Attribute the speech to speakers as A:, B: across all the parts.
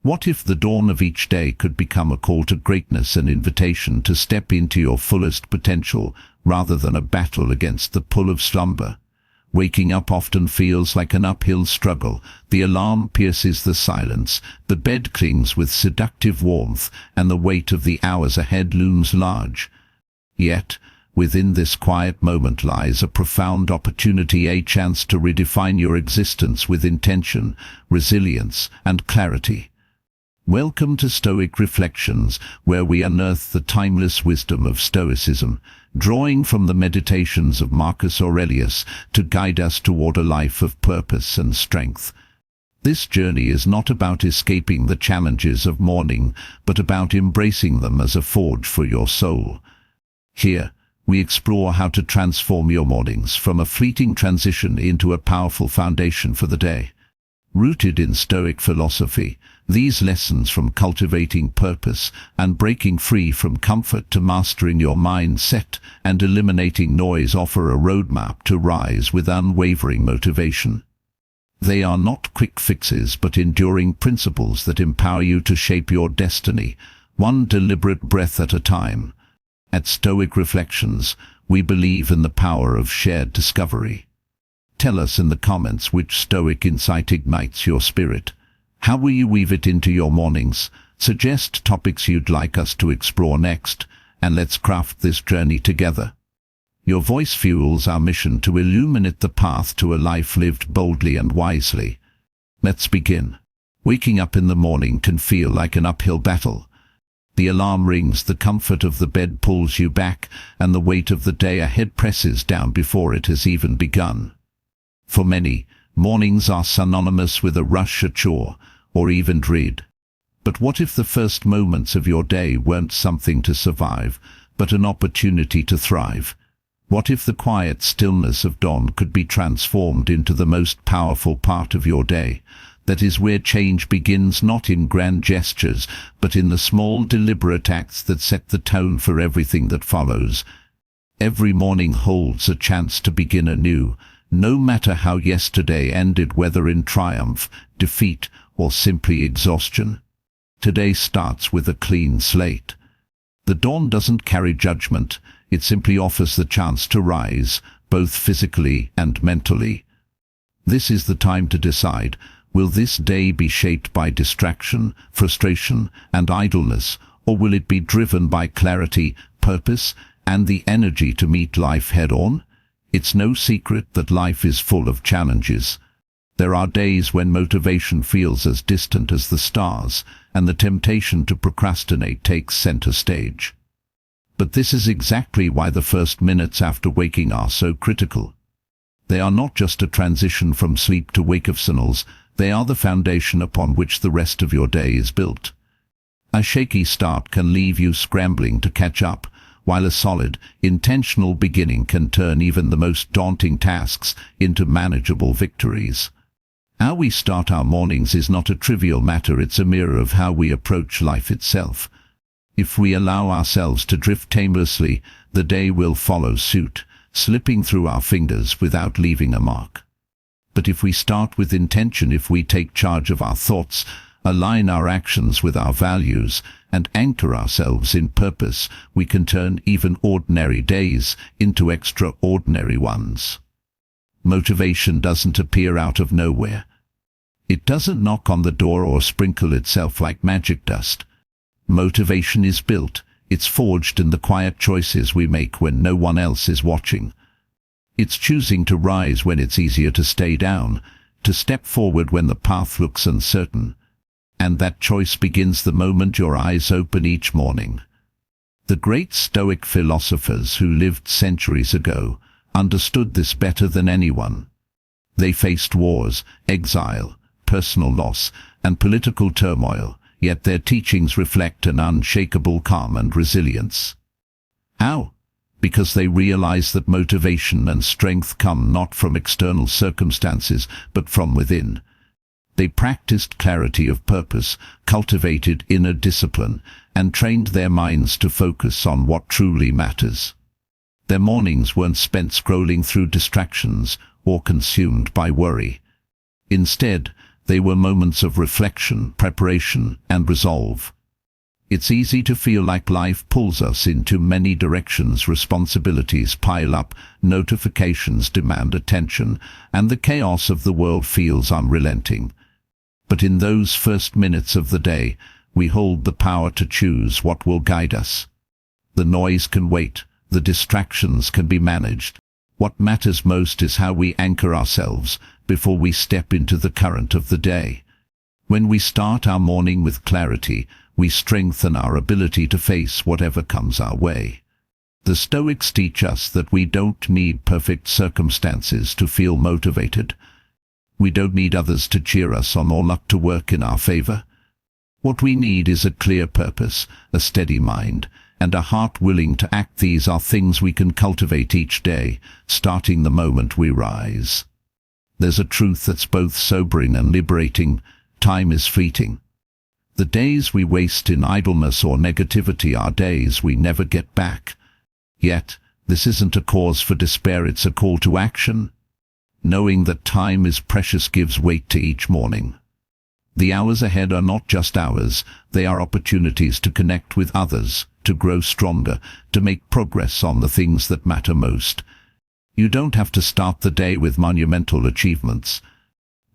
A: What if the dawn of each day could become a call to greatness, an invitation to step into your fullest potential, rather than a battle against the pull of slumber? Waking up often feels like an uphill struggle. The alarm pierces the silence, the bed clings with seductive warmth, and the weight of the hours ahead looms large. Yet, within this quiet moment lies a profound opportunity, a chance to redefine your existence with intention, resilience, and clarity. Welcome to Stoic Reflections, where we unearth the timeless wisdom of Stoicism, drawing from the meditations of Marcus Aurelius to guide us toward a life of purpose and strength. This journey is not about escaping the challenges of morning, but about embracing them as a forge for your soul. Here, we explore how to transform your mornings from a fleeting transition into a powerful foundation for the day. Rooted in Stoic philosophy, these lessons from cultivating purpose and breaking free from comfort to mastering your mindset and eliminating noise offer a roadmap to rise with unwavering motivation. They are not quick fixes but enduring principles that empower you to shape your destiny, one deliberate breath at a time. At Stoic Reflections, we believe in the power of shared discovery. Tell us in the comments which Stoic insight ignites your spirit. How will you weave it into your mornings? Suggest topics you'd like us to explore next, and let's craft this journey together. Your voice fuels our mission to illuminate the path to a life lived boldly and wisely. Let's begin. Waking up in the morning can feel like an uphill battle. The alarm rings, the comfort of the bed pulls you back, and the weight of the day ahead presses down before it has even begun. For many, mornings are synonymous with a rush, a chore, or even dread. But what if the first moments of your day weren't something to survive, but an opportunity to thrive? What if the quiet stillness of dawn could be transformed into the most powerful part of your day? That is where change begins, not in grand gestures, but in the small, deliberate acts that set the tone for everything that follows. Every morning holds a chance to begin anew, no matter how yesterday ended, whether in triumph, defeat, or simply exhaustion. Today starts with a clean slate. The dawn doesn't carry judgment, it simply offers the chance to rise, both physically and mentally. This is the time to decide, will this day be shaped by distraction, frustration, and idleness, or will it be driven by clarity, purpose, and the energy to meet life head-on? It's no secret that life is full of challenges. There are days when motivation feels as distant as the stars, and the temptation to procrastinate takes center stage. But this is exactly why the first minutes after waking are so critical. They are not just a transition from sleep to wakefulness, they are the foundation upon which the rest of your day is built. A shaky start can leave you scrambling to catch up, while a solid, intentional beginning can turn even the most daunting tasks into manageable victories. How we start our mornings is not a trivial matter, it's a mirror of how we approach life itself. If we allow ourselves to drift aimlessly, the day will follow suit, slipping through our fingers without leaving a mark. But if we start with intention, if we take charge of our thoughts, align our actions with our values, and anchor ourselves in purpose, we can turn even ordinary days into extraordinary ones. Motivation doesn't appear out of nowhere. It doesn't knock on the door or sprinkle itself like magic dust. Motivation is built, it's forged in the quiet choices we make when no one else is watching. It's choosing to rise when it's easier to stay down, to step forward when the path looks uncertain. And that choice begins the moment your eyes open each morning. The great Stoic philosophers who lived centuries ago understood this better than anyone. They faced wars, exile, personal loss, and political turmoil, yet their teachings reflect an unshakable calm and resilience. How? Because they realized that motivation and strength come not from external circumstances, but from within. They practiced clarity of purpose, cultivated inner discipline, and trained their minds to focus on what truly matters. Their mornings weren't spent scrolling through distractions or consumed by worry. Instead, They were moments of reflection, preparation, and resolve. It's easy to feel like life pulls us into many directions. Responsibilities pile up, notifications demand attention, and the chaos of the world feels unrelenting. But in those first minutes of the day, we hold the power to choose what will guide us. The noise can wait, the distractions can be managed. What matters most is how we anchor ourselves before we step into the current of the day. When we start our morning with clarity, we strengthen our ability to face whatever comes our way. The Stoics teach us that we don't need perfect circumstances to feel motivated. We don't need others to cheer us on or luck to work in our favor. What we need is a clear purpose, a steady mind, and a heart willing to act. These are things we can cultivate each day, starting the moment we rise. There's a truth that's both sobering and liberating. Time is fleeting. The days we waste in idleness or negativity are days we never get back. Yet, this isn't a cause for despair, it's a call to action. Knowing that time is precious gives weight to each morning. The hours ahead are not just hours, they are opportunities to connect with others, to grow stronger, to make progress on the things that matter most. You don't have to start the day with monumental achievements.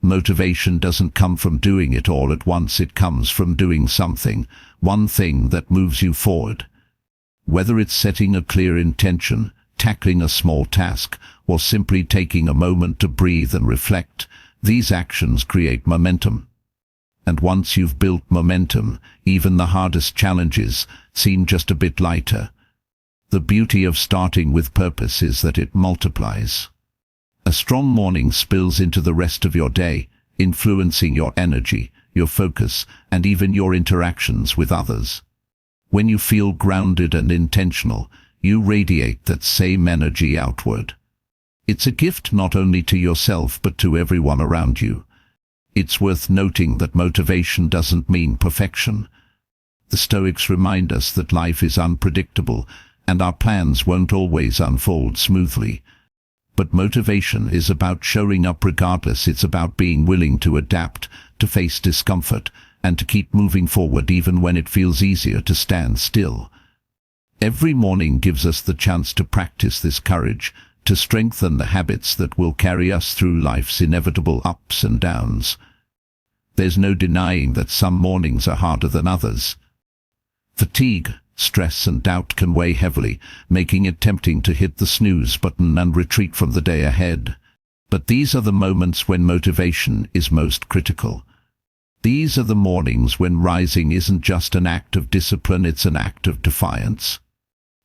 A: Motivation doesn't come from doing it all at once, it comes from doing something, one thing that moves you forward. Whether it's setting a clear intention, tackling a small task, or simply taking a moment to breathe and reflect, these actions create momentum. And once you've built momentum, even the hardest challenges seem just a bit lighter. The beauty of starting with purpose is that it multiplies. A strong morning spills into the rest of your day, influencing your energy, your focus, and even your interactions with others. When you feel grounded and intentional, you radiate that same energy outward. It's a gift not only to yourself but to everyone around you. It's worth noting that motivation doesn't mean perfection. The Stoics remind us that life is unpredictable, and our plans won't always unfold smoothly. But motivation is about showing up regardless. It's about being willing to adapt, to face discomfort, and to keep moving forward even when it feels easier to stand still. Every morning gives us the chance to practice this courage, to strengthen the habits that will carry us through life's inevitable ups and downs. There's no denying that some mornings are harder than others. Fatigue, stress and doubt can weigh heavily, making it tempting to hit the snooze button and retreat from the day ahead. But these are the moments when motivation is most critical. These are the mornings when rising isn't just an act of discipline, it's an act of defiance.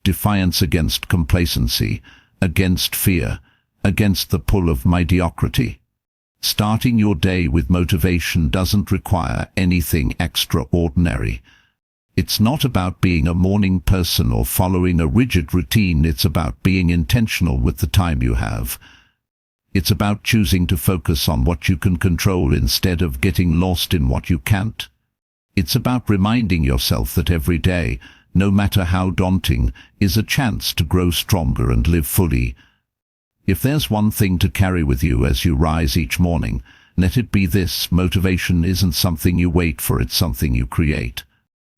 A: Defiance against complacency, against fear, against the pull of mediocrity. Starting your day with motivation doesn't require anything extraordinary. It's not about being a morning person or following a rigid routine, it's about being intentional with the time you have. It's about choosing to focus on what you can control instead of getting lost in what you can't. It's about reminding yourself that every day, no matter how daunting, is a chance to grow stronger and live fully. If there's one thing to carry with you as you rise each morning, let it be this: motivation isn't something you wait for, it's something you create.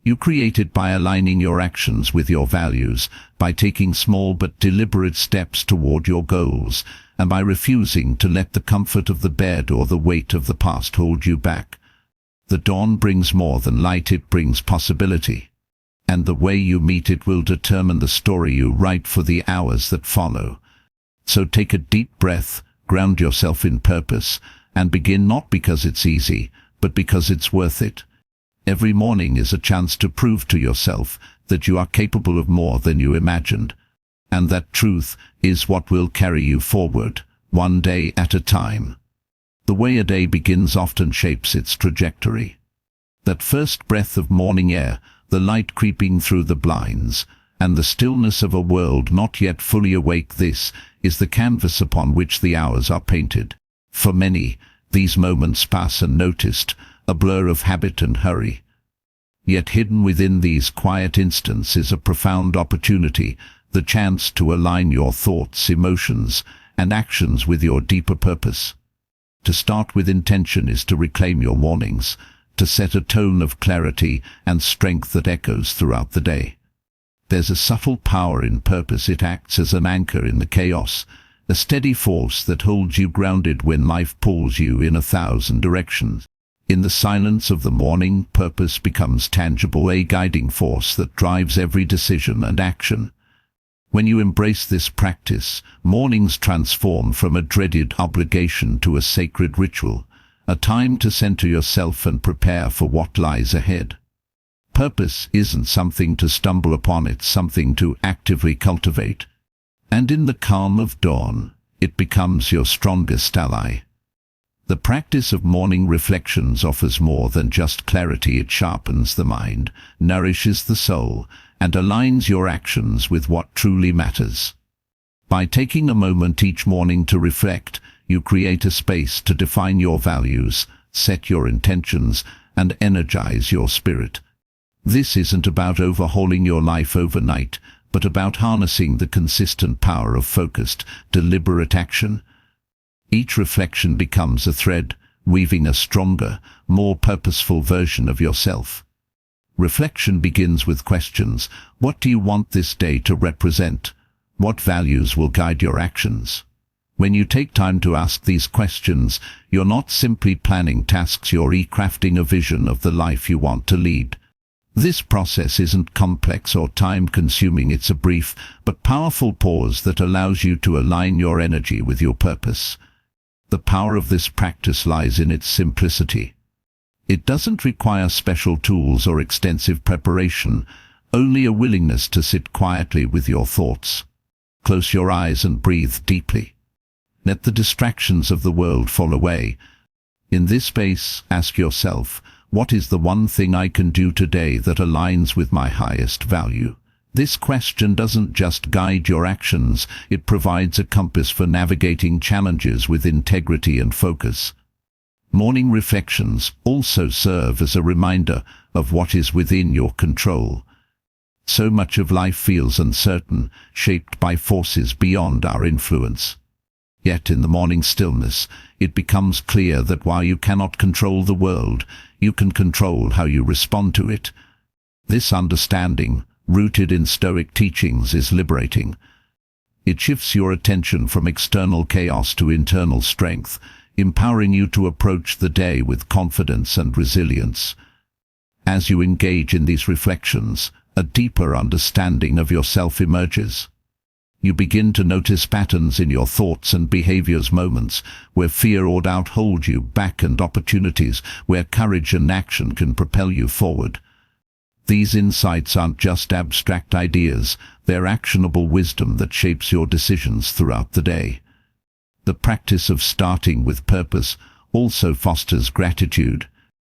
A: You create it by aligning your actions with your values, by taking small but deliberate steps toward your goals, and by refusing to let the comfort of the bed or the weight of the past hold you back. The dawn brings more than light, it brings possibility. And the way you meet it will determine the story you write for the hours that follow. So take a deep breath, ground yourself in purpose, and begin not because it's easy, but because it's worth it. Every morning is a chance to prove to yourself that you are capable of more than you imagined. And that truth is what will carry you forward, one day at a time. The way a day begins often shapes its trajectory. That first breath of morning air, the light creeping through the blinds, and the stillness of a world not yet fully awake, this is the canvas upon which the hours are painted. For many, these moments pass unnoticed, a blur of habit and hurry. Yet hidden within these quiet instants is a profound opportunity, the chance to align your thoughts, emotions, and actions with your deeper purpose. To start with intention is to reclaim your mornings, to set a tone of clarity and strength that echoes throughout the day. There's a subtle power in purpose. It acts as an anchor in the chaos, a steady force that holds you grounded when life pulls you in 1,000 directions. In the silence of the morning, purpose becomes tangible, a guiding force that drives every decision and action. When you embrace this practice, mornings transform from a dreaded obligation to a sacred ritual, a time to center yourself and prepare for what lies ahead. Purpose isn't something to stumble upon, it's something to actively cultivate. And in the calm of dawn, it becomes your strongest ally. The practice of morning reflections offers more than just clarity. It sharpens the mind, nourishes the soul, and aligns your actions with what truly matters. By taking a moment each morning to reflect, you create a space to define your values, set your intentions, and energize your spirit. This isn't about overhauling your life overnight, but about harnessing the consistent power of focused, deliberate action. Each reflection becomes a thread, weaving a stronger, more purposeful version of yourself. Reflection begins with questions. What do you want this day to represent? What values will guide your actions? When you take time to ask these questions, you're not simply planning tasks, you're crafting a vision of the life you want to lead. This process isn't complex or time-consuming. It's a brief but powerful pause that allows you to align your energy with your purpose. The power of this practice lies in its simplicity. It doesn't require special tools or extensive preparation, only a willingness to sit quietly with your thoughts. Close your eyes and breathe deeply. Let the distractions of the world fall away. In this space, ask yourself, what is the one thing I can do today that aligns with my highest value? This question doesn't just guide your actions, it provides a compass for navigating challenges with integrity and focus. Morning reflections also serve as a reminder of what is within your control. So much of life feels uncertain, shaped by forces beyond our influence. Yet in the morning stillness, it becomes clear that while you cannot control the world, you can control how you respond to it. This understanding, rooted in Stoic teachings, is liberating. It shifts your attention from external chaos to internal strength, empowering you to approach the day with confidence and resilience. As you engage in these reflections, a deeper understanding of yourself emerges. You begin to notice patterns in your thoughts and behaviors, moments where fear or doubt hold you back, and opportunities where courage and action can propel you forward. These insights aren't just abstract ideas, they're actionable wisdom that shapes your decisions throughout the day. The practice of starting with purpose also fosters gratitude.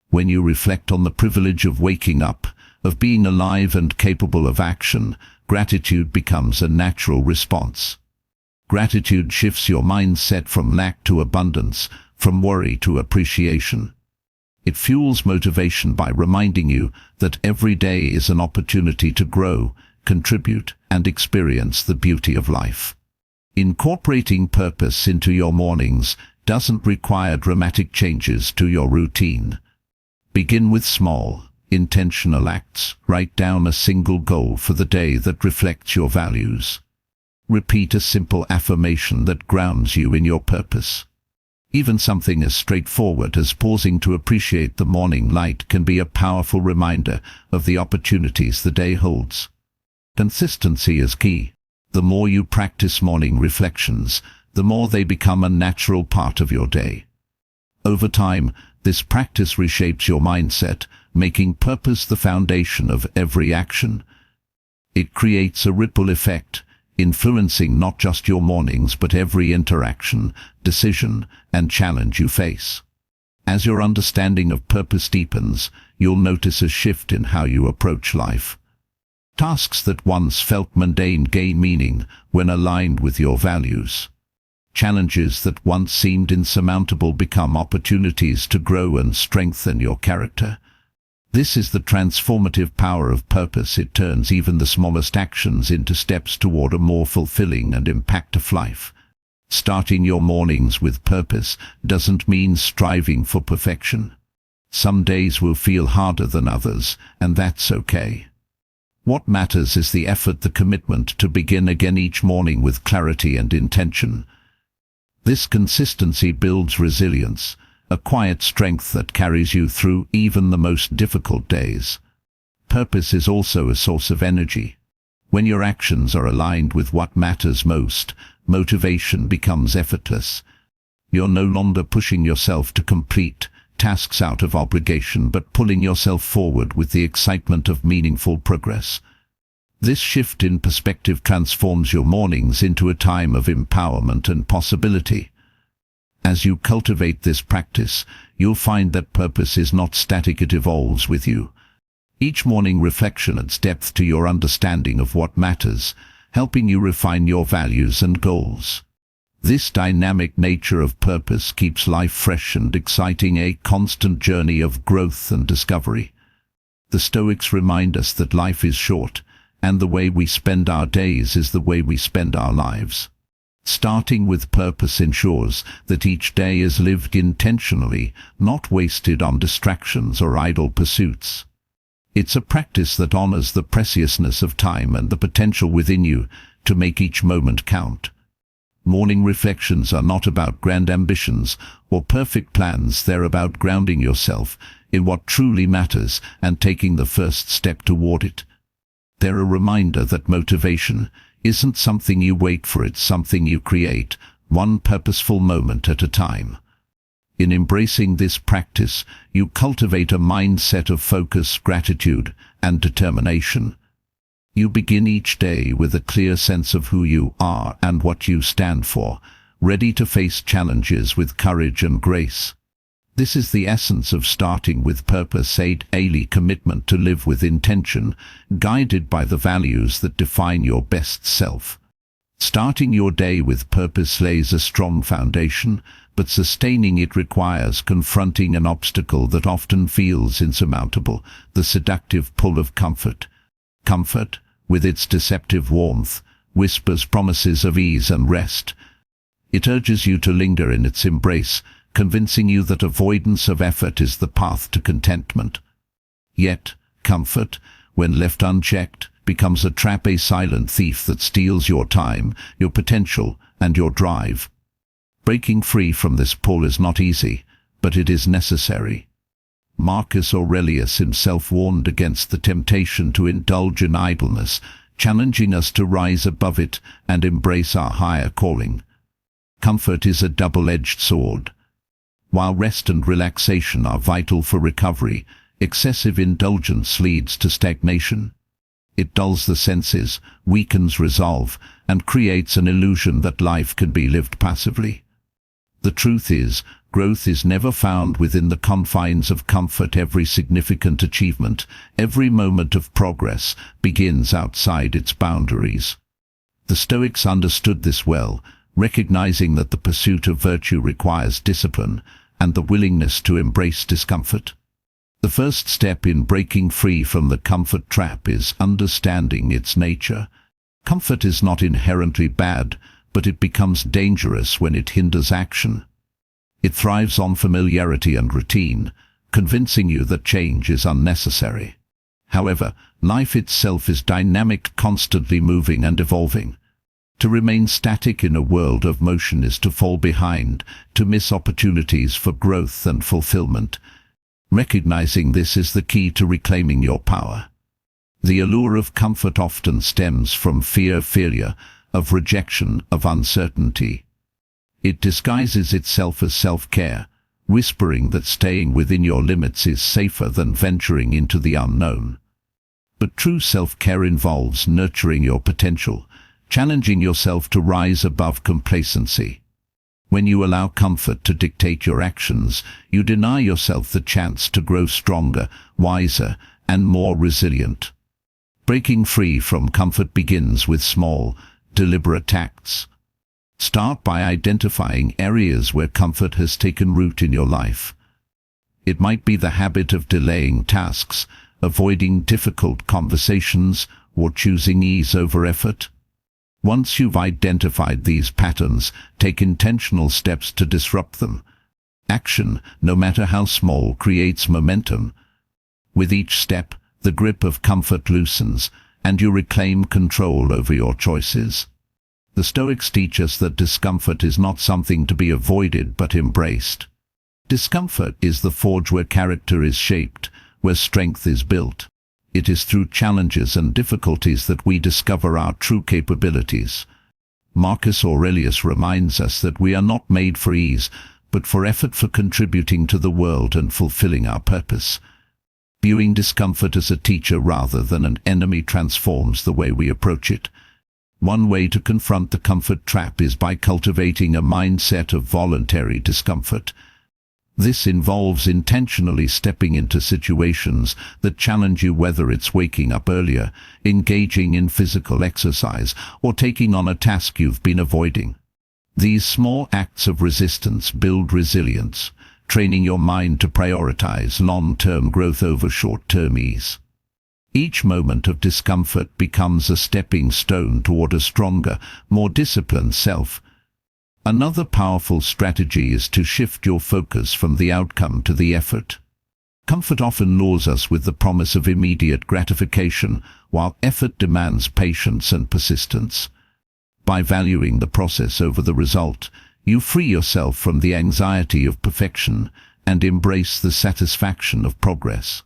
A: When you reflect on the privilege of waking up, of being alive and capable of action, gratitude becomes a natural response. Gratitude shifts your mindset from lack to abundance, from worry to appreciation. It fuels motivation by reminding you that every day is an opportunity to grow, contribute, and experience the beauty of life. Incorporating purpose into your mornings doesn't require dramatic changes to your routine. Begin with small, intentional acts. Write down a single goal for the day that reflects your values. Repeat a simple affirmation that grounds you in your purpose. Even something as straightforward as pausing to appreciate the morning light can be a powerful reminder of the opportunities the day holds. Consistency is key. The more you practice morning reflections, the more they become a natural part of your day. Over time, this practice reshapes your mindset, making purpose the foundation of every action. It creates a ripple effect, influencing not just your mornings but every interaction, decision, and challenge you face. As your understanding of purpose deepens, you'll notice a shift in how you approach life. Tasks that once felt mundane gain meaning when aligned with your values. Challenges that once seemed insurmountable become opportunities to grow and strengthen your character. This is the transformative power of purpose. It turns even the smallest actions into steps toward a more fulfilling and impactful life. Starting your mornings with purpose doesn't mean striving for perfection. Some days will feel harder than others, and that's okay. What matters is the effort, the commitment to begin again each morning with clarity and intention. This consistency builds resilience, a quiet strength that carries you through even the most difficult days. Purpose is also a source of energy. When your actions are aligned with what matters most, motivation becomes effortless. You're no longer pushing yourself to complete tasks out of obligation, but pulling yourself forward with the excitement of meaningful progress. This shift in perspective transforms your mornings into a time of empowerment and possibility. As you cultivate this practice, you'll find that purpose is not static, it evolves with you. Each morning reflection adds depth to your understanding of what matters, helping you refine your values and goals. This dynamic nature of purpose keeps life fresh and exciting, a constant journey of growth and discovery. The Stoics remind us that life is short, and the way we spend our days is the way we spend our lives. Starting with purpose ensures that each day is lived intentionally, not wasted on distractions or idle pursuits. It's a practice that honors the preciousness of time and the potential within you to make each moment count. Morning reflections are not about grand ambitions or perfect plans, they're about grounding yourself in what truly matters and taking the first step toward it. They're a reminder that motivation isn't something you wait for, it's something you create, one purposeful moment at a time. In embracing this practice, you cultivate a mindset of focus, gratitude, and determination. You begin each day with a clear sense of who you are and what you stand for, ready to face challenges with courage and grace. This is the essence of starting with purpose, a daily commitment to live with intention, guided by the values that define your best self. Starting your day with purpose lays a strong foundation, but sustaining it requires confronting an obstacle that often feels insurmountable, the seductive pull of comfort. Comfort, with its deceptive warmth, whispers promises of ease and rest. It urges you to linger in its embrace, convincing you that avoidance of effort is the path to contentment. Yet, comfort, when left unchecked, becomes a trap, a silent thief that steals your time, your potential, and your drive. Breaking free from this pull is not easy, but it is necessary. Marcus Aurelius himself warned against the temptation to indulge in idleness, challenging us to rise above it and embrace our higher calling. Comfort is a double-edged sword. While rest and relaxation are vital for recovery, excessive indulgence leads to stagnation. It dulls the senses, weakens resolve, and creates an illusion that life can be lived passively. The truth is, growth is never found within the confines of comfort. Every significant achievement, every moment of progress, begins outside its boundaries. The Stoics understood this well, recognizing that the pursuit of virtue requires discipline and the willingness to embrace discomfort. The first step in breaking free from the comfort trap is understanding its nature. Comfort is not inherently bad, but it becomes dangerous when it hinders action. It thrives on familiarity and routine, convincing you that change is unnecessary. However, life itself is dynamic, constantly moving and evolving. To remain static in a world of motion is to fall behind, to miss opportunities for growth and fulfillment. Recognizing this is the key to reclaiming your power. The allure of comfort often stems from fear of failure, of rejection, of uncertainty. It disguises itself as self-care, whispering that staying within your limits is safer than venturing into the unknown. But true self-care involves nurturing your potential, challenging yourself to rise above complacency. When you allow comfort to dictate your actions, you deny yourself the chance to grow stronger, wiser, and more resilient. Breaking free from comfort begins with small, deliberate acts. Start by identifying areas where comfort has taken root in your life. It might be the habit of delaying tasks, avoiding difficult conversations, or choosing ease over effort. Once you've identified these patterns, take intentional steps to disrupt them. Action, no matter how small, creates momentum. With each step, the grip of comfort loosens, and you reclaim control over your choices. The Stoics teach us that discomfort is not something to be avoided but embraced. Discomfort is the forge where character is shaped, where strength is built. It is through challenges and difficulties that we discover our true capabilities. Marcus Aurelius reminds us that we are not made for ease, but for effort, for contributing to the world and fulfilling our purpose. Viewing discomfort as a teacher rather than an enemy transforms the way we approach it. One way to confront the comfort trap is by cultivating a mindset of voluntary discomfort. This involves intentionally stepping into situations that challenge you, whether it's waking up earlier, engaging in physical exercise, or taking on a task you've been avoiding. These small acts of resistance build resilience, training your mind to prioritize long-term growth over short-term ease. Each moment of discomfort becomes a stepping stone toward a stronger, more disciplined self. Another powerful strategy is to shift your focus from the outcome to the effort. Comfort often lures us with the promise of immediate gratification, while effort demands patience and persistence. By valuing the process over the result, you free yourself from the anxiety of perfection and embrace the satisfaction of progress.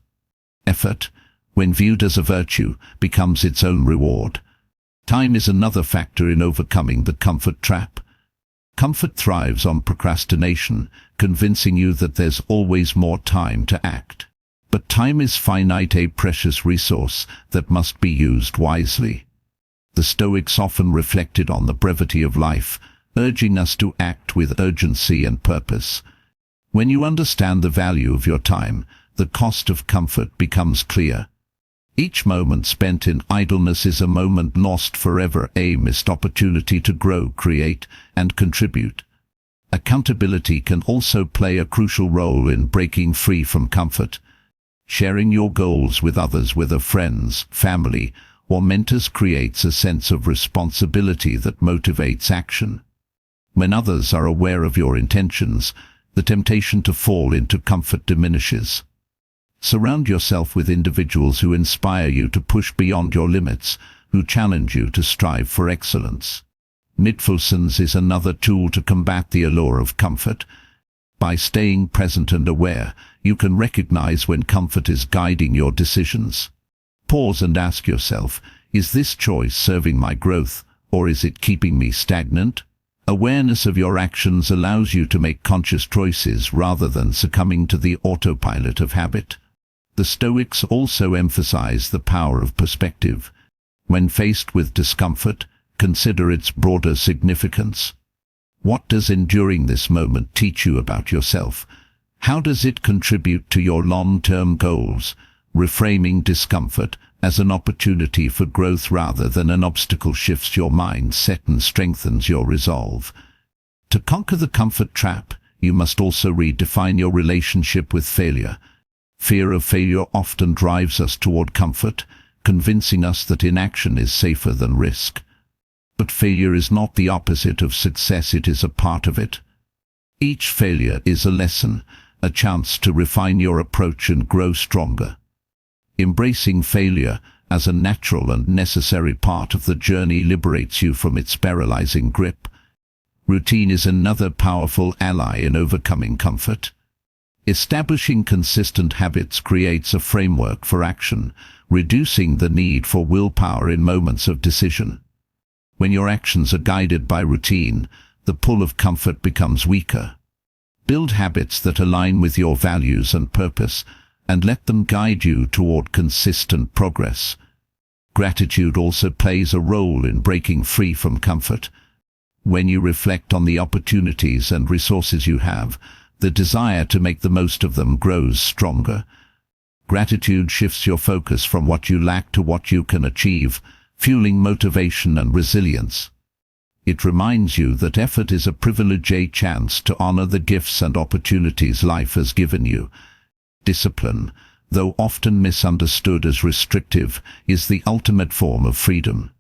A: Effort, when viewed as a virtue, becomes its own reward. Time is another factor in overcoming the comfort trap. Comfort thrives on procrastination, convincing you that there's always more time to act. But time is finite, a precious resource that must be used wisely. The Stoics often reflected on the brevity of life, urging us to act with urgency and purpose. When you understand the value of your time, the cost of comfort becomes clear. Each moment spent in idleness is a moment lost forever, a missed opportunity to grow, create, and contribute. Accountability can also play a crucial role in breaking free from comfort. Sharing your goals with others, whether friends, family, or mentors, creates a sense of responsibility that motivates action. When others are aware of your intentions, the temptation to fall into comfort diminishes. Surround yourself with individuals who inspire you to push beyond your limits, who challenge you to strive for excellence. Mindfulness is another tool to combat the allure of comfort. By staying present and aware, you can recognize when comfort is guiding your decisions. Pause and ask yourself, is this choice serving my growth, or is it keeping me stagnant? Awareness of your actions allows you to make conscious choices rather than succumbing to the autopilot of habit. The Stoics also emphasize the power of perspective. When faced with discomfort, consider its broader significance. What does enduring this moment teach you about yourself? How does it contribute to your long-term goals? Reframing discomfort as an opportunity for growth rather than an obstacle shifts your mindset and strengthens your resolve. To conquer the comfort trap, you must also redefine your relationship with failure. Fear of failure often drives us toward comfort, convincing us that inaction is safer than risk. But failure is not the opposite of success, it is a part of it. Each failure is a lesson, a chance to refine your approach and grow stronger. Embracing failure as a natural and necessary part of the journey liberates you from its paralyzing grip. Routine is another powerful ally in overcoming comfort. Establishing consistent habits creates a framework for action, reducing the need for willpower in moments of decision. When your actions are guided by routine, the pull of comfort becomes weaker. Build habits that align with your values and purpose, and let them guide you toward consistent progress. Gratitude also plays a role in breaking free from comfort. When you reflect on the opportunities and resources you have, the desire to make the most of them grows stronger. Gratitude shifts your focus from what you lack to what you can achieve, fueling motivation and resilience. It reminds you that effort is a privilege, a chance to honor the gifts and opportunities life has given you. Discipline, though often misunderstood as restrictive, is the ultimate form of freedom.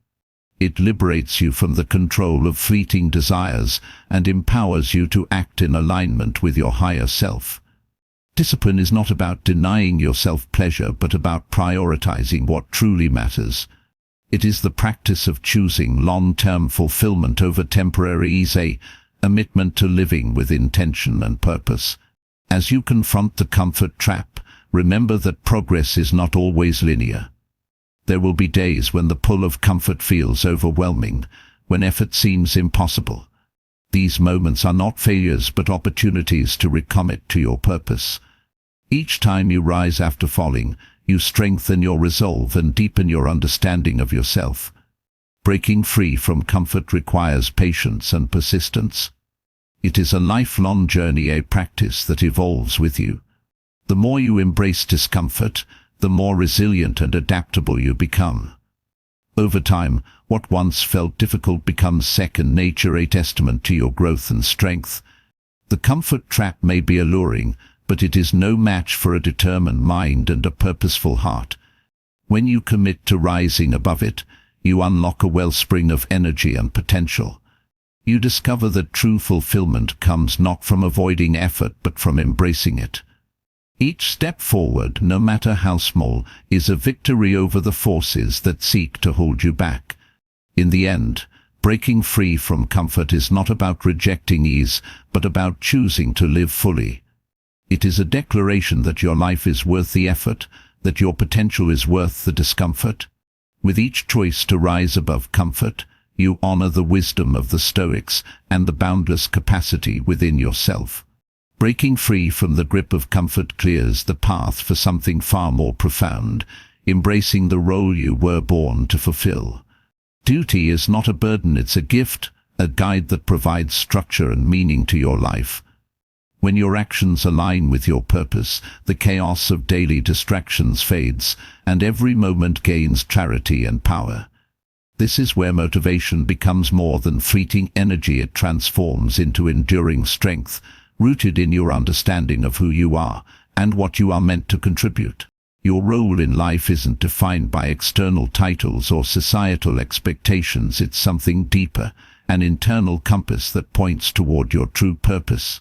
A: It liberates you from the control of fleeting desires and empowers you to act in alignment with your higher self. Discipline is not about denying yourself pleasure, but about prioritizing what truly matters. It is the practice of choosing long-term fulfillment over temporary ease, a commitment to living with intention and purpose. As you confront the comfort trap, remember that progress is not always linear. There will be days when the pull of comfort feels overwhelming, when effort seems impossible. These moments are not failures but opportunities to recommit to your purpose. Each time you rise after falling, you strengthen your resolve and deepen your understanding of yourself. Breaking free from comfort requires patience and persistence. It is a lifelong journey, a practice that evolves with you. The more you embrace discomfort, the more resilient and adaptable you become. Over time, what once felt difficult becomes second nature, a testament to your growth and strength. The comfort trap may be alluring, but it is no match for a determined mind and a purposeful heart. When you commit to rising above it, you unlock a wellspring of energy and potential. You discover that true fulfillment comes not from avoiding effort but from embracing it. Each step forward, no matter how small, is a victory over the forces that seek to hold you back. In the end, breaking free from comfort is not about rejecting ease, but about choosing to live fully. It is a declaration that your life is worth the effort, that your potential is worth the discomfort. With each choice to rise above comfort, you honor the wisdom of the Stoics and the boundless capacity within yourself. Breaking free from the grip of comfort clears the path for something far more profound, embracing the role you were born to fulfill. Duty is not a burden, it's a gift, a guide that provides structure and meaning to your life. When your actions align with your purpose, the chaos of daily distractions fades, and every moment gains clarity and power. This is where motivation becomes more than fleeting energy. It transforms into enduring strength, rooted in your understanding of who you are and what you are meant to contribute. Your role in life isn't defined by external titles or societal expectations. It's something deeper, an internal compass that points toward your true purpose.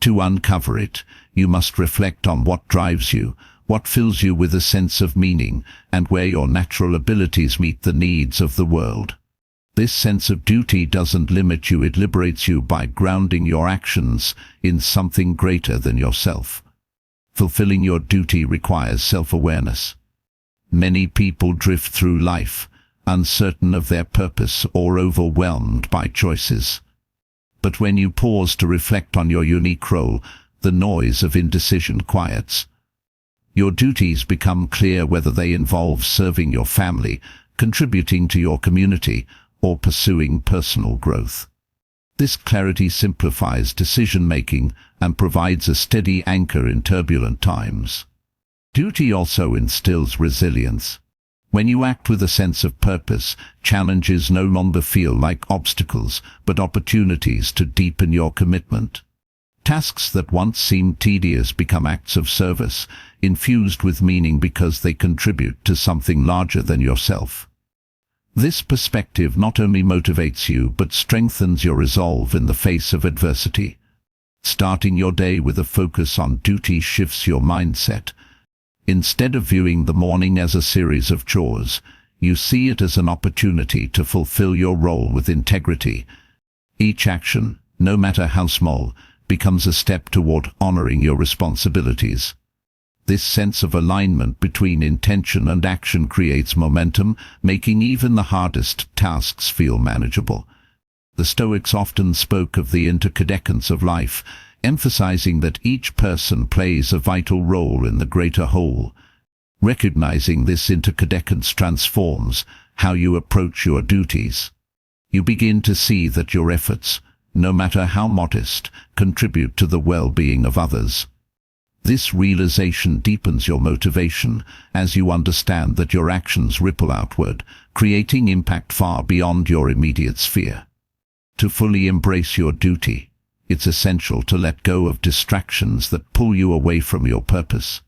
A: To uncover it, you must reflect on what drives you, what fills you with a sense of meaning, and where your natural abilities meet the needs of the world. This sense of duty doesn't limit you, it liberates you by grounding your actions in something greater than yourself. Fulfilling your duty requires self-awareness. Many people drift through life, uncertain of their purpose or overwhelmed by choices. But when you pause to reflect on your unique role, the noise of indecision quiets. Your duties become clear, whether they involve serving your family, contributing to your community, or pursuing personal growth. This clarity simplifies decision-making and provides a steady anchor in turbulent times. Duty also instills resilience. When you act with a sense of purpose, challenges no longer feel like obstacles, but opportunities to deepen your commitment. Tasks that once seemed tedious become acts of service, infused with meaning because they contribute to something larger than yourself. This perspective not only motivates you but strengthens your resolve in the face of adversity. Starting your day with a focus on duty shifts your mindset. Instead of viewing the morning as a series of chores, you see it as an opportunity to fulfill your role with integrity. Each action, no matter how small, becomes a step toward honoring your responsibilities. This sense of alignment between intention and action creates momentum, making even the hardest tasks feel manageable. The Stoics often spoke of the interconnectedness of life, emphasizing that each person plays a vital role in the greater whole. Recognizing this interconnectedness transforms how you approach your duties. You begin to see that your efforts, no matter how modest, contribute to the well-being of others. This realization deepens your motivation as you understand that your actions ripple outward, creating impact far beyond your immediate sphere. To fully embrace your duty, it's essential to let go of distractions that pull you away from your purpose.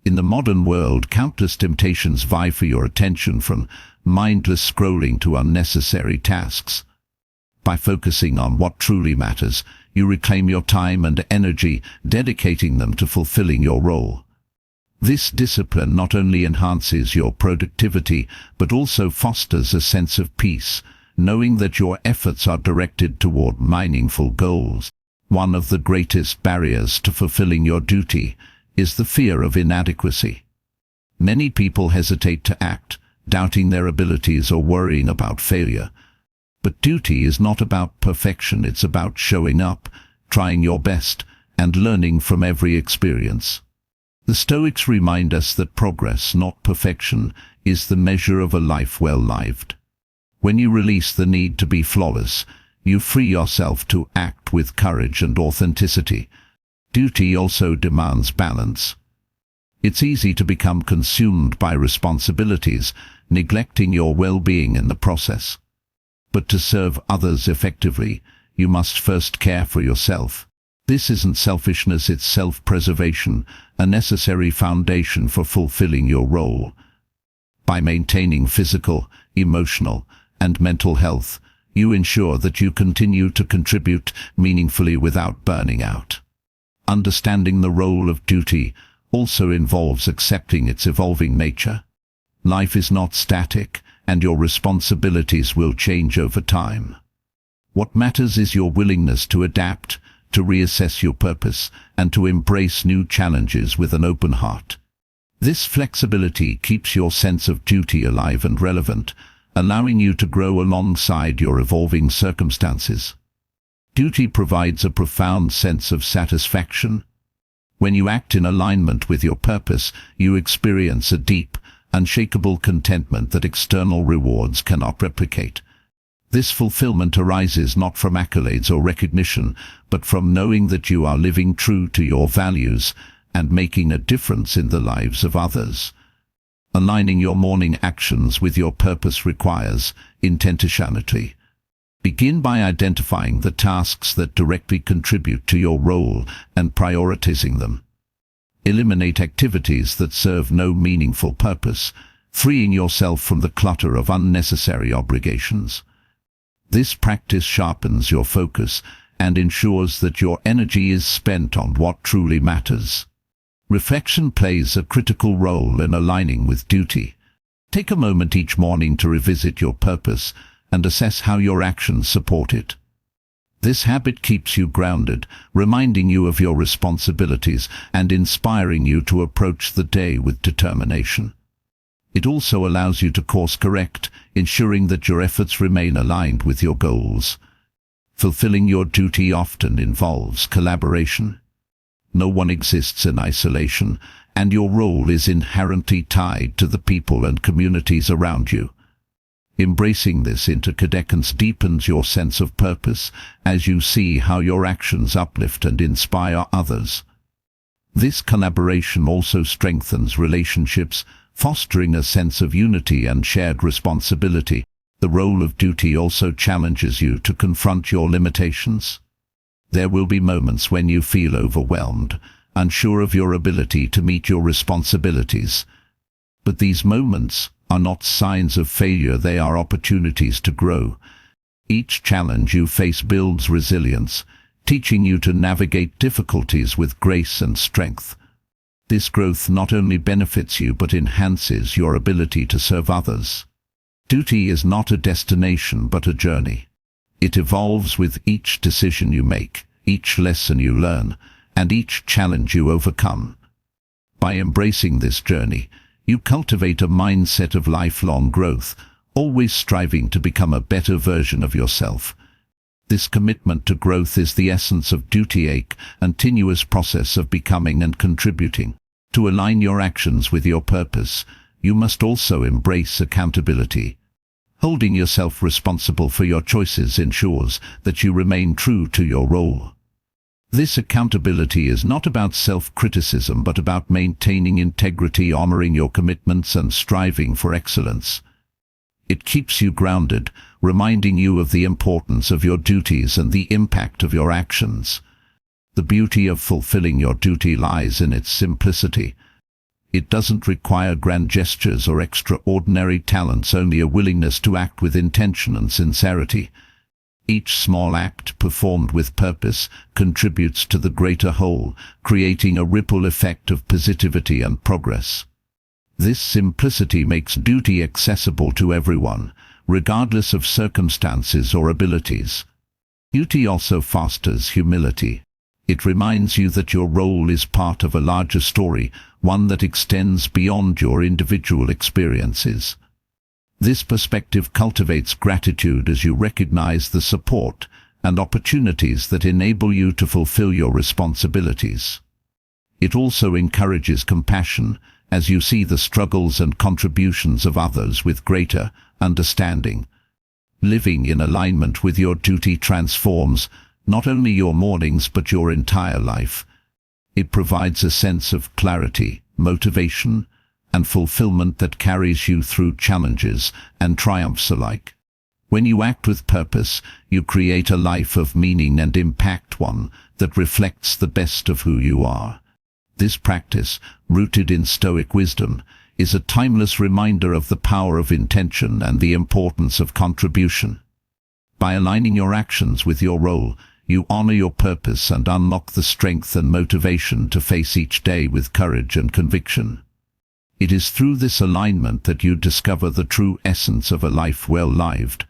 A: In the modern world, countless temptations vie for your attention, from mindless scrolling to unnecessary tasks. By focusing on what truly matters, you reclaim your time and energy, dedicating them to fulfilling your role. This discipline not only enhances your productivity, but also fosters a sense of peace, knowing that your efforts are directed toward meaningful goals. One of the greatest barriers to fulfilling your duty is the fear of inadequacy. Many people hesitate to act, doubting their abilities or worrying about failure. But duty is not about perfection, it's about showing up, trying your best, and learning from every experience. The Stoics remind us that progress, not perfection, is the measure of a life well lived. When you release the need to be flawless, you free yourself to act with courage and authenticity. Duty also demands balance. It's easy to become consumed by responsibilities, neglecting your well-being in the process. But to serve others effectively, you must first care for yourself. This isn't selfishness, it's self-preservation, a necessary foundation for fulfilling your role. By maintaining physical, emotional, and mental health, you ensure that you continue to contribute meaningfully without burning out. Understanding the role of duty also involves accepting its evolving nature. Life is not static, and your responsibilities will change over time. What matters is your willingness to adapt, to reassess your purpose, and to embrace new challenges with an open heart. This flexibility keeps your sense of duty alive and relevant, allowing you to grow alongside your evolving circumstances. Duty provides a profound sense of satisfaction. When you act in alignment with your purpose, you experience a deep, unshakable contentment that external rewards cannot replicate. This fulfillment arises not from accolades or recognition, but from knowing that you are living true to your values and making a difference in the lives of others. Aligning your morning actions with your purpose requires intentionality. Begin by identifying the tasks that directly contribute to your role and prioritizing them. Eliminate activities that serve no meaningful purpose, freeing yourself from the clutter of unnecessary obligations. This practice sharpens your focus and ensures that your energy is spent on what truly matters. Reflection plays a critical role in aligning with duty. Take a moment each morning to revisit your purpose and assess how your actions support it. This habit keeps you grounded, reminding you of your responsibilities and inspiring you to approach the day with determination. It also allows you to course correct, ensuring that your efforts remain aligned with your goals. Fulfilling your duty often involves collaboration. No one exists in isolation, and your role is inherently tied to the people and communities around you. Embracing this interdependence deepens your sense of purpose as you see how your actions uplift and inspire others. This collaboration also strengthens relationships, fostering a sense of unity and shared responsibility. The role of duty also challenges you to confront your limitations. There will be moments when you feel overwhelmed, unsure of your ability to meet your responsibilities. But these moments are not signs of failure, they are opportunities to grow. Each challenge you face builds resilience, teaching you to navigate difficulties with grace and strength. This growth not only benefits you but enhances your ability to serve others. Duty is not a destination but a journey. It evolves with each decision you make, each lesson you learn, and each challenge you overcome. By embracing this journey, you cultivate a mindset of lifelong growth, always striving to become a better version of yourself. This commitment to growth is the essence of duty, a continuous process of becoming and contributing. To align your actions with your purpose, you must also embrace accountability. Holding yourself responsible for your choices ensures that you remain true to your role. This accountability is not about self-criticism but about maintaining integrity, honoring your commitments, and striving for excellence. It keeps you grounded, reminding you of the importance of your duties and the impact of your actions. The beauty of fulfilling your duty lies in its simplicity. It doesn't require grand gestures or extraordinary talents, only a willingness to act with intention and sincerity. Each small act performed with purpose contributes to the greater whole, creating a ripple effect of positivity and progress. This simplicity makes duty accessible to everyone, regardless of circumstances or abilities. Duty also fosters humility. It reminds you that your role is part of a larger story, one that extends beyond your individual experiences. This perspective cultivates gratitude as you recognize the support and opportunities that enable you to fulfill your responsibilities. It also encourages compassion as you see the struggles and contributions of others with greater understanding. Living in alignment with your duty transforms not only your mornings but your entire life. It provides a sense of clarity, motivation, and fulfillment that carries you through challenges and triumphs alike. When you act with purpose, you create a life of meaning and impact, one that reflects the best of who you are. This practice, rooted in Stoic wisdom, is a timeless reminder of the power of intention and the importance of contribution. By aligning your actions with your role, you honor your purpose and unlock the strength and motivation to face each day with courage and conviction. It is through this alignment that you discover the true essence of a life well lived.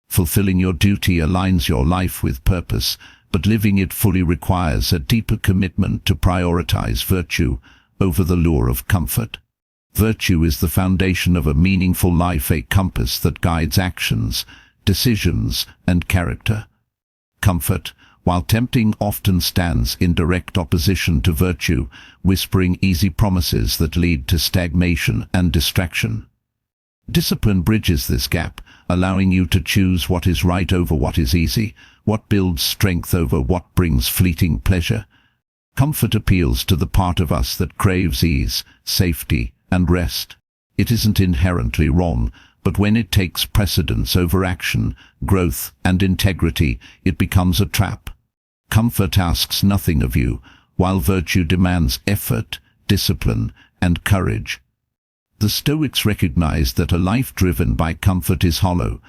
A: Fulfilling your duty aligns your life with purpose, but living it fully requires a deeper commitment to prioritize virtue over the lure of comfort. Virtue is the foundation of a meaningful life, a compass that guides actions, decisions, and character. Comfort, while tempting, often stands in direct opposition to virtue, whispering easy promises that lead to stagnation and distraction. Discipline bridges this gap, allowing you to choose what is right over what is easy, what builds strength over what brings fleeting pleasure. Comfort appeals to the part of us that craves ease, safety, and rest. It isn't inherently wrong, but when it takes precedence over action, growth, and integrity, it becomes a trap. Comfort asks nothing of you, while virtue demands effort, discipline, and courage. The Stoics recognized that a life driven by comfort is hollow.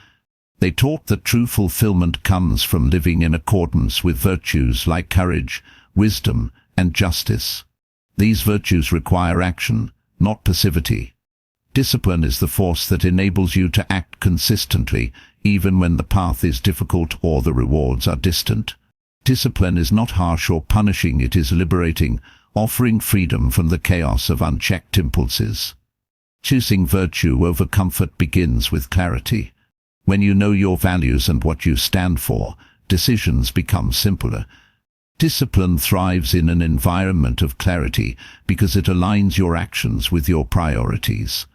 A: They taught that true fulfillment comes from living in accordance with virtues like courage, wisdom, and justice. These virtues require action, not passivity. Discipline is the force that enables you to act consistently, even when the path is difficult or the rewards are distant. Discipline is not harsh or punishing, it is liberating, offering freedom from the chaos of unchecked impulses. Choosing virtue over comfort begins with clarity. When you know your values and what you stand for, decisions become simpler. Discipline thrives in an environment of clarity because it aligns your actions with your priorities.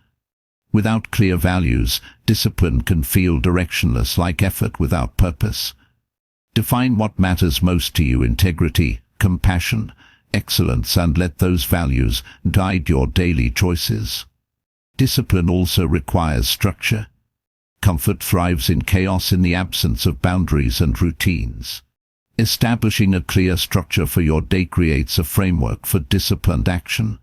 A: Without clear values, discipline can feel directionless, like effort without purpose. Define what matters most to you: integrity, compassion, excellence, and let those values guide your daily choices. Discipline also requires structure. Comfort thrives in chaos, in the absence of boundaries and routines. Establishing a clear structure for your day creates a framework for disciplined action.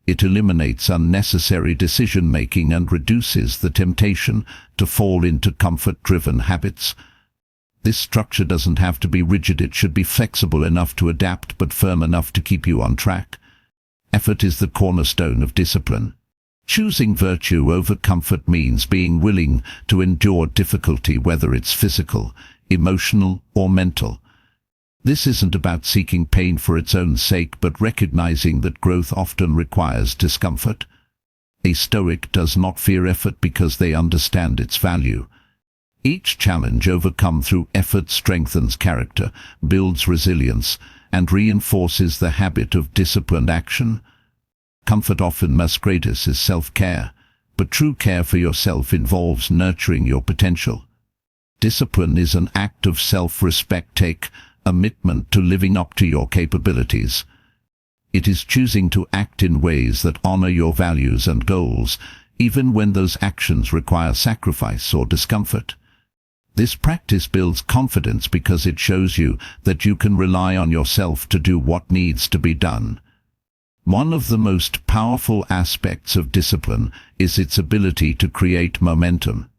A: It eliminates unnecessary decision-making and reduces the temptation to fall into comfort-driven habits. This structure doesn't have to be rigid, it should be flexible enough to adapt but firm enough to keep you on track. Effort is the cornerstone of discipline. Choosing virtue over comfort means being willing to endure difficulty, whether it's physical, emotional, or mental. This isn't about seeking pain for its own sake, but recognizing that growth often requires discomfort. A Stoic does not fear effort because they understand its value. Each challenge overcome through effort strengthens character, builds resilience, and reinforces the habit of disciplined action. Comfort often masquerades as self-care, but true care for yourself involves nurturing your potential. Discipline is an act of self-respect, a commitment to living up to your capabilities. It is choosing to act in ways that honor your values and goals, even when those actions require sacrifice or discomfort. This practice builds confidence because it shows you that you can rely on yourself to do what needs to be done. One of the most powerful aspects of discipline is its ability to create momentum.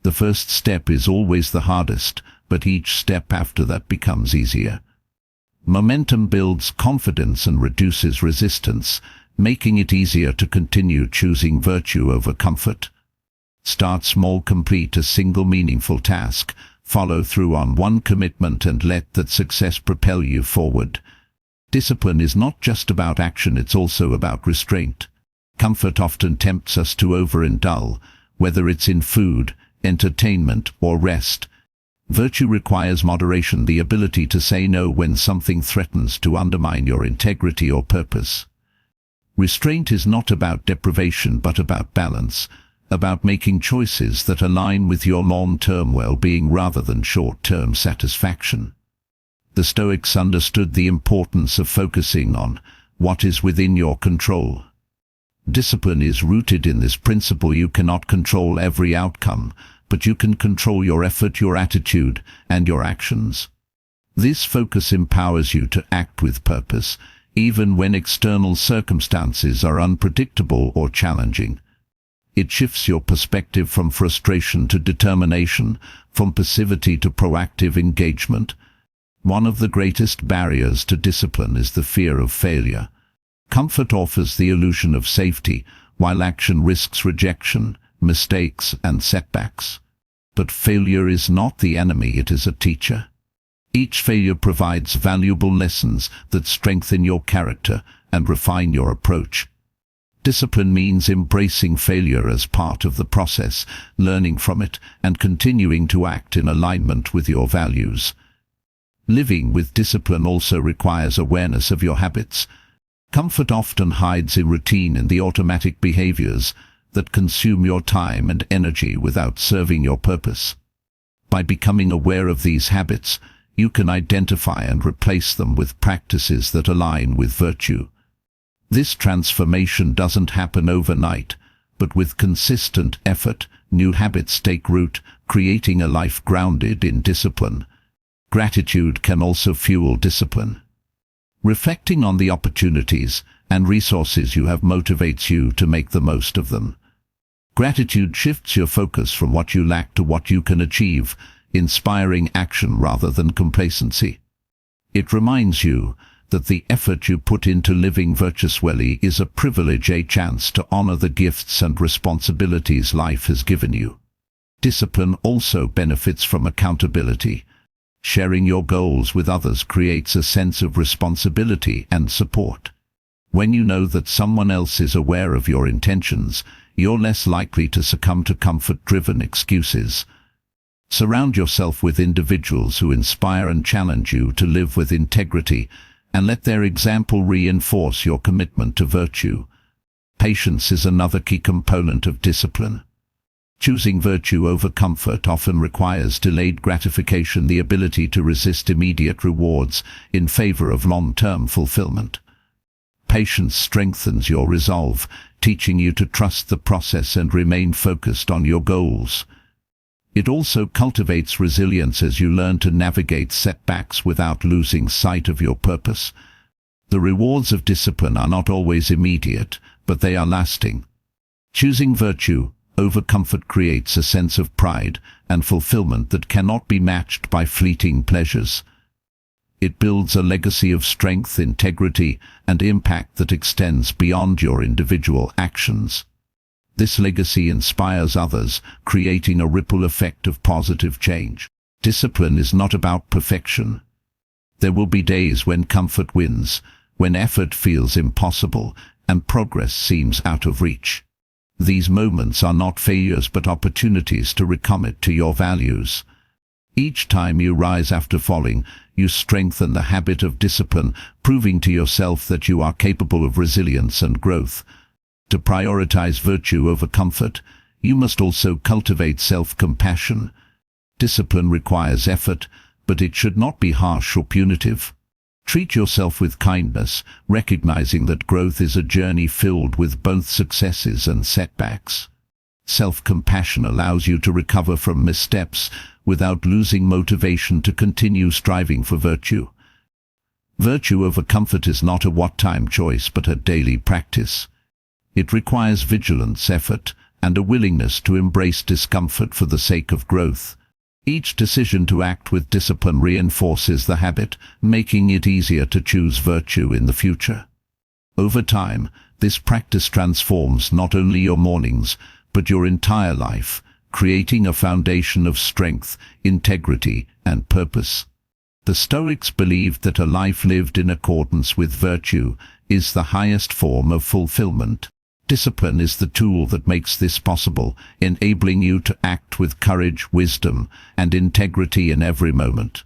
A: The first step is always the hardest, but each step after that becomes easier. Momentum builds confidence and reduces resistance, making it easier to continue choosing virtue over comfort. Start small, complete a single meaningful task, follow through on one commitment and let that success propel you forward. Discipline is not just about action, it's also about restraint. Comfort often tempts us to overindulge, whether it's in food, entertainment, or rest. Virtue requires moderation, the ability to say no when something threatens to undermine your integrity or purpose. Restraint is not about deprivation but about balance, about making choices that align with your long-term well-being rather than short-term satisfaction. The Stoics understood the importance of focusing on what is within your control. Discipline is rooted in this principle: you cannot control every outcome, but you can control your effort, your attitude, and your actions. This focus empowers you to act with purpose, even when external circumstances are unpredictable or challenging. It shifts your perspective from frustration to determination, from passivity to proactive engagement. One of the greatest barriers to discipline is the fear of failure. Comfort offers the illusion of safety, while action risks rejection, mistakes, and setbacks. But failure is not the enemy, it is a teacher. Each failure provides valuable lessons that strengthen your character and refine your approach. Discipline means embracing failure as part of the process, learning from it, and continuing to act in alignment with your values. Living with discipline also requires awareness of your habits. Comfort often hides in routine and the automatic behaviors that consume your time and energy without serving your purpose. By becoming aware of these habits, you can identify and replace them with practices that align with virtue. This transformation doesn't happen overnight, but with consistent effort, new habits take root, creating a life grounded in discipline. Gratitude can also fuel discipline. Reflecting on the opportunities and resources you have motivates you to make the most of them. Gratitude shifts your focus from what you lack to what you can achieve, inspiring action rather than complacency. It reminds you that the effort you put into living virtuously is a privilege, a chance to honor the gifts and responsibilities life has given you. Discipline also benefits from accountability. Sharing your goals with others creates a sense of responsibility and support. When you know that someone else is aware of your intentions, you're less likely to succumb to comfort-driven excuses. Surround yourself with individuals who inspire and challenge you to live with integrity, and let their example reinforce your commitment to virtue. Patience is another key component of discipline. Choosing virtue over comfort often requires delayed gratification, the ability to resist immediate rewards in favor of long-term fulfillment. Patience strengthens your resolve, teaching you to trust the process and remain focused on your goals. It also cultivates resilience as you learn to navigate setbacks without losing sight of your purpose. The rewards of discipline are not always immediate, but they are lasting. Choosing virtue over comfort creates a sense of pride and fulfillment that cannot be matched by fleeting pleasures. It builds a legacy of strength, integrity, and impact that extends beyond your individual actions. This legacy inspires others, creating a ripple effect of positive change. Discipline is not about perfection. There will be days when comfort wins, when effort feels impossible, and progress seems out of reach. These moments are not failures but opportunities to recommit to your values. Each time you rise after falling, you strengthen the habit of discipline, proving to yourself that you are capable of resilience and growth. To prioritize virtue over comfort, you must also cultivate self-compassion. Discipline requires effort, but it should not be harsh or punitive. Treat yourself with kindness, recognizing that growth is a journey filled with both successes and setbacks. Self-compassion allows you to recover from missteps without losing motivation to continue striving for virtue. Virtue over comfort is not a what-time choice but a daily practice. It requires vigilance, effort, and a willingness to embrace discomfort for the sake of growth. Each decision to act with discipline reinforces the habit, making it easier to choose virtue in the future. Over time, this practice transforms not only your mornings, but your entire life, creating a foundation of strength, integrity, and purpose. The Stoics believed that a life lived in accordance with virtue is the highest form of fulfillment. Discipline is the tool that makes this possible, enabling you to act with courage, wisdom, and integrity in every moment.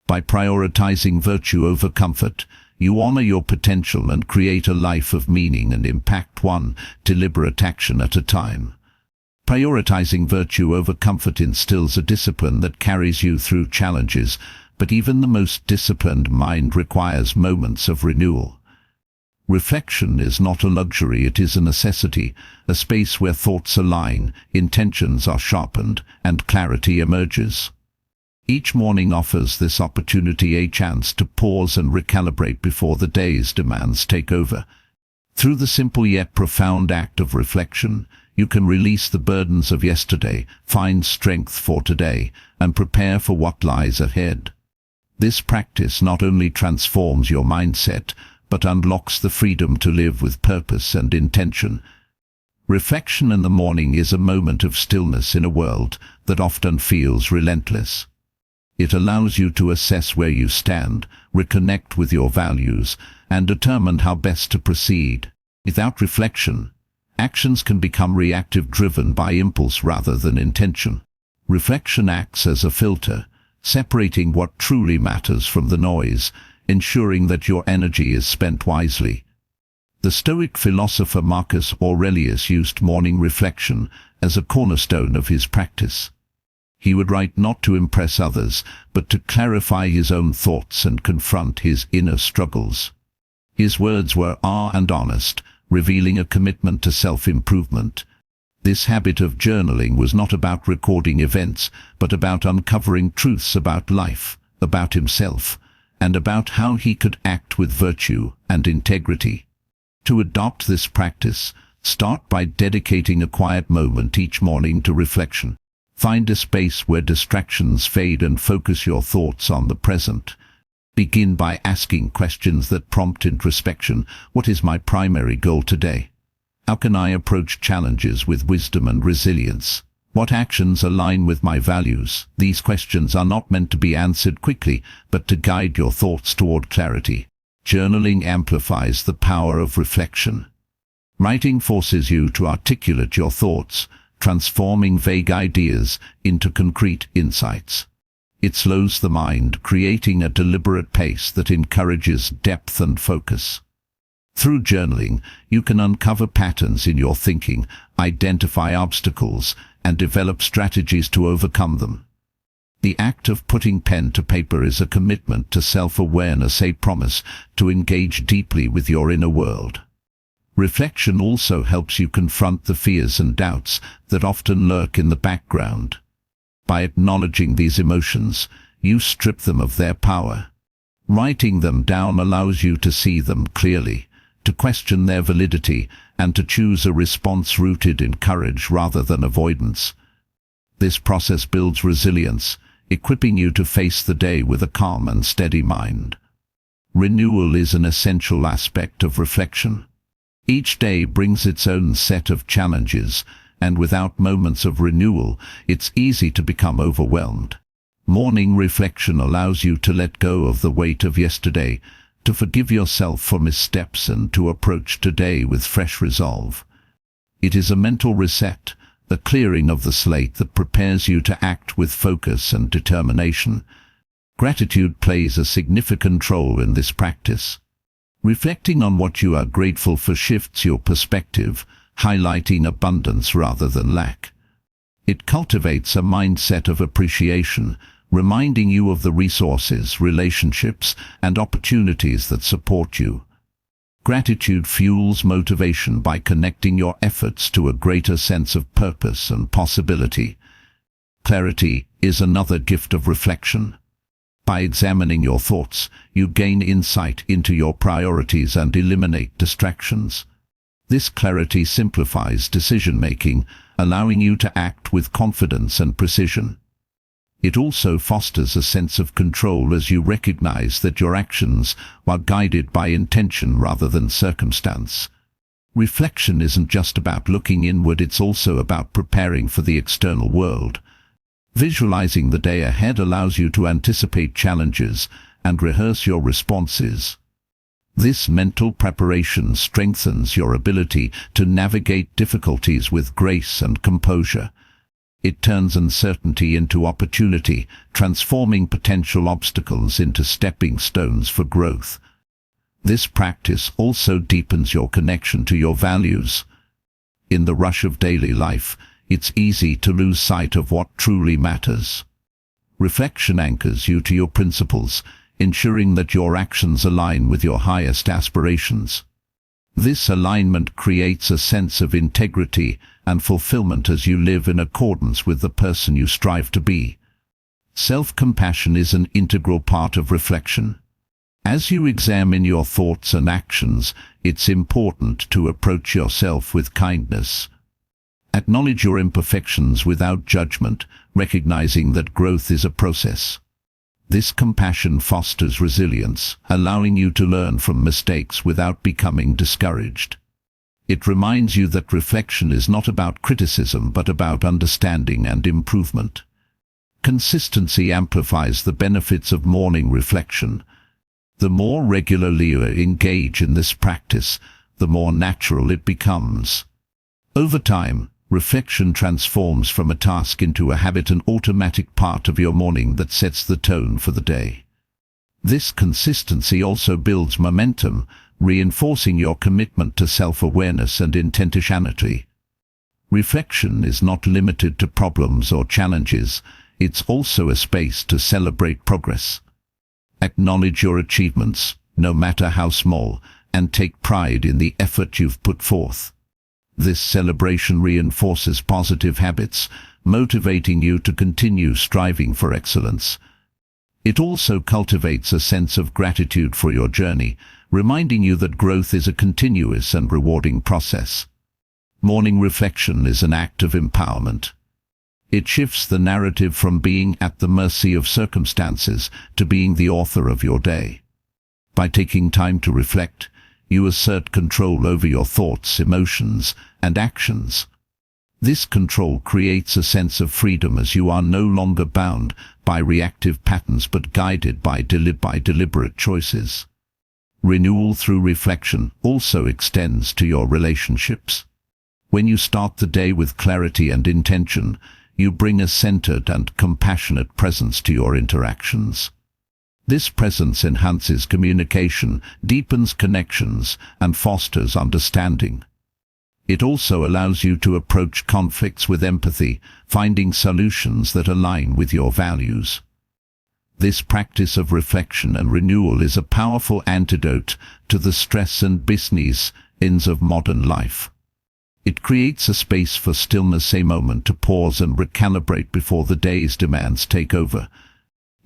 A: By prioritizing virtue over comfort, you honor your potential and create a life of meaning and impact, one deliberate action at a time. Prioritizing virtue over comfort instills a discipline that carries you through challenges, but even the most disciplined mind requires moments of renewal. Reflection is not a luxury, it is a necessity, a space where thoughts align, intentions are sharpened, and clarity emerges. Each morning offers this opportunity, a chance to pause and recalibrate before the day's demands take over. Through the simple yet profound act of reflection, you can release the burdens of yesterday, find strength for today, and prepare for what lies ahead. This practice not only transforms your mindset, but unlocks the freedom to live with purpose and intention. Reflection in the morning is a moment of stillness in a world that often feels relentless. It allows you to assess where you stand, reconnect with your values, and determine how best to proceed. Without reflection, actions can become reactive, driven by impulse rather than intention. Reflection acts as a filter, separating what truly matters from the noise, ensuring that your energy is spent wisely. The Stoic philosopher Marcus Aurelius used morning reflection as a cornerstone of his practice. He would write not to impress others, but to clarify his own thoughts and confront his inner struggles. His words were raw and honest, revealing a commitment to self-improvement. This habit of journaling was not about recording events, but about uncovering truths about life, about himself, and about how he could act with virtue and integrity. To adopt this practice, start by dedicating a quiet moment each morning to reflection. Find a space where distractions fade and focus your thoughts on the present. Begin by asking questions that prompt introspection. What is my primary goal today? How can I approach challenges with wisdom and resilience? What actions align with my values? These questions are not meant to be answered quickly, but to guide your thoughts toward clarity. Journaling amplifies the power of reflection. Writing forces you to articulate your thoughts, transforming vague ideas into concrete insights. It slows the mind, creating a deliberate pace that encourages depth and focus. Through journaling, you can uncover patterns in your thinking, identify obstacles, and develop strategies to overcome them. The act of putting pen to paper is a commitment to self-awareness, a promise to engage deeply with your inner world. Reflection also helps you confront the fears and doubts that often lurk in the background. By acknowledging these emotions, you strip them of their power. Writing them down allows you to see them clearly, to question their validity, and to choose a response rooted in courage rather than avoidance. This process builds resilience, equipping you to face the day with a calm and steady mind. Renewal is an essential aspect of reflection. Each day brings its own set of challenges, and without moments of renewal, it's easy to become overwhelmed. Morning reflection allows you to let go of the weight of yesterday, to forgive yourself for missteps, and to approach today with fresh resolve. It is a mental reset, a clearing of the slate that prepares you to act with focus and determination. Gratitude plays a significant role in this practice. Reflecting on what you are grateful for shifts your perspective, highlighting abundance rather than lack. It cultivates a mindset of appreciation, reminding you of the resources, relationships, and opportunities that support you. Gratitude fuels motivation by connecting your efforts to a greater sense of purpose and possibility. Clarity is another gift of reflection. By examining your thoughts, you gain insight into your priorities and eliminate distractions. This clarity simplifies decision-making, allowing you to act with confidence and precision. It also fosters a sense of control as you recognize that your actions are guided by intention rather than circumstance. Reflection isn't just about looking inward, it's also about preparing for the external world. Visualizing the day ahead allows you to anticipate challenges and rehearse your responses. This mental preparation strengthens your ability to navigate difficulties with grace and composure. It turns uncertainty into opportunity, transforming potential obstacles into stepping stones for growth. This practice also deepens your connection to your values. In the rush of daily life, it's easy to lose sight of what truly matters. Reflection anchors you to your principles, ensuring that your actions align with your highest aspirations. This alignment creates a sense of integrity and fulfillment as you live in accordance with the person you strive to be. Self-compassion is an integral part of reflection. As you examine your thoughts and actions, it's important to approach yourself with kindness. Acknowledge your imperfections without judgment, recognizing that growth is a process. This compassion fosters resilience, allowing you to learn from mistakes without becoming discouraged. It reminds you that reflection is not about criticism but about understanding and improvement. Consistency amplifies the benefits of morning reflection. The more regularly you engage in this practice, the more natural it becomes. Over time, reflection transforms from a task into a habit, an automatic part of your morning that sets the tone for the day. This consistency also builds momentum, reinforcing your commitment to self-awareness and intentionality. Reflection is not limited to problems or challenges, it's also a space to celebrate progress. Acknowledge your achievements, no matter how small, and take pride in the effort you've put forth. This celebration reinforces positive habits, motivating you to continue striving for excellence. It also cultivates a sense of gratitude for your journey, reminding you that growth is a continuous and rewarding process. Morning reflection is an act of empowerment. It shifts the narrative from being at the mercy of circumstances to being the author of your day. By taking time to reflect, you assert control over your thoughts, emotions, and actions. This control creates a sense of freedom as you are no longer bound by reactive patterns but guided by deliberate choices. Renewal through reflection also extends to your relationships. When you start the day with clarity and intention, you bring a centered and compassionate presence to your interactions. This presence enhances communication, deepens connections, and fosters understanding. It also allows you to approach conflicts with empathy, finding solutions that align with your values. This practice of reflection and renewal is a powerful antidote to the stress and business ends of modern life. It creates a space for stillness, a moment to pause and recalibrate before the day's demands take over.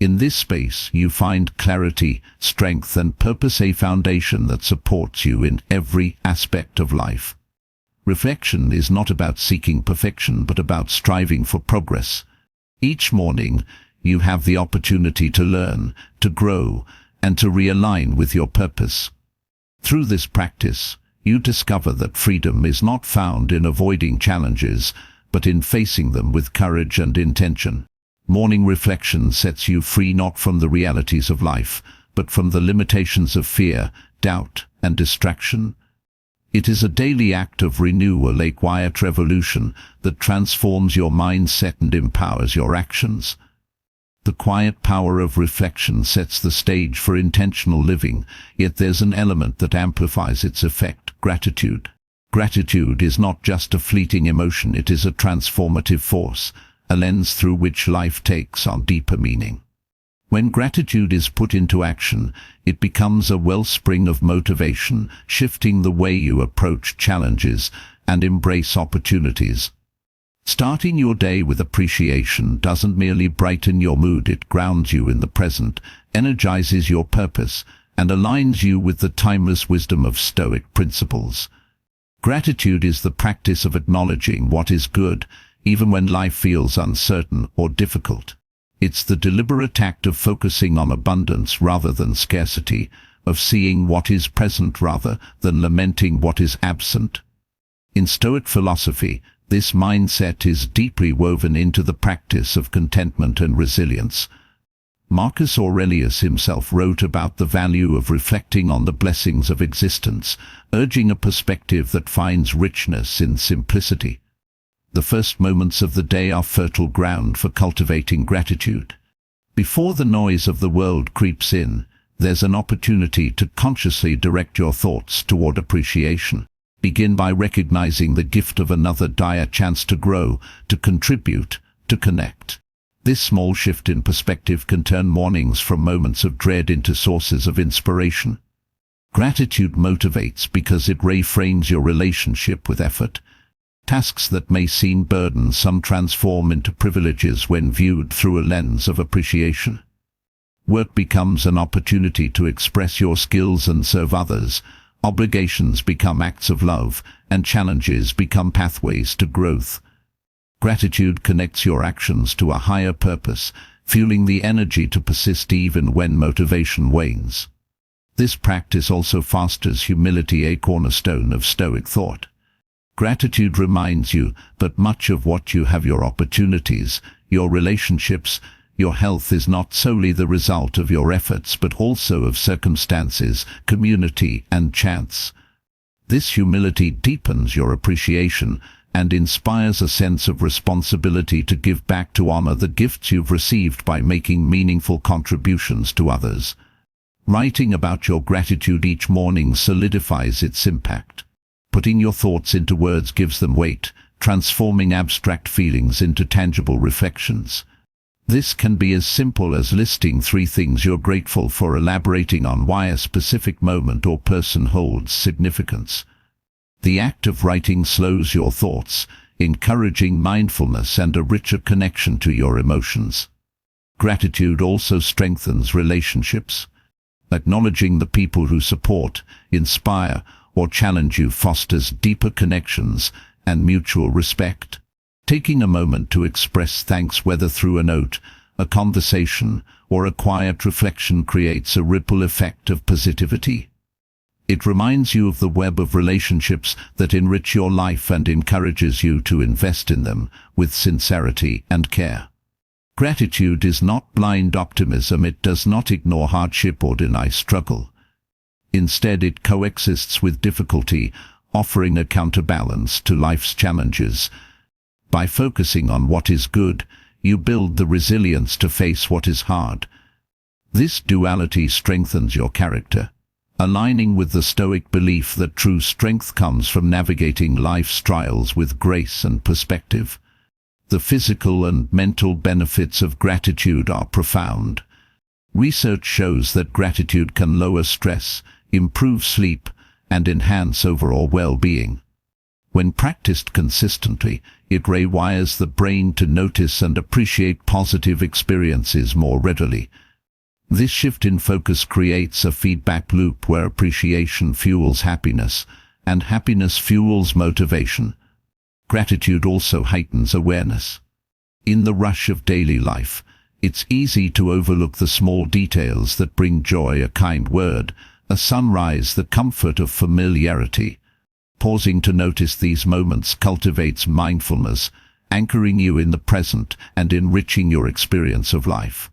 A: In this space, you find clarity, strength, and purpose, a foundation that supports you in every aspect of life. Reflection is not about seeking perfection but about striving for progress. Each morning, you have the opportunity to learn, to grow, and to realign with your purpose. Through this practice, you discover that freedom is not found in avoiding challenges, but in facing them with courage and intention. Morning reflection sets you free not from the realities of life, but from the limitations of fear, doubt, and distraction. It is a daily act of renewal, a quiet revolution that transforms your mindset and empowers your actions. The quiet power of reflection sets the stage for intentional living, yet there's an element that amplifies its effect: gratitude. Gratitude is not just a fleeting emotion, it is a transformative force, a lens through which life takes on deeper meaning. When gratitude is put into action, it becomes a wellspring of motivation, shifting the way you approach challenges and embrace opportunities. Starting your day with appreciation doesn't merely brighten your mood, it grounds you in the present, energizes your purpose, and aligns you with the timeless wisdom of Stoic principles. Gratitude is the practice of acknowledging what is good, even when life feels uncertain or difficult. It's the deliberate act of focusing on abundance rather than scarcity, of seeing what is present rather than lamenting what is absent. In Stoic philosophy, this mindset is deeply woven into the practice of contentment and resilience. Marcus Aurelius himself wrote about the value of reflecting on the blessings of existence, urging a perspective that finds richness in simplicity. The first moments of the day are fertile ground for cultivating gratitude. Before the noise of the world creeps in, there's an opportunity to consciously direct your thoughts toward appreciation. Begin by recognizing the gift of another day, a chance to grow, to contribute, to connect. This small shift in perspective can turn mornings from moments of dread into sources of inspiration. Gratitude motivates because it reframes your relationship with effort. Tasks that may seem burdensome transform into privileges when viewed through a lens of appreciation. Work becomes an opportunity to express your skills and serve others. Obligations become acts of love, and challenges become pathways to growth. Gratitude connects your actions to a higher purpose, fueling the energy to persist even when motivation wanes. This practice also fosters humility, a cornerstone of Stoic thought. Gratitude reminds you that much of what you have, your opportunities, your relationships, your health, is not solely the result of your efforts but also of circumstances, community, and chance. This humility deepens your appreciation and inspires a sense of responsibility to give back, to honor the gifts you've received by making meaningful contributions to others. Writing about your gratitude each morning solidifies its impact. Putting your thoughts into words gives them weight, transforming abstract feelings into tangible reflections. This can be as simple as listing 3 things you're grateful for, elaborating on why a specific moment or person holds significance. The act of writing slows your thoughts, encouraging mindfulness and a richer connection to your emotions. Gratitude also strengthens relationships. Acknowledging the people who support, inspire, or challenge you fosters deeper connections and mutual respect. Taking a moment to express thanks, whether through a note, a conversation, or a quiet reflection, creates a ripple effect of positivity. It reminds you of the web of relationships that enrich your life and encourages you to invest in them with sincerity and care. Gratitude is not blind optimism. It does not ignore hardship or deny struggle. Instead, it coexists with difficulty, offering a counterbalance to life's challenges. By focusing on what is good, you build the resilience to face what is hard. This duality strengthens your character, aligning with the Stoic belief that true strength comes from navigating life's trials with grace and perspective. The physical and mental benefits of gratitude are profound. Research shows that gratitude can lower stress, improve sleep, and enhance overall well-being. When practiced consistently, it rewires the brain to notice and appreciate positive experiences more readily. This shift in focus creates a feedback loop where appreciation fuels happiness, and happiness fuels motivation. Gratitude also heightens awareness. In the rush of daily life, it's easy to overlook the small details that bring joy: a kind word, a sunrise, the comfort of familiarity. Pausing to notice these moments cultivates mindfulness, anchoring you in the present and enriching your experience of life.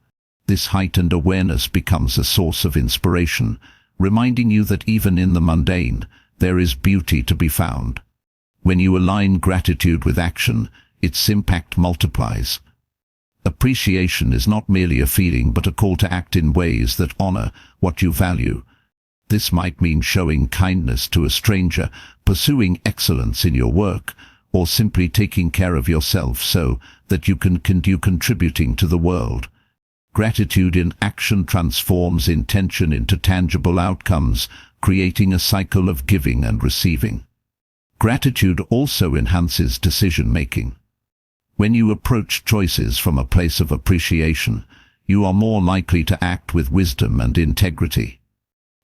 A: This heightened awareness becomes a source of inspiration, reminding you that even in the mundane, there is beauty to be found. When you align gratitude with action, its impact multiplies. Appreciation is not merely a feeling but a call to act in ways that honor what you value. This might mean showing kindness to a stranger, pursuing excellence in your work, or simply taking care of yourself so that you can continue contributing to the world. Gratitude in action transforms intention into tangible outcomes, creating a cycle of giving and receiving. Gratitude also enhances decision-making. When you approach choices from a place of appreciation, you are more likely to act with wisdom and integrity.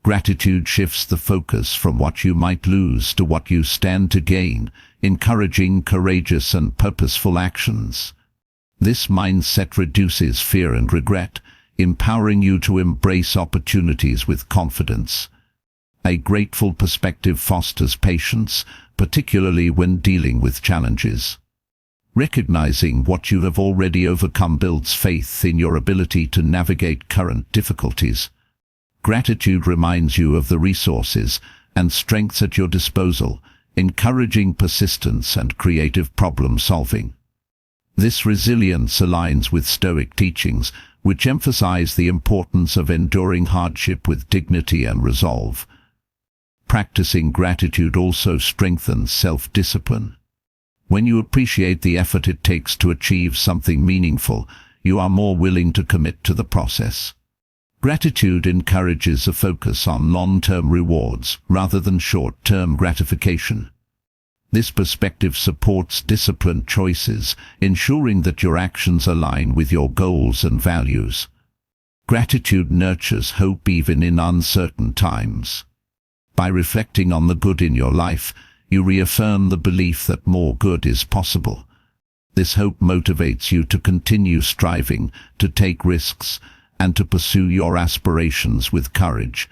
A: Gratitude shifts the focus from what you might lose to what you stand to gain, encouraging courageous and purposeful actions. This mindset reduces fear and regret, empowering you to embrace opportunities with confidence. A grateful perspective fosters patience, particularly when dealing with challenges. Recognizing what you have already overcome builds faith in your ability to navigate current difficulties. Gratitude reminds you of the resources and strengths at your disposal, encouraging persistence and creative problem-solving. This resilience aligns with Stoic teachings, which emphasize the importance of enduring hardship with dignity and resolve. Practicing gratitude also strengthens self-discipline. When you appreciate the effort it takes to achieve something meaningful, you are more willing to commit to the process. Gratitude encourages a focus on long-term rewards rather than short-term gratification. This perspective supports disciplined choices, ensuring that your actions align with your goals and values. Gratitude nurtures hope even in uncertain times. By reflecting on the good in your life, you reaffirm the belief that more good is possible. This hope motivates you to continue striving, to take risks, and to pursue your aspirations with courage.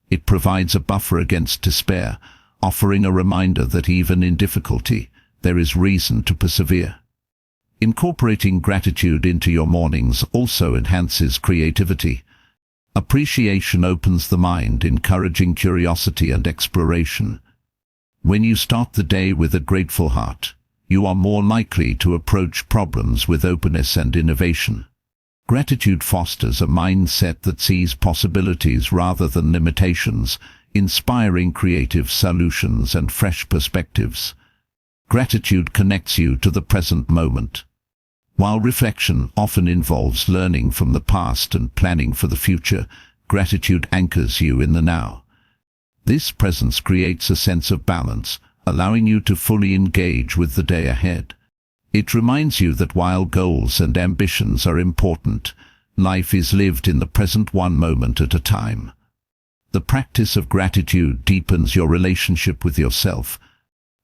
A: It provides a buffer against despair, offering a reminder that even in difficulty, there is reason to persevere. Incorporating gratitude into your mornings also enhances creativity. Appreciation opens the mind, encouraging curiosity and exploration. When you start the day with a grateful heart, you are more likely to approach problems with openness and innovation. Gratitude fosters a mindset that sees possibilities rather than limitations, inspiring creative solutions and fresh perspectives. Gratitude connects you to the present moment. While reflection often involves learning from the past and planning for the future, gratitude anchors you in the now. This presence creates a sense of balance, allowing you to fully engage with the day ahead. It reminds you that while goals and ambitions are important, life is lived in the present, one moment at a time. The practice of gratitude deepens your relationship with yourself.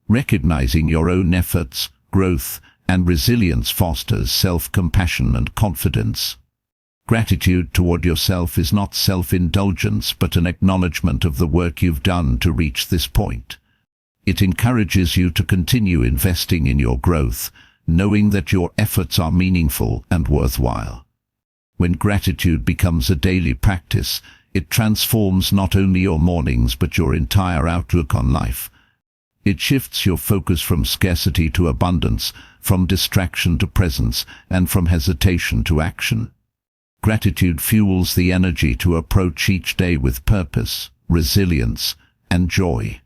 A: Recognizing your own efforts, growth, and resilience fosters self-compassion and confidence. Gratitude toward yourself is not self-indulgence but an acknowledgement of the work you've done to reach this point. It encourages you to continue investing in your growth, knowing that your efforts are meaningful and worthwhile. When gratitude becomes a daily practice, it transforms not only your mornings but your entire outlook on life. It shifts your focus from scarcity to abundance, from distraction to presence, and from hesitation to action. Gratitude fuels the energy to approach each day with purpose, resilience, and joy.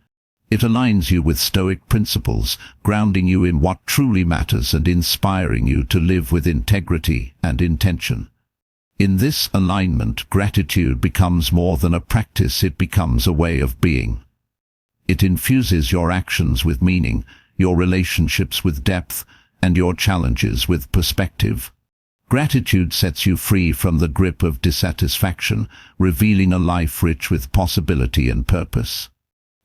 A: It aligns you with Stoic principles, grounding you in what truly matters and inspiring you to live with integrity and intention. In this alignment, gratitude becomes more than a practice, it becomes a way of being. It infuses your actions with meaning, your relationships with depth, and your challenges with perspective. Gratitude sets you free from the grip of dissatisfaction, revealing a life rich with possibility and purpose.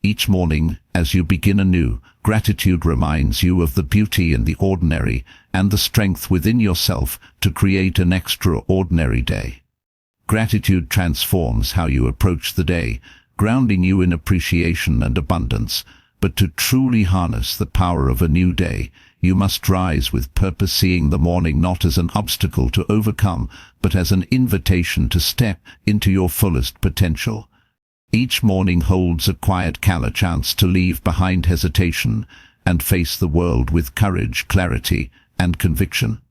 A: Each morning, as you begin anew, gratitude reminds you of the beauty in the ordinary and the strength within yourself to create an extraordinary day. Gratitude transforms how you approach the day, grounding you in appreciation and abundance. But to truly harness the power of a new day, you must rise with purpose, seeing the morning not as an obstacle to overcome, but as an invitation to step into your fullest potential. Each morning holds a quiet chance to leave behind hesitation and face the world with courage, clarity, and conviction.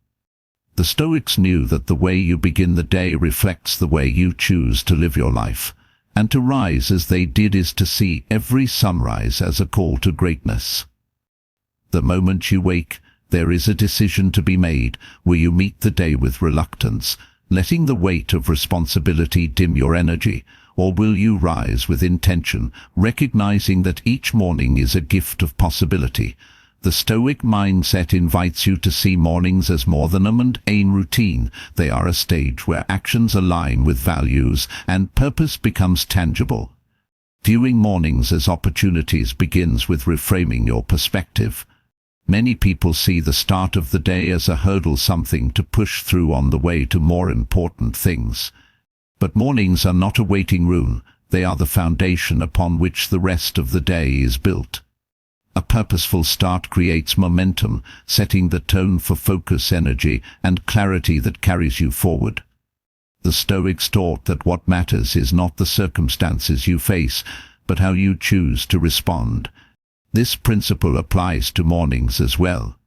A: The Stoics knew that the way you begin the day reflects the way you choose to live your life, and to rise as they did is to see every sunrise as a call to greatness. The moment you wake, there is a decision to be made. Will you meet the day with reluctance, letting the weight of responsibility dim your energy, or will you rise with intention, recognizing that each morning is a gift of possibility, The Stoic mindset invites you to see mornings as more than a mundane routine. They are a stage where actions align with values and purpose becomes tangible. Viewing mornings as opportunities begins with reframing your perspective. Many people see the start of the day as a hurdle, something to push through on the way to more important things. But mornings are not a waiting room, they are the foundation upon which the rest of the day is built. A purposeful start creates momentum, setting the tone for focus, energy, and clarity that carries you forward. The Stoics taught that what matters is not the circumstances you face, but how you choose to respond. This principle applies to mornings as well.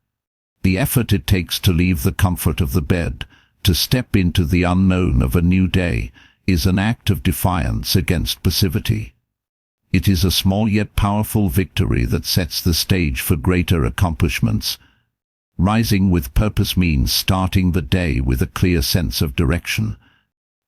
A: The effort it takes to leave the comfort of the bed, to step into the unknown of a new day, is an act of defiance against passivity. It is a small yet powerful victory that sets the stage for greater accomplishments. Rising with purpose means starting the day with a clear sense of direction.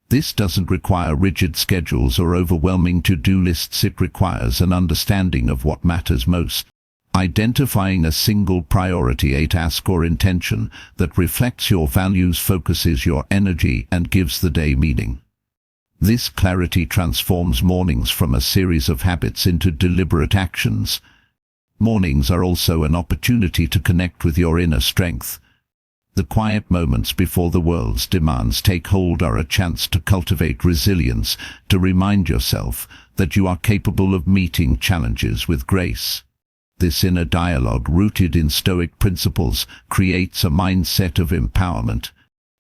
A: This doesn't require rigid schedules or overwhelming to-do lists. It requires an understanding of what matters most. Identifying a single priority, a task or intention that reflects your values focuses your energy and gives the day meaning. This clarity transforms mornings from a series of habits into deliberate actions. Mornings are also an opportunity to connect with your inner strength. The quiet moments before the world's demands take hold are a chance to cultivate resilience, to remind yourself that you are capable of meeting challenges with grace. This inner dialogue, rooted in Stoic principles, creates a mindset of empowerment.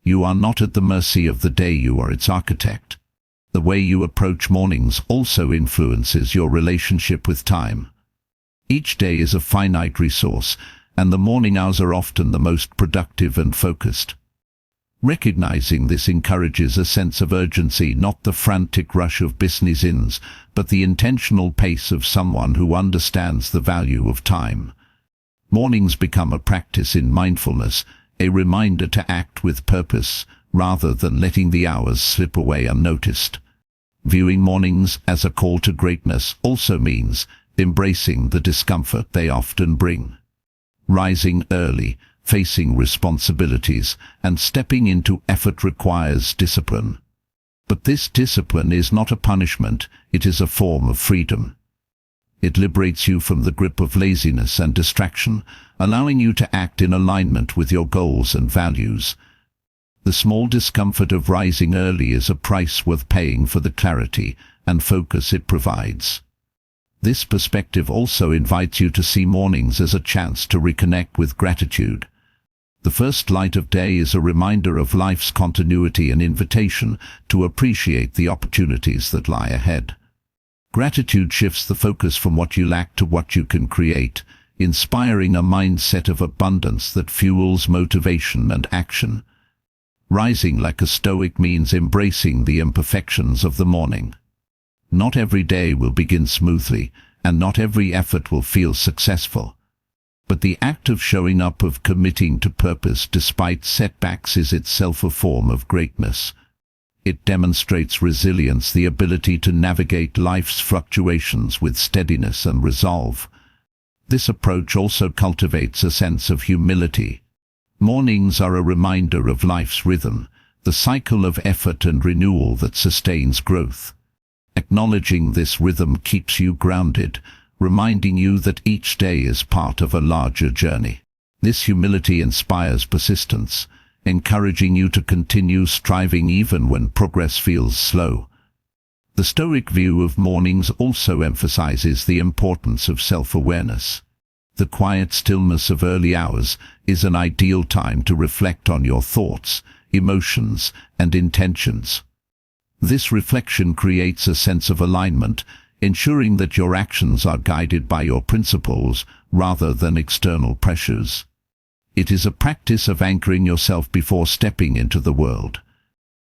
A: You are not at the mercy of the day, you are its architect. The way you approach mornings also influences your relationship with time. Each day is a finite resource, and the morning hours are often the most productive and focused. Recognizing this encourages a sense of urgency, not the frantic rush of business ends, but the intentional pace of someone who understands the value of time. Mornings become a practice in mindfulness, a reminder to act with purpose, rather than letting the hours slip away unnoticed. Viewing mornings as a call to greatness also means embracing the discomfort they often bring. Rising early, facing responsibilities, and stepping into effort requires discipline. But this discipline is not a punishment, it is a form of freedom. It liberates you from the grip of laziness and distraction, allowing you to act in alignment with your goals and values. The small discomfort of rising early is a price worth paying for the clarity and focus it provides. This perspective also invites you to see mornings as a chance to reconnect with gratitude. The first light of day is a reminder of life's continuity, an invitation to appreciate the opportunities that lie ahead. Gratitude shifts the focus from what you lack to what you can create, inspiring a mindset of abundance that fuels motivation and action. Rising like a Stoic means embracing the imperfections of the morning. Not every day will begin smoothly, and not every effort will feel successful. But the act of showing up, of committing to purpose despite setbacks, is itself a form of greatness. It demonstrates resilience, the ability to navigate life's fluctuations with steadiness and resolve. This approach also cultivates a sense of humility. Mornings are a reminder of life's rhythm, the cycle of effort and renewal that sustains growth. Acknowledging this rhythm keeps you grounded, reminding you that each day is part of a larger journey. This humility inspires persistence, encouraging you to continue striving even when progress feels slow. The Stoic view of mornings also emphasizes the importance of self-awareness. The quiet stillness of early hours is an ideal time to reflect on your thoughts, emotions, and intentions. This reflection creates a sense of alignment, ensuring that your actions are guided by your principles rather than external pressures. It is a practice of anchoring yourself before stepping into the world.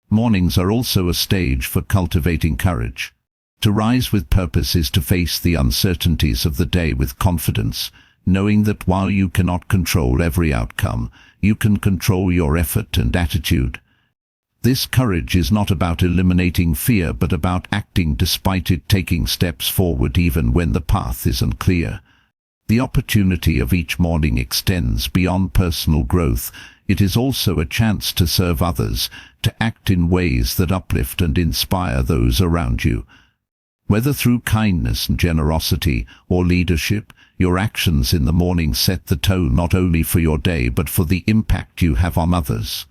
A: Mornings are also a stage for cultivating courage. To rise with purpose is to face the uncertainties of the day with confidence, knowing that while you cannot control every outcome, you can control your effort and attitude. This courage is not about eliminating fear, but about acting despite it, taking steps forward even when the path is unclear. The opportunity of each morning extends beyond personal growth. It is also a chance to serve others, to act in ways that uplift and inspire those around you. Whether through kindness and generosity or leadership, your actions in the morning set the tone not only for your day but for the impact you have on others.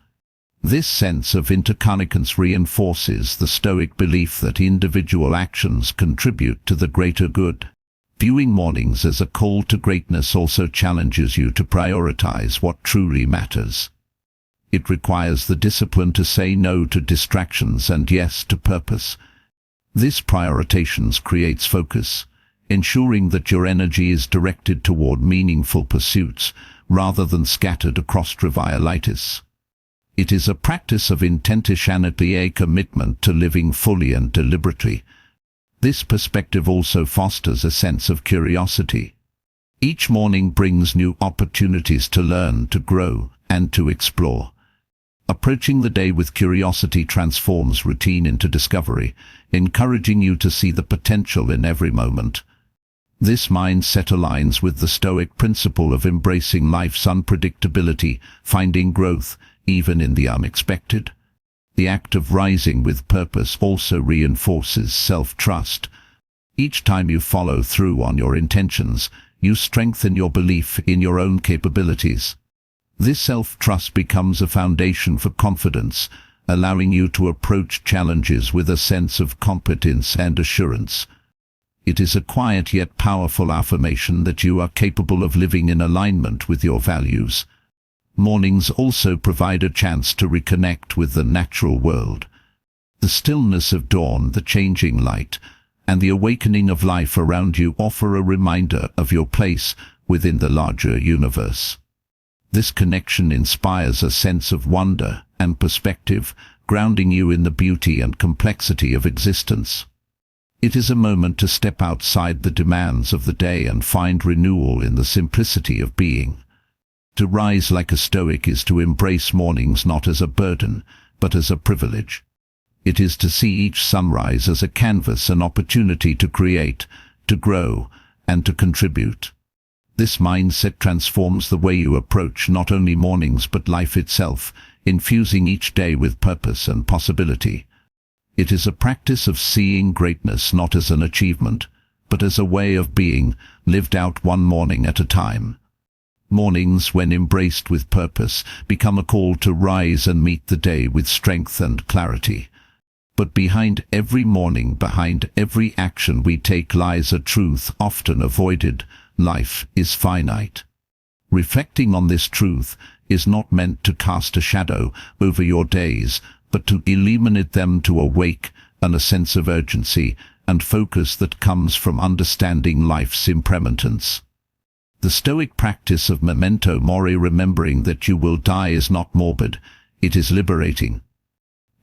A: This sense of interconnectedness reinforces the Stoic belief that individual actions contribute to the greater good. Viewing mornings as a call to greatness also challenges you to prioritize what truly matters. It requires the discipline to say no to distractions and yes to purpose. This prioritization creates focus, ensuring that your energy is directed toward meaningful pursuits rather than scattered across trivialities. It is a practice of intentionality, a commitment to living fully and deliberately. This perspective also fosters a sense of curiosity. Each morning brings new opportunities to learn, to grow, and to explore. Approaching the day with curiosity transforms routine into discovery, encouraging you to see the potential in every moment. This mindset aligns with the Stoic principle of embracing life's unpredictability, finding growth, even in the unexpected. The act of rising with purpose also reinforces self-trust. Each time you follow through on your intentions, you strengthen your belief in your own capabilities. This self-trust becomes a foundation for confidence, allowing you to approach challenges with a sense of competence and assurance. It is a quiet yet powerful affirmation that you are capable of living in alignment with your values. Mornings also provide a chance to reconnect with the natural world. The stillness of dawn, the changing light, and the awakening of life around you offer a reminder of your place within the larger universe. This connection inspires a sense of wonder and perspective, grounding you in the beauty and complexity of existence. It is a moment to step outside the demands of the day and find renewal in the simplicity of being. To rise like a Stoic is to embrace mornings not as a burden, but as a privilege. It is to see each sunrise as a canvas, an opportunity to create, to grow, and to contribute. This mindset transforms the way you approach not only mornings but life itself, infusing each day with purpose and possibility. It is a practice of seeing greatness not as an achievement, but as a way of being, lived out one morning at a time. Mornings, when embraced with purpose, become a call to rise and meet the day with strength and clarity. But behind every morning, behind every action we take, lies a truth often avoided: life is finite. Reflecting on this truth is not meant to cast a shadow over your days, but to illuminate them, to awake a sense of urgency and focus that comes from understanding life's impermanence. The Stoic practice of Memento Mori, remembering that you will die, is not morbid, it is liberating.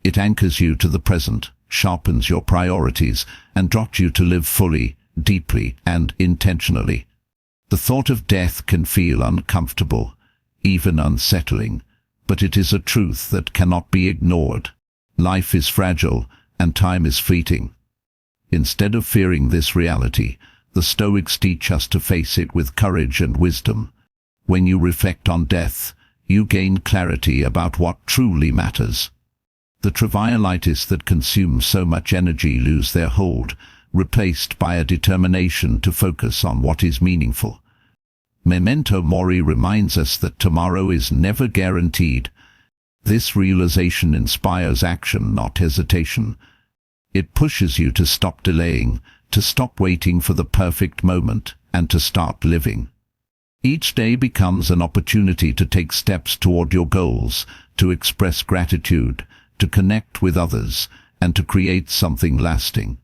A: It anchors you to the present, sharpens your priorities, and draws you to live fully, deeply, and intentionally. The thought of death can feel uncomfortable, even unsettling, but it is a truth that cannot be ignored. Life is fragile, and time is fleeting. Instead of fearing this reality, the Stoics teach us to face it with courage and wisdom. When you reflect on death, you gain clarity about what truly matters. The trivialities that consume so much energy lose their hold, replaced by a determination to focus on what is meaningful. Memento Mori reminds us that tomorrow is never guaranteed. This realization inspires action, not hesitation. It pushes you to stop delaying, to stop waiting for the perfect moment, and to start living. Each day becomes an opportunity to take steps toward your goals, to express gratitude, to connect with others, and to create something lasting.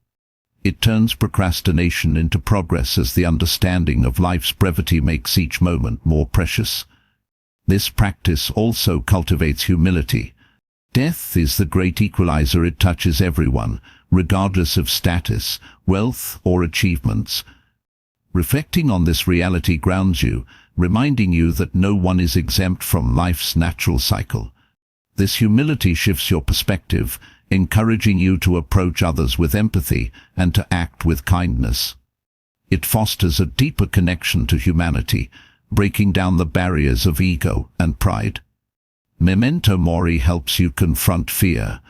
A: It turns procrastination into progress as the understanding of life's brevity makes each moment more precious. This practice also cultivates humility. Death is the great equalizer. It touches everyone, regardless of status, wealth, or achievements. Reflecting on this reality grounds you, reminding you that no one is exempt from life's natural cycle. This humility shifts your perspective, encouraging you to approach others with empathy and to act with kindness. It fosters a deeper connection to humanity, breaking down the barriers of ego and pride. Memento Mori helps you confront fear.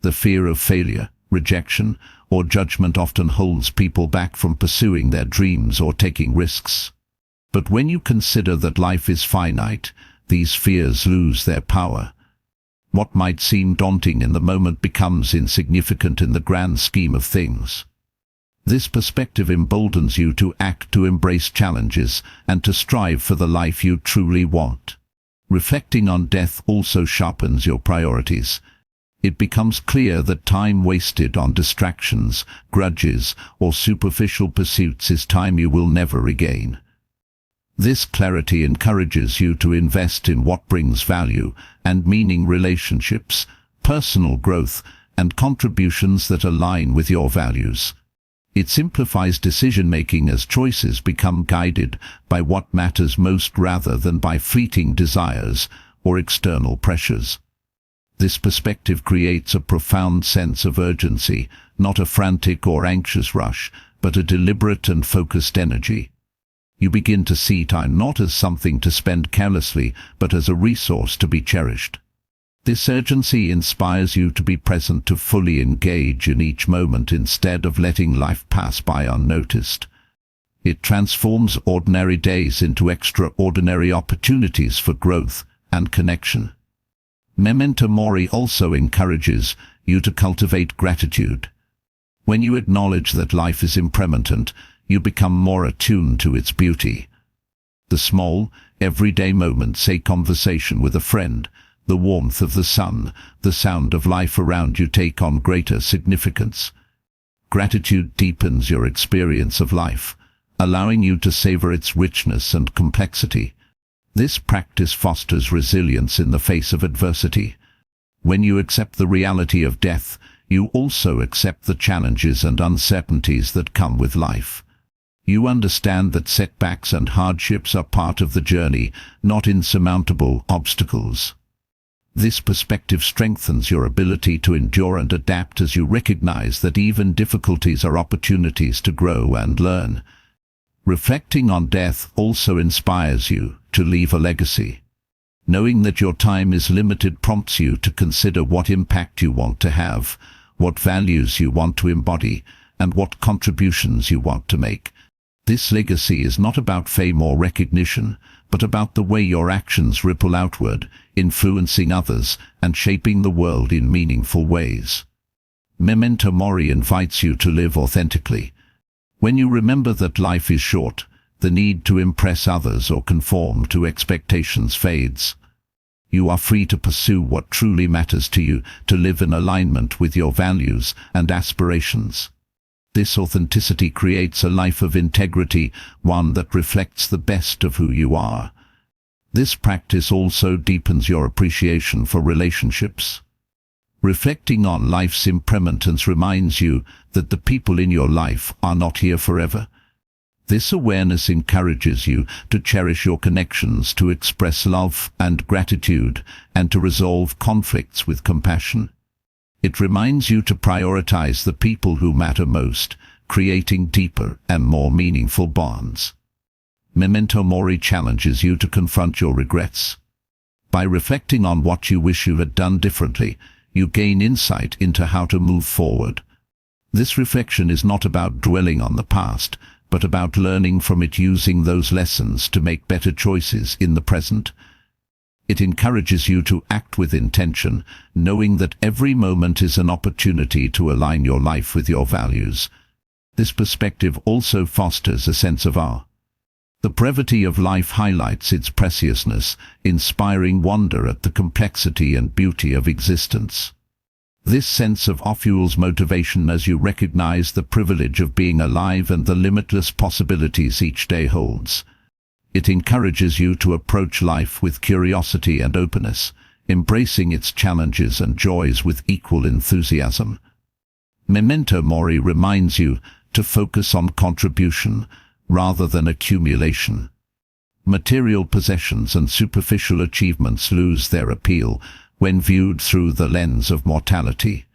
A: The fear of failure, rejection, or judgment often holds people back from pursuing their dreams or taking risks. But when you consider that life is finite, these fears lose their power. What might seem daunting in the moment becomes insignificant in the grand scheme of things. This perspective emboldens you to act, to embrace challenges, and to strive for the life you truly want. Reflecting on death also sharpens your priorities. It becomes clear that time wasted on distractions, grudges, or superficial pursuits is time you will never regain. This clarity encourages you to invest in what brings value and meaning: relationships, personal growth, and contributions that align with your values. It simplifies decision-making as choices become guided by what matters most rather than by fleeting desires or external pressures. This perspective creates a profound sense of urgency, not a frantic or anxious rush, but a deliberate and focused energy. You begin to see time not as something to spend carelessly, but as a resource to be cherished. This urgency inspires you to be present, to fully engage in each moment instead of letting life pass by unnoticed. It transforms ordinary days into extraordinary opportunities for growth and connection. Memento Mori also encourages you to cultivate gratitude. When you acknowledge that life is impermanent, you become more attuned to its beauty. The small, everyday moments, a conversation with a friend, the warmth of the sun, the sound of life around you, take on greater significance. Gratitude deepens your experience of life, allowing you to savor its richness and complexity. This practice fosters resilience in the face of adversity. When you accept the reality of death, you also accept the challenges and uncertainties that come with life. You understand that setbacks and hardships are part of the journey, not insurmountable obstacles. This perspective strengthens your ability to endure and adapt as you recognize that even difficulties are opportunities to grow and learn. Reflecting on death also inspires you to leave a legacy. Knowing that your time is limited prompts you to consider what impact you want to have, what values you want to embody, and what contributions you want to make. This legacy is not about fame or recognition, but about the way your actions ripple outward, influencing others and shaping the world in meaningful ways. Memento Mori invites you to live authentically. When you remember that life is short, the need to impress others or conform to expectations fades. You are free to pursue what truly matters to you, to live in alignment with your values and aspirations. This authenticity creates a life of integrity, one that reflects the best of who you are. This practice also deepens your appreciation for relationships. Reflecting on life's impermanence reminds you that the people in your life are not here forever. This awareness encourages you to cherish your connections, to express love and gratitude, and to resolve conflicts with compassion. It reminds you to prioritize the people who matter most, creating deeper and more meaningful bonds. Memento Mori challenges you to confront your regrets. By reflecting on what you wish you had done differently, you gain insight into how to move forward. This reflection is not about dwelling on the past, but about learning from it, using those lessons to make better choices in the present. It encourages you to act with intention, knowing that every moment is an opportunity to align your life with your values. This perspective also fosters a sense of awe. The brevity of life highlights its preciousness, inspiring wonder at the complexity and beauty of existence. This sense of awe fuels motivation as you recognize the privilege of being alive and the limitless possibilities each day holds. It encourages you to approach life with curiosity and openness, embracing its challenges and joys with equal enthusiasm. Memento Mori reminds you to focus on contribution rather than accumulation. Material possessions and superficial achievements lose their appeal when viewed through the lens of mortality.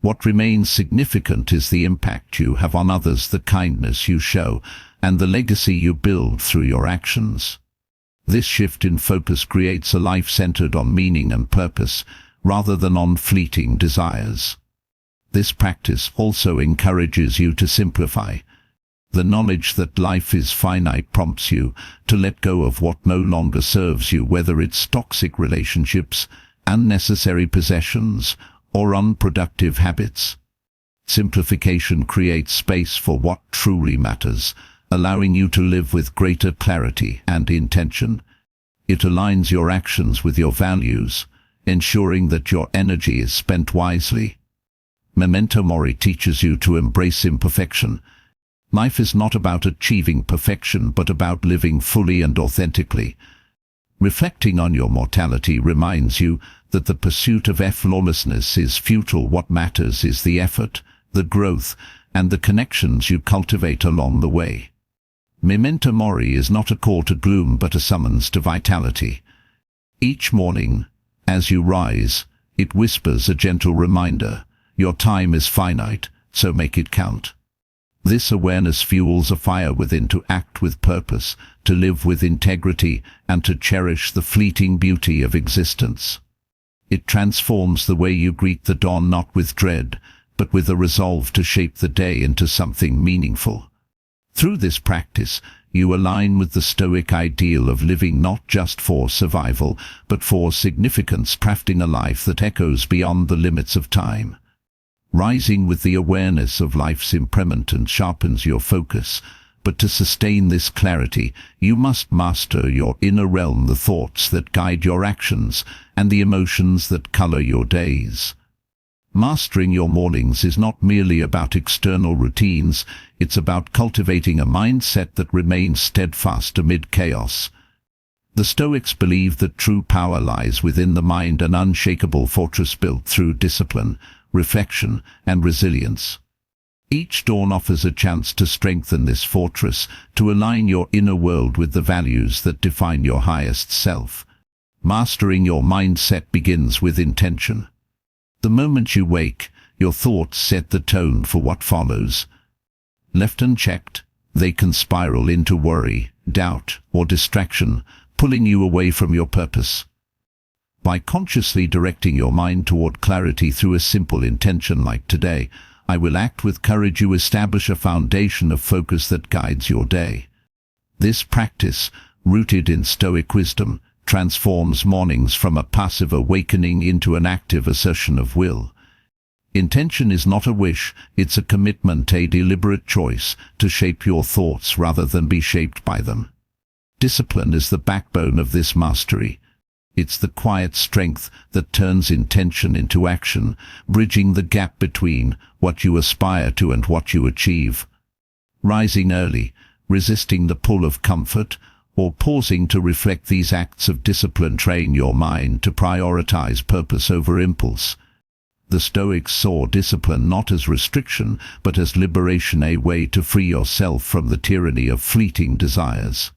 A: What remains significant is the impact you have on others, the kindness you show, and the legacy you build through your actions. This shift in focus creates a life centered on meaning and purpose, rather than on fleeting desires. This practice also encourages you to simplify. The knowledge that life is finite prompts you to let go of what no longer serves you, whether it's toxic relationships, unnecessary possessions, or unproductive habits. Simplification creates space for what truly matters, allowing you to live with greater clarity and intention. It aligns your actions with your values, ensuring that your energy is spent wisely. Memento Mori teaches you to embrace imperfection. Life is not about achieving perfection, but about living fully and authentically. Reflecting on your mortality reminds you that the pursuit of flawlessness is futile. What matters is the effort, the growth, and the connections you cultivate along the way. Memento Mori is not a call to gloom, but a summons to vitality. Each morning, as you rise, it whispers a gentle reminder: your time is finite, so make it count. This awareness fuels a fire within to act with purpose, to live with integrity, and to cherish the fleeting beauty of existence. It transforms the way you greet the dawn, not with dread, but with a resolve to shape the day into something meaningful. Through this practice, you align with the Stoic ideal of living not just for survival, but for significance, crafting a life that echoes beyond the limits of time. Rising with the awareness of life's impermanence sharpens your focus, but to sustain this clarity, you must master your inner realm, the thoughts that guide your actions, and the emotions that color your days. Mastering your mornings is not merely about external routines, it's about cultivating a mindset that remains steadfast amid chaos. The Stoics believe that true power lies within the mind, an unshakable fortress built through discipline, reflection, and resilience. Each dawn offers a chance to strengthen this fortress, to align your inner world with the values that define your highest self. Mastering your mindset begins with intention. The moment you wake, your thoughts set the tone for what follows. Left unchecked, they can spiral into worry, doubt, or distraction, pulling you away from your purpose. By consciously directing your mind toward clarity through a simple intention like today, I will act with courage, you establish a foundation of focus that guides your day. This practice, rooted in Stoic wisdom, transforms mornings from a passive awakening into an active assertion of will. Intention is not a wish, it's a commitment, a deliberate choice to shape your thoughts rather than be shaped by them. Discipline is the backbone of this mastery. It's the quiet strength that turns intention into action, bridging the gap between what you aspire to and what you achieve. Rising early, resisting the pull of comfort, or pausing to reflect, these acts of discipline train your mind to prioritize purpose over impulse. The Stoics saw discipline not as restriction, but as liberation, a way to free yourself from the tyranny of fleeting desires.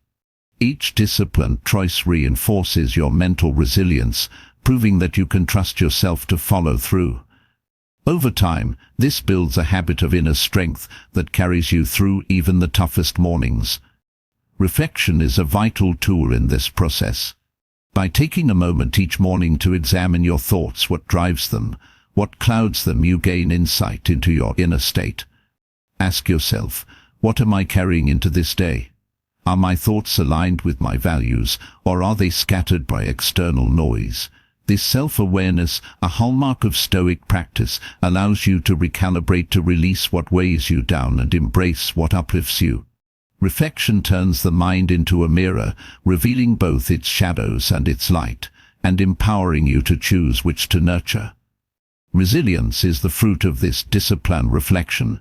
A: Each disciplined choice reinforces your mental resilience, proving that you can trust yourself to follow through. Over time, this builds a habit of inner strength that carries you through even the toughest mornings. Reflection is a vital tool in this process. By taking a moment each morning to examine your thoughts, what drives them, what clouds them, you gain insight into your inner state. Ask yourself, what am I carrying into this day? Are my thoughts aligned with my values, or are they scattered by external noise? This self-awareness, a hallmark of Stoic practice, allows you to recalibrate, to release what weighs you down and embrace what uplifts you. Reflection turns the mind into a mirror, revealing both its shadows and its light, and empowering you to choose which to nurture. Resilience is the fruit of this disciplined reflection.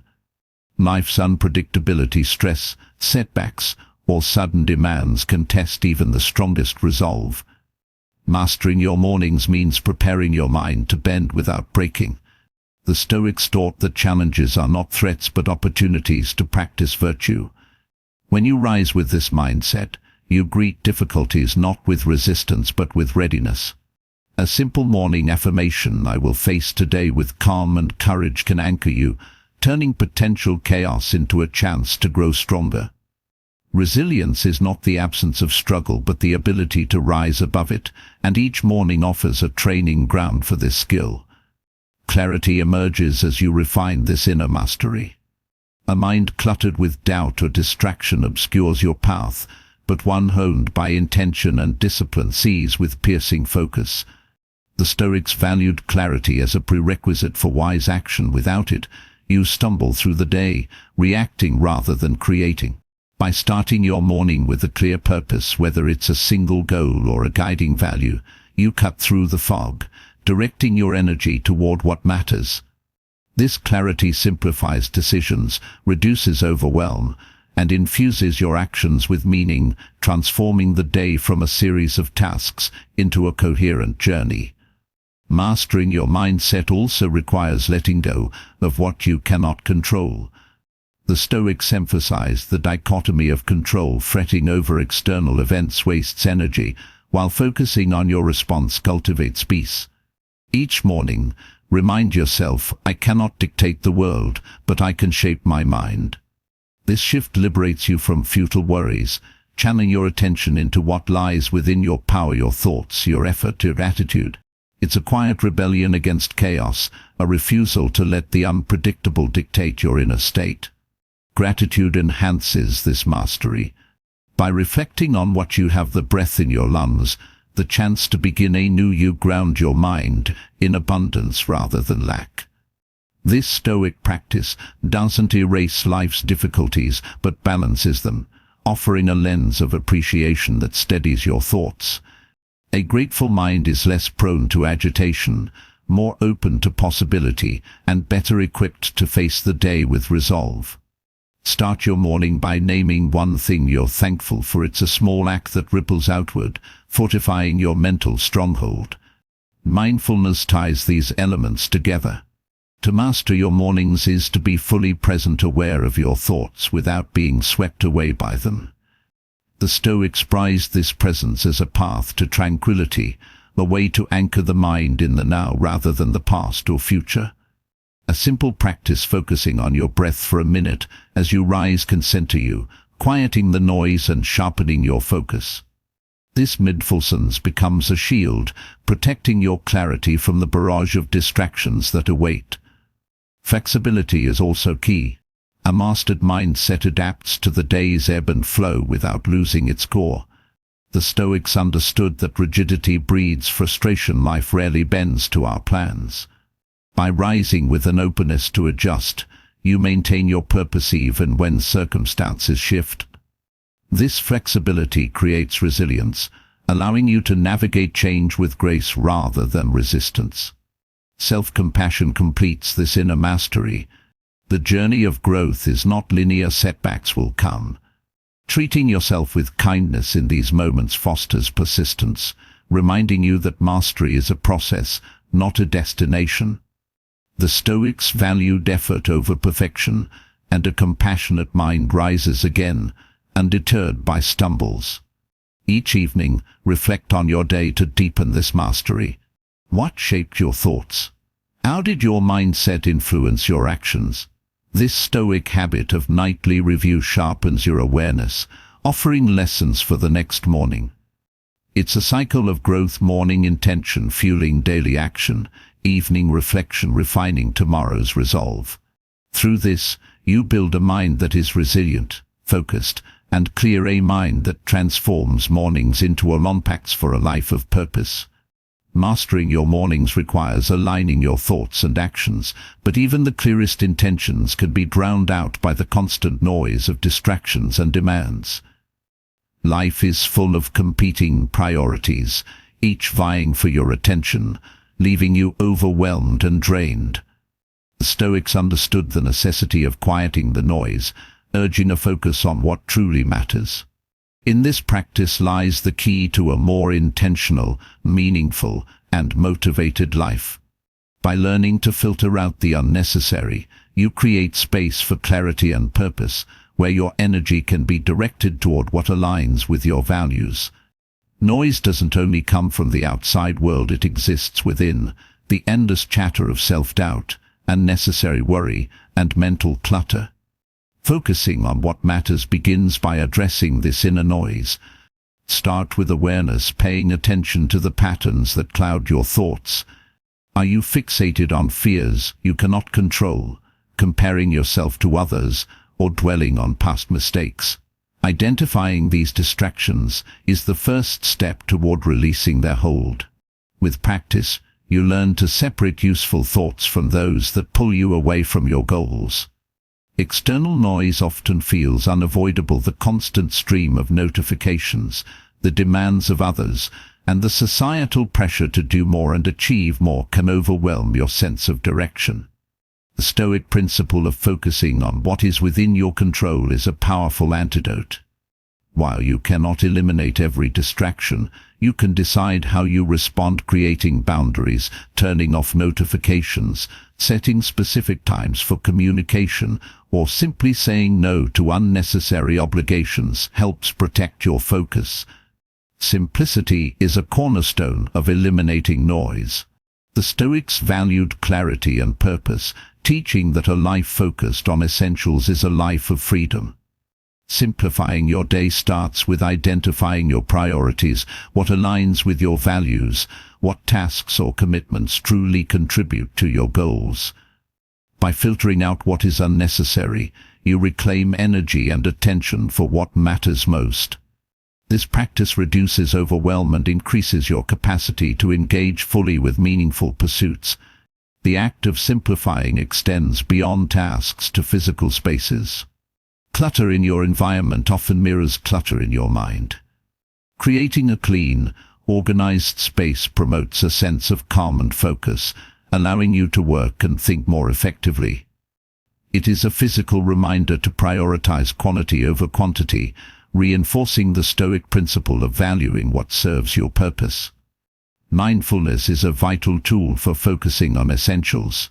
A: Life's unpredictability, stress, setbacks, or sudden demands can test even the strongest resolve. Mastering your mornings means preparing your mind to bend without breaking. The Stoics taught that challenges are not threats but opportunities to practice virtue. When you rise with this mindset, you greet difficulties not with resistance but with readiness. A simple morning affirmation, "I will face today with calm and courage," can anchor you, turning potential chaos into a chance to grow stronger. Resilience is not the absence of struggle, but the ability to rise above it, and each morning offers a training ground for this skill. Clarity emerges as you refine this inner mastery. A mind cluttered with doubt or distraction obscures your path, but one honed by intention and discipline sees with piercing focus. The Stoics valued clarity as a prerequisite for wise action. Without it, you stumble through the day, reacting rather than creating. By starting your morning with a clear purpose, whether it's a single goal or a guiding value, you cut through the fog, directing your energy toward what matters. This clarity simplifies decisions, reduces overwhelm, and infuses your actions with meaning, transforming the day from a series of tasks into a coherent journey. Mastering your mindset also requires letting go of what you cannot control. The Stoics emphasize the dichotomy of control. Fretting over external events wastes energy, while focusing on your response cultivates peace. Each morning, remind yourself, "I cannot dictate the world, but I can shape my mind." This shift liberates you from futile worries, channeling your attention into what lies within your power: your thoughts, your effort, your attitude. It's a quiet rebellion against chaos, a refusal to let the unpredictable dictate your inner state. Gratitude enhances this mastery. By reflecting on what you have, the breath in your lungs, the chance to begin anew, you ground your mind in abundance rather than lack. This Stoic practice doesn't erase life's difficulties, but balances them, offering a lens of appreciation that steadies your thoughts. A grateful mind is less prone to agitation, more open to possibility, and better equipped to face the day with resolve. Start your morning by naming one thing you're thankful for. It's a small act that ripples outward, fortifying your mental stronghold. Mindfulness ties these elements together. To master your mornings is to be fully present, aware of your thoughts without being swept away by them. The Stoics prized this presence as a path to tranquility, a way to anchor the mind in the now rather than the past or future. A simple practice focusing on your breath for a minute as you rise can center you, quieting the noise and sharpening your focus. This mindfulness becomes a shield, protecting your clarity from the barrage of distractions that await. Flexibility is also key. A mastered mindset adapts to the day's ebb and flow without losing its core. The Stoics understood that rigidity breeds frustration. Life rarely bends to our plans. By rising with an openness to adjust, you maintain your purpose even when circumstances shift. This flexibility creates resilience, allowing you to navigate change with grace rather than resistance. Self-compassion completes this inner mastery. The journey of growth is not linear. Setbacks will come. Treating yourself with kindness in these moments fosters persistence, reminding you that mastery is a process, not a destination. The Stoics valued effort over perfection, and a compassionate mind rises again, undeterred by stumbles. Each evening, reflect on your day to deepen this mastery. What shaped your thoughts? How did your mindset influence your actions? This Stoic habit of nightly review sharpens your awareness, offering lessons for the next morning. It's a cycle of growth: morning intention fueling daily action, evening reflection refining tomorrow's resolve. Through this, you build a mind that is resilient, focused, and clear, a mind that transforms mornings into Olympics for a life of purpose. Mastering your mornings requires aligning your thoughts and actions, but even the clearest intentions can be drowned out by the constant noise of distractions and demands. Life is full of competing priorities, each vying for your attention, leaving you overwhelmed and drained. The Stoics understood the necessity of quieting the noise, urging a focus on what truly matters. In this practice lies the key to a more intentional, meaningful, and motivated life. By learning to filter out the unnecessary, you create space for clarity and purpose, where your energy can be directed toward what aligns with your values. Noise doesn't only come from the outside world, it exists within, the endless chatter of self-doubt, unnecessary worry, and mental clutter. Focusing on what matters begins by addressing this inner noise. Start with awareness, paying attention to the patterns that cloud your thoughts. Are you fixated on fears you cannot control, comparing yourself to others, or dwelling on past mistakes? Identifying these distractions is the first step toward releasing their hold. With practice, you learn to separate useful thoughts from those that pull you away from your goals. External noise often feels unavoidable. The constant stream of notifications, the demands of others, and the societal pressure to do more and achieve more can overwhelm your sense of direction. The Stoic principle of focusing on what is within your control is a powerful antidote. While you cannot eliminate every distraction, you can decide how you respond, creating boundaries, turning off notifications, setting specific times for communication, or simply saying no to unnecessary obligations helps protect your focus. Simplicity is a cornerstone of eliminating noise. The Stoics valued clarity and purpose, teaching that a life focused on essentials is a life of freedom. Simplifying your day starts with identifying your priorities, what aligns with your values, what tasks or commitments truly contribute to your goals. By filtering out what is unnecessary, you reclaim energy and attention for what matters most. This practice reduces overwhelm and increases your capacity to engage fully with meaningful pursuits. The act of simplifying extends beyond tasks to physical spaces. Clutter in your environment often mirrors clutter in your mind. Creating a clean, organized space promotes a sense of calm and focus, allowing you to work and think more effectively. It is a physical reminder to prioritize quality over quantity, reinforcing the Stoic principle of valuing what serves your purpose. Mindfulness is a vital tool for focusing on essentials.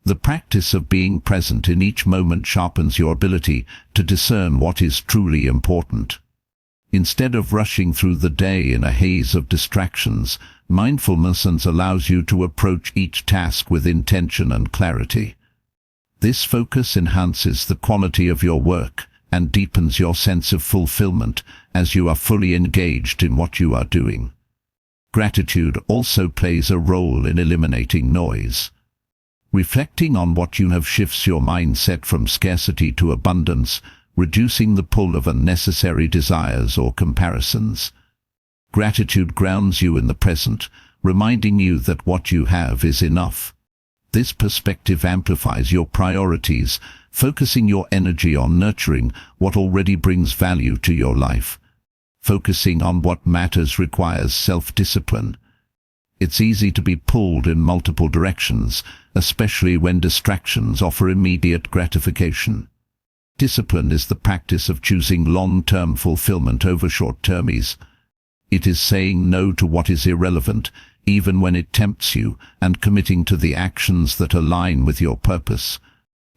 A: The practice of being present in each moment sharpens your ability to discern what is truly important. Instead of rushing through the day in a haze of distractions, mindfulness allows you to approach each task with intention and clarity. This focus enhances the quality of your work and deepens your sense of fulfillment as you are fully engaged in what you are doing. Gratitude also plays a role in eliminating noise. Reflecting on what you have shifts your mindset from scarcity to abundance, reducing the pull of unnecessary desires or comparisons. Gratitude grounds you in the present, reminding you that what you have is enough. This perspective amplifies your priorities, focusing your energy on nurturing what already brings value to your life. Focusing on what matters requires self-discipline. It's easy to be pulled in multiple directions, especially when distractions offer immediate gratification. Discipline is the practice of choosing long-term fulfillment over short-term ease. It is saying no to what is irrelevant, even when it tempts you, and committing to the actions that align with your purpose.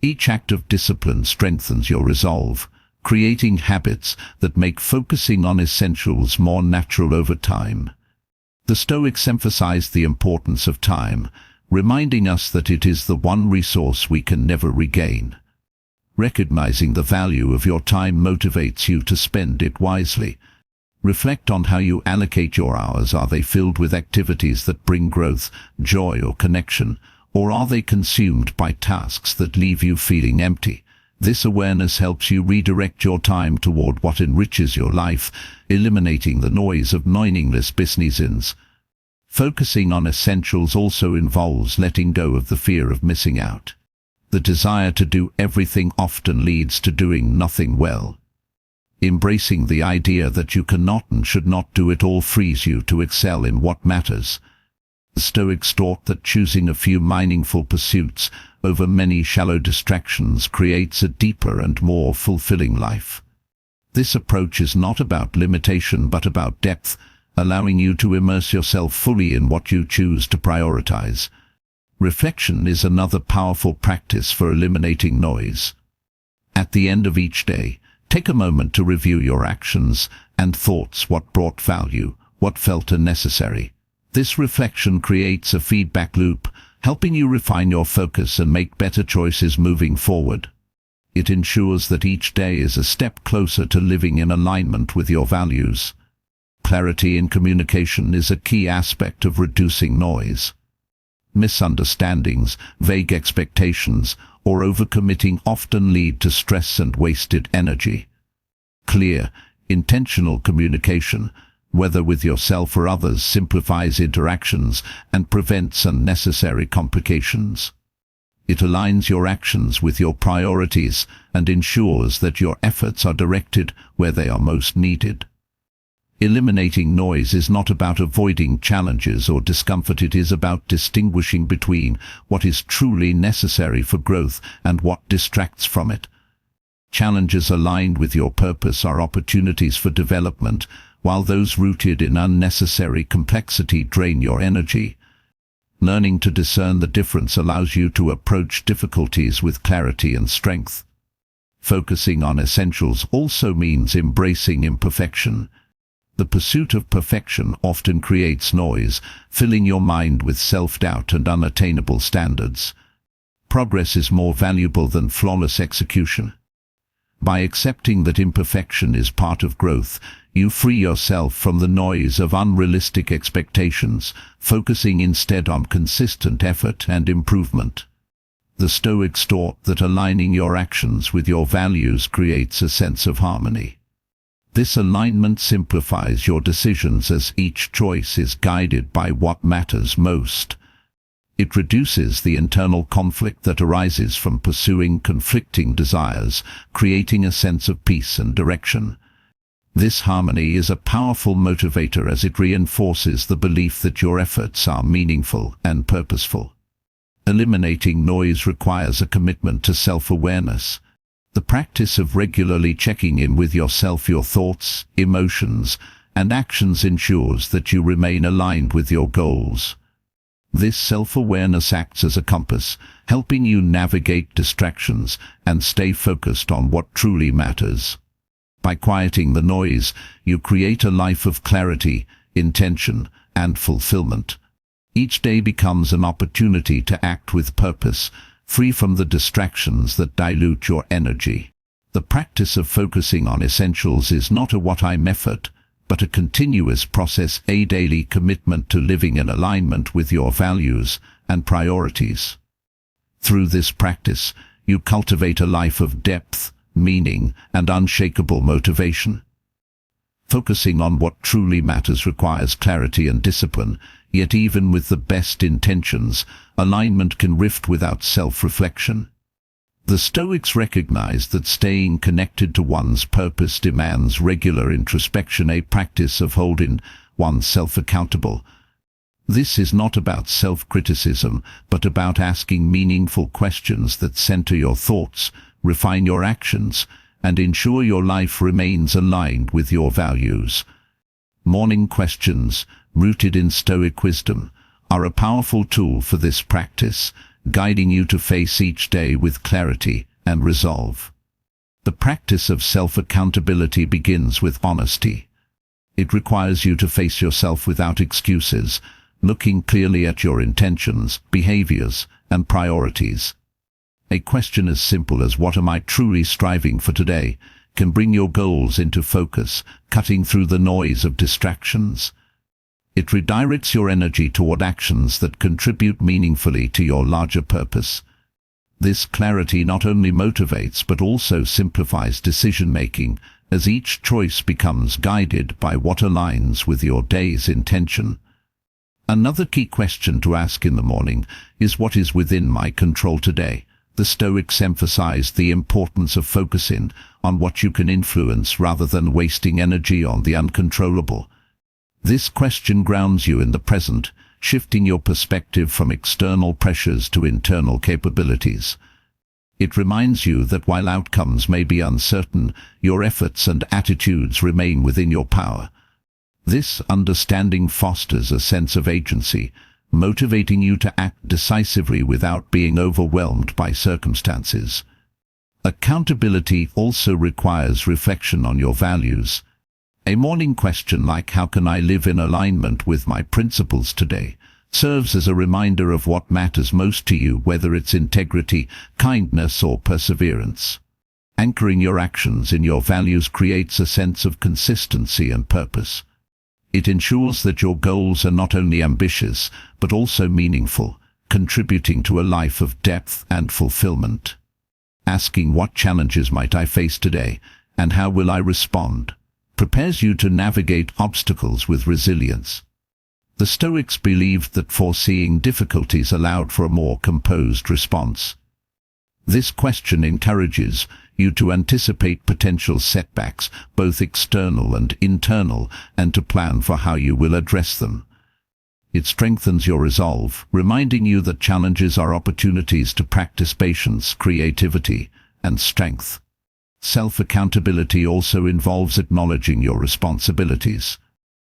A: Each act of discipline strengthens your resolve, creating habits that make focusing on essentials more natural over time. The Stoics emphasize the importance of time, reminding us that it is the one resource we can never regain. Recognizing the value of your time motivates you to spend it wisely. Reflect on how you allocate your hours. Are they filled with activities that bring growth, joy, or connection, or are they consumed by tasks that leave you feeling empty? This awareness helps you redirect your time toward what enriches your life, eliminating the noise of meaningless business. Focusing on essentials also involves letting go of the fear of missing out. The desire to do everything often leads to doing nothing well. Embracing the idea that you cannot and should not do it all frees you to excel in what matters. The Stoics taught that choosing a few meaningful pursuits over many shallow distractions creates a deeper and more fulfilling life. This approach is not about limitation but about depth, allowing you to immerse yourself fully in what you choose to prioritize. Reflection is another powerful practice for eliminating noise. At the end of each day, take a moment to review your actions and thoughts. What brought value? what felt unnecessary. This reflection creates a feedback loop, helping you refine your focus and make better choices moving forward. It ensures that each day is a step closer to living in alignment with your values. Clarity in communication is a key aspect of reducing noise. Misunderstandings, vague expectations, or overcommitting often lead to stress and wasted energy. Clear, intentional communication, whether with yourself or others, simplifies interactions and prevents unnecessary complications. It aligns your actions with your priorities and ensures that your efforts are directed where they are most needed. Eliminating noise is not about avoiding challenges or discomfort. It is about distinguishing between what is truly necessary for growth and what distracts from it. Challenges aligned with your purpose are opportunities for development, while those rooted in unnecessary complexity drain your energy. Learning to discern the difference allows you to approach difficulties with clarity and strength. Focusing on essentials also means embracing imperfection. The pursuit of perfection often creates noise, filling your mind with self-doubt and unattainable standards. Progress is more valuable than flawless execution. By accepting that imperfection is part of growth, you free yourself from the noise of unrealistic expectations, focusing instead on consistent effort and improvement. The Stoics taught that aligning your actions with your values creates a sense of harmony. This alignment simplifies your decisions as each choice is guided by what matters most. It reduces the internal conflict that arises from pursuing conflicting desires, creating a sense of peace and direction. This harmony is a powerful motivator as it reinforces the belief that your efforts are meaningful and purposeful. Eliminating noise requires a commitment to self-awareness. The practice of regularly checking in with yourself, your thoughts, emotions, and actions ensures that you remain aligned with your goals. This self-awareness acts as a compass, helping you navigate distractions and stay focused on what truly matters. By quieting the noise, you create a life of clarity, intention, and fulfillment. Each day becomes an opportunity to act with purpose, free from the distractions that dilute your energy. The practice of focusing on essentials is not a one-time effort, but a continuous process, a daily commitment to living in alignment with your values and priorities. Through this practice, you cultivate a life of depth, meaning, and unshakable motivation. Focusing on what truly matters requires clarity and discipline, yet even with the best intentions, alignment can rift without self-reflection. The Stoics recognized that staying connected to one's purpose demands regular introspection, a practice of holding oneself accountable. This is not about self-criticism, but about asking meaningful questions that center your thoughts, refine your actions, and ensure your life remains aligned with your values. Morning questions, rooted in Stoic wisdom, are a powerful tool for this practice, guiding you to face each day with clarity and resolve. The practice of self-accountability begins with honesty. It requires you to face yourself without excuses, looking clearly at your intentions, behaviors, and priorities. A question as simple as "What am I truly striving for today?" can bring your goals into focus, cutting through the noise of distractions. It redirects your energy toward actions that contribute meaningfully to your larger purpose. This clarity not only motivates but also simplifies decision-making, as each choice becomes guided by what aligns with your day's intention. Another key question to ask in the morning is, what is within my control today? The Stoics emphasized the importance of focusing on what you can influence rather than wasting energy on the uncontrollable. This question grounds you in the present, shifting your perspective from external pressures to internal capabilities. It reminds you that while outcomes may be uncertain, your efforts and attitudes remain within your power. This understanding fosters a sense of agency, motivating you to act decisively without being overwhelmed by circumstances. Accountability also requires reflection on your values. A morning question like "How can I live in alignment with my principles today?" serves as a reminder of what matters most to you, whether it's integrity, kindness, or perseverance. Anchoring your actions in your values creates a sense of consistency and purpose. It ensures that your goals are not only ambitious, but also meaningful, contributing to a life of depth and fulfillment. Asking "What challenges might I face today, and how will I respond?" prepares you to navigate obstacles with resilience. The Stoics believed that foreseeing difficulties allowed for a more composed response. This question encourages you to anticipate potential setbacks, both external and internal, and to plan for how you will address them. It strengthens your resolve, reminding you that challenges are opportunities to practice patience, creativity, and strength. Self-accountability also involves acknowledging your responsibilities.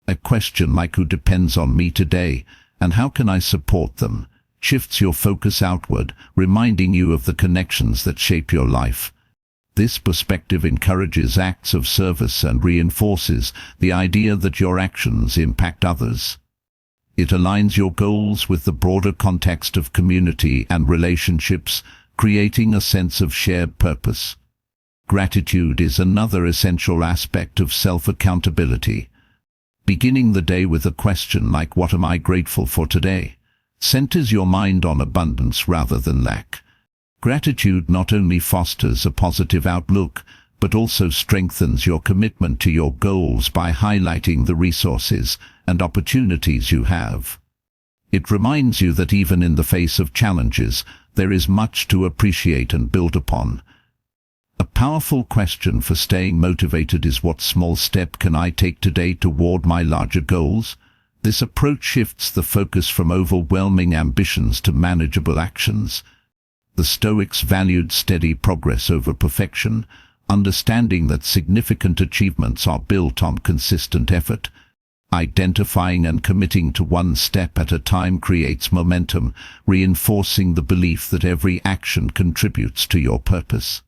A: A question like "Who depends on me today, and how can I support them?" shifts your focus outward, reminding you of the connections that shape your life. This perspective encourages acts of service and reinforces the idea that your actions impact others. It aligns your goals with the broader context of community and relationships, creating a sense of shared purpose. Gratitude is another essential aspect of self-accountability. Beginning the day with a question like "What am I grateful for today?" centers your mind on abundance rather than lack. Gratitude not only fosters a positive outlook, but also strengthens your commitment to your goals by highlighting the resources and opportunities you have. It reminds you that even in the face of challenges, there is much to appreciate and build upon. A powerful question for staying motivated is "What small step can I take today toward my larger goals?" This approach shifts the focus from overwhelming ambitions to manageable actions. The Stoics valued steady progress over perfection, understanding that significant achievements are built on consistent effort. Identifying and committing to one step at a time creates momentum, reinforcing the belief that every action contributes to your purpose.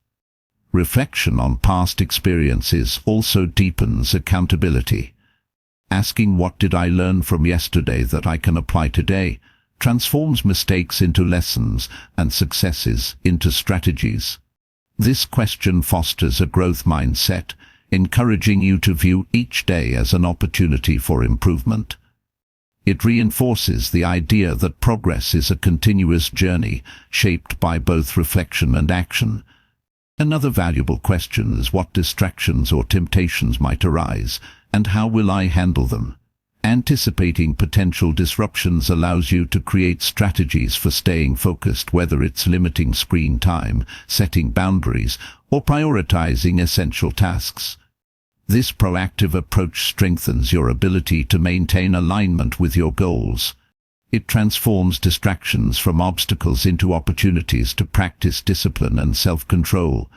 A: Reflection on past experiences also deepens accountability. Asking "What did I learn from yesterday that I can apply today?" transforms mistakes into lessons and successes into strategies. This question fosters a growth mindset, encouraging you to view each day as an opportunity for improvement. It reinforces the idea that progress is a continuous journey, shaped by both reflection and action. Another valuable question is "What distractions or temptations might arise, and how will I handle them?" Anticipating potential disruptions allows you to create strategies for staying focused, whether it's limiting screen time, setting boundaries, or prioritizing essential tasks. This proactive approach strengthens your ability to maintain alignment with your goals. It transforms distractions from obstacles into opportunities to practice discipline and self-control.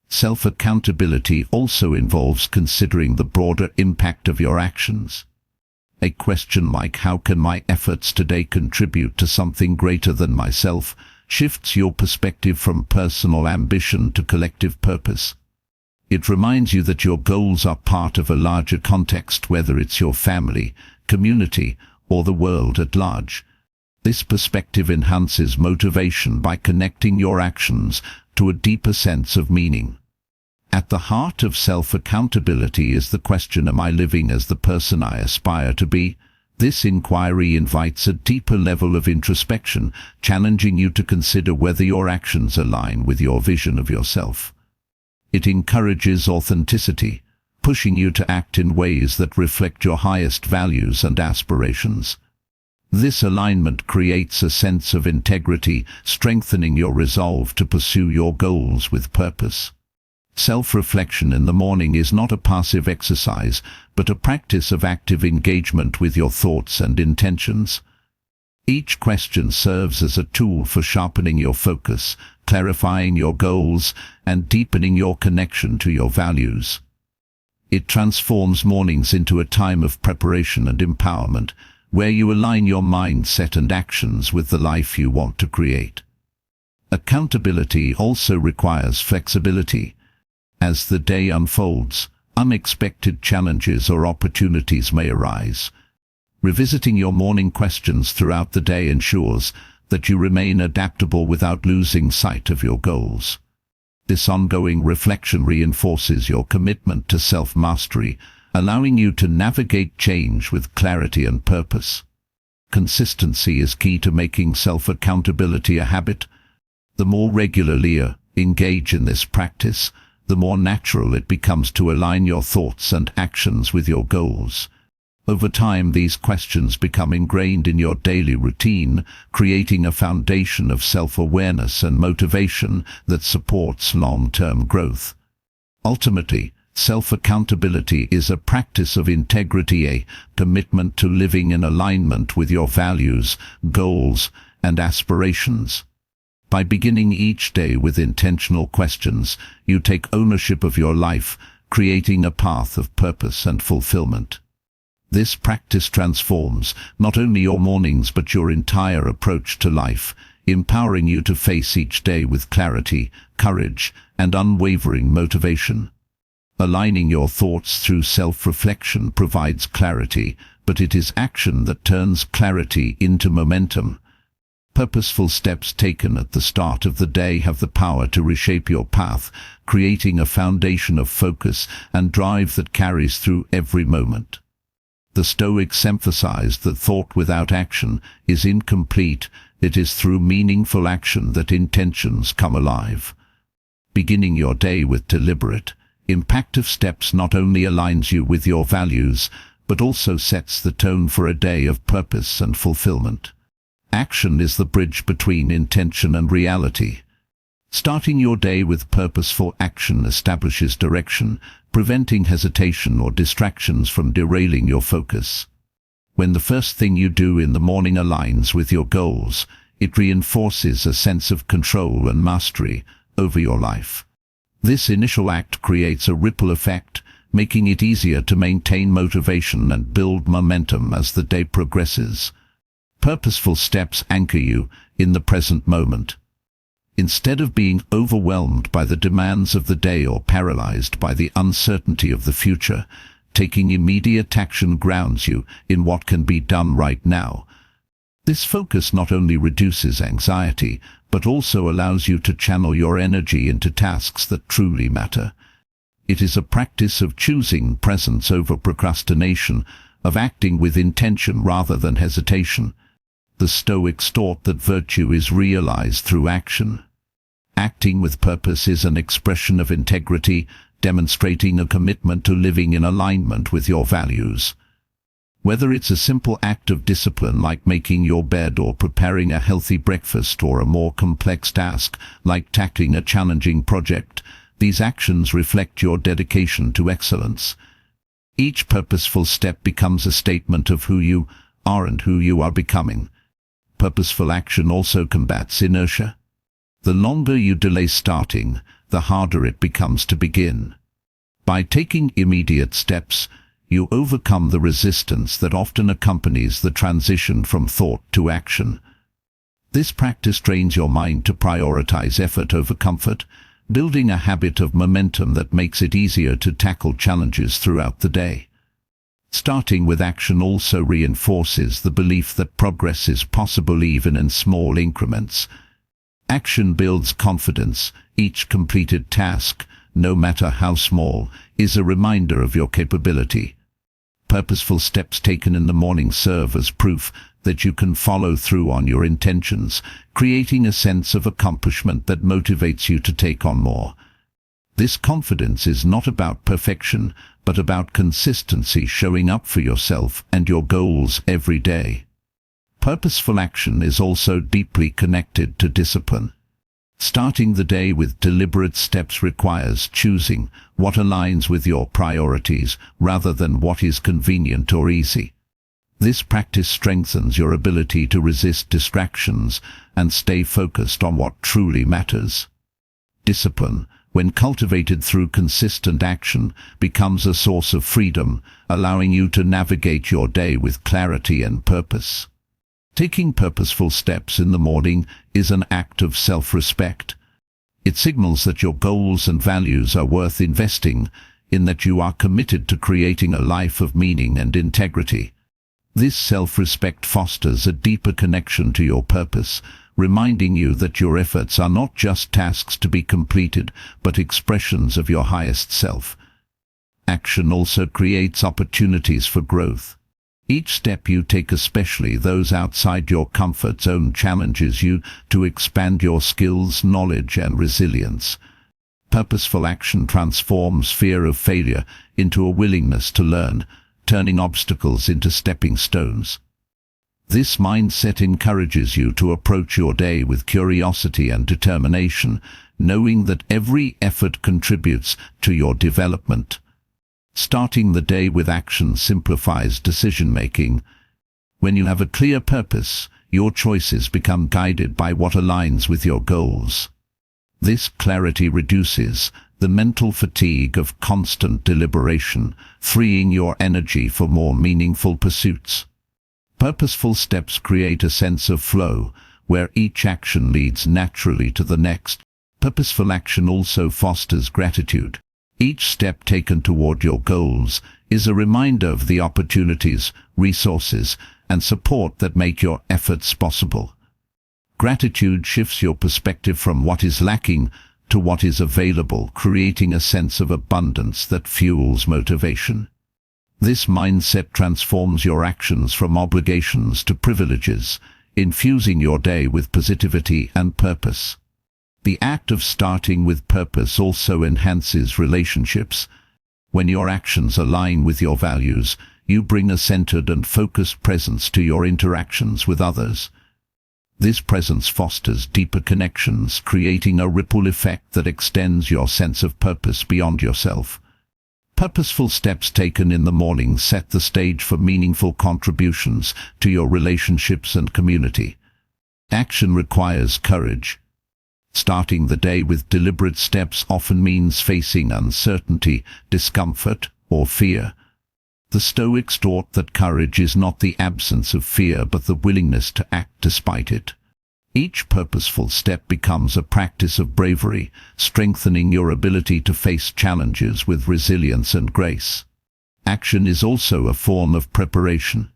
A: Self-accountability also involves considering the broader impact of your actions. A question like "How can my efforts today contribute to something greater than myself?" shifts your perspective from personal ambition to collective purpose. It reminds you that your goals are part of a larger context, whether it's your family, community, or the world at large. This perspective enhances motivation by connecting your actions to a deeper sense of meaning. At the heart of self-accountability is the question, "Am I living as the person I aspire to be?" This inquiry invites a deeper level of introspection, challenging you to consider whether your actions align with your vision of yourself. It encourages authenticity, pushing you to act in ways that reflect your highest values and aspirations. This alignment creates a sense of integrity, strengthening your resolve to pursue your goals with purpose. Self-reflection in the morning is not a passive exercise, but a practice of active engagement with your thoughts and intentions. Each question serves as a tool for sharpening your focus, clarifying your goals, and deepening your connection to your values. It transforms mornings into a time of preparation and empowerment, where you align your mindset and actions with the life you want to create. Accountability also requires flexibility. As the day unfolds, unexpected challenges or opportunities may arise. Revisiting your morning questions throughout the day ensures that you remain adaptable without losing sight of your goals. This ongoing reflection reinforces your commitment to self-mastery, allowing you to navigate change with clarity and purpose. Consistency is key to making self-accountability a habit. The more regularly you engage in this practice, the more natural it becomes to align your thoughts and actions with your goals. Over time, these questions become ingrained in your daily routine, creating a foundation of self-awareness and motivation that supports long-term growth. Ultimately, self-accountability is a practice of integrity, a commitment to living in alignment with your values, goals, and aspirations. By beginning each day with intentional questions, you take ownership of your life, creating a path of purpose and fulfillment. This practice transforms not only your mornings but your entire approach to life, empowering you to face each day with clarity, courage, and unwavering motivation. Aligning your thoughts through self-reflection provides clarity, but it is action that turns clarity into momentum. Purposeful steps taken at the start of the day have the power to reshape your path, creating a foundation of focus and drive that carries through every moment. The Stoics emphasized that thought without action is incomplete. It is through meaningful action that intentions come alive. Beginning your day with deliberate, impactful steps not only aligns you with your values, but also sets the tone for a day of purpose and fulfillment. Action is the bridge between intention and reality. Starting your day with purposeful action establishes direction, preventing hesitation or distractions from derailing your focus. When the first thing you do in the morning aligns with your goals, it reinforces a sense of control and mastery over your life. This initial act creates a ripple effect, making it easier to maintain motivation and build momentum as the day progresses. Purposeful steps anchor you in the present moment. Instead of being overwhelmed by the demands of the day or paralyzed by the uncertainty of the future, taking immediate action grounds you in what can be done right now. This focus not only reduces anxiety, but also allows you to channel your energy into tasks that truly matter. It is a practice of choosing presence over procrastination, of acting with intention rather than hesitation. The Stoics taught that virtue is realized through action. Acting with purpose is an expression of integrity, demonstrating a commitment to living in alignment with your values. Whether it's a simple act of discipline like making your bed or preparing a healthy breakfast, or a more complex task like tackling a challenging project, these actions reflect your dedication to excellence. Each purposeful step becomes a statement of who you are and who you are becoming. Purposeful action also combats inertia. The longer you delay starting, the harder it becomes to begin. By taking immediate steps, you overcome the resistance that often accompanies the transition from thought to action. This practice trains your mind to prioritize effort over comfort, building a habit of momentum that makes it easier to tackle challenges throughout the day. Starting with action also reinforces the belief that progress is possible even in small increments. Action builds confidence. Each completed task, no matter how small, is a reminder of your capability. Purposeful steps taken in the morning serve as proof that you can follow through on your intentions, creating a sense of accomplishment that motivates you to take on more. This confidence is not about perfection, but about consistency, showing up for yourself and your goals every day. Purposeful action is also deeply connected to discipline. Starting the day with deliberate steps requires choosing what aligns with your priorities rather than what is convenient or easy. This practice strengthens your ability to resist distractions and stay focused on what truly matters. Discipline, when cultivated through consistent action, becomes a source of freedom, allowing you to navigate your day with clarity and purpose. Taking purposeful steps in the morning is an act of self-respect. It signals that your goals and values are worth investing in that you are committed to creating a life of meaning and integrity. This self-respect fosters a deeper connection to your purpose, reminding you that your efforts are not just tasks to be completed, but expressions of your highest self. Action also creates opportunities for growth. Each step you take, especially those outside your comfort zone, challenges you to expand your skills, knowledge, and resilience. Purposeful action transforms fear of failure into a willingness to learn, turning obstacles into stepping stones. This mindset encourages you to approach your day with curiosity and determination, knowing that every effort contributes to your development. Starting the day with action simplifies decision-making. When you have a clear purpose, your choices become guided by what aligns with your goals. This clarity reduces the mental fatigue of constant deliberation, freeing your energy for more meaningful pursuits. Purposeful steps create a sense of flow, where each action leads naturally to the next. Purposeful action also fosters gratitude. Each step taken toward your goals is a reminder of the opportunities, resources, and support that make your efforts possible. Gratitude shifts your perspective from what is lacking to what is available, creating a sense of abundance that fuels motivation. This mindset transforms your actions from obligations to privileges, infusing your day with positivity and purpose. The act of starting with purpose also enhances relationships. When your actions align with your values, you bring a centered and focused presence to your interactions with others. This presence fosters deeper connections, creating a ripple effect that extends your sense of purpose beyond yourself. Purposeful steps taken in the morning set the stage for meaningful contributions to your relationships and community. Action requires courage. Starting the day with deliberate steps often means facing uncertainty, discomfort, or fear. The Stoics taught that courage is not the absence of fear but the willingness to act despite it. Each purposeful step becomes a practice of bravery, strengthening your ability to face challenges with resilience and grace. Action is also a form of preparation.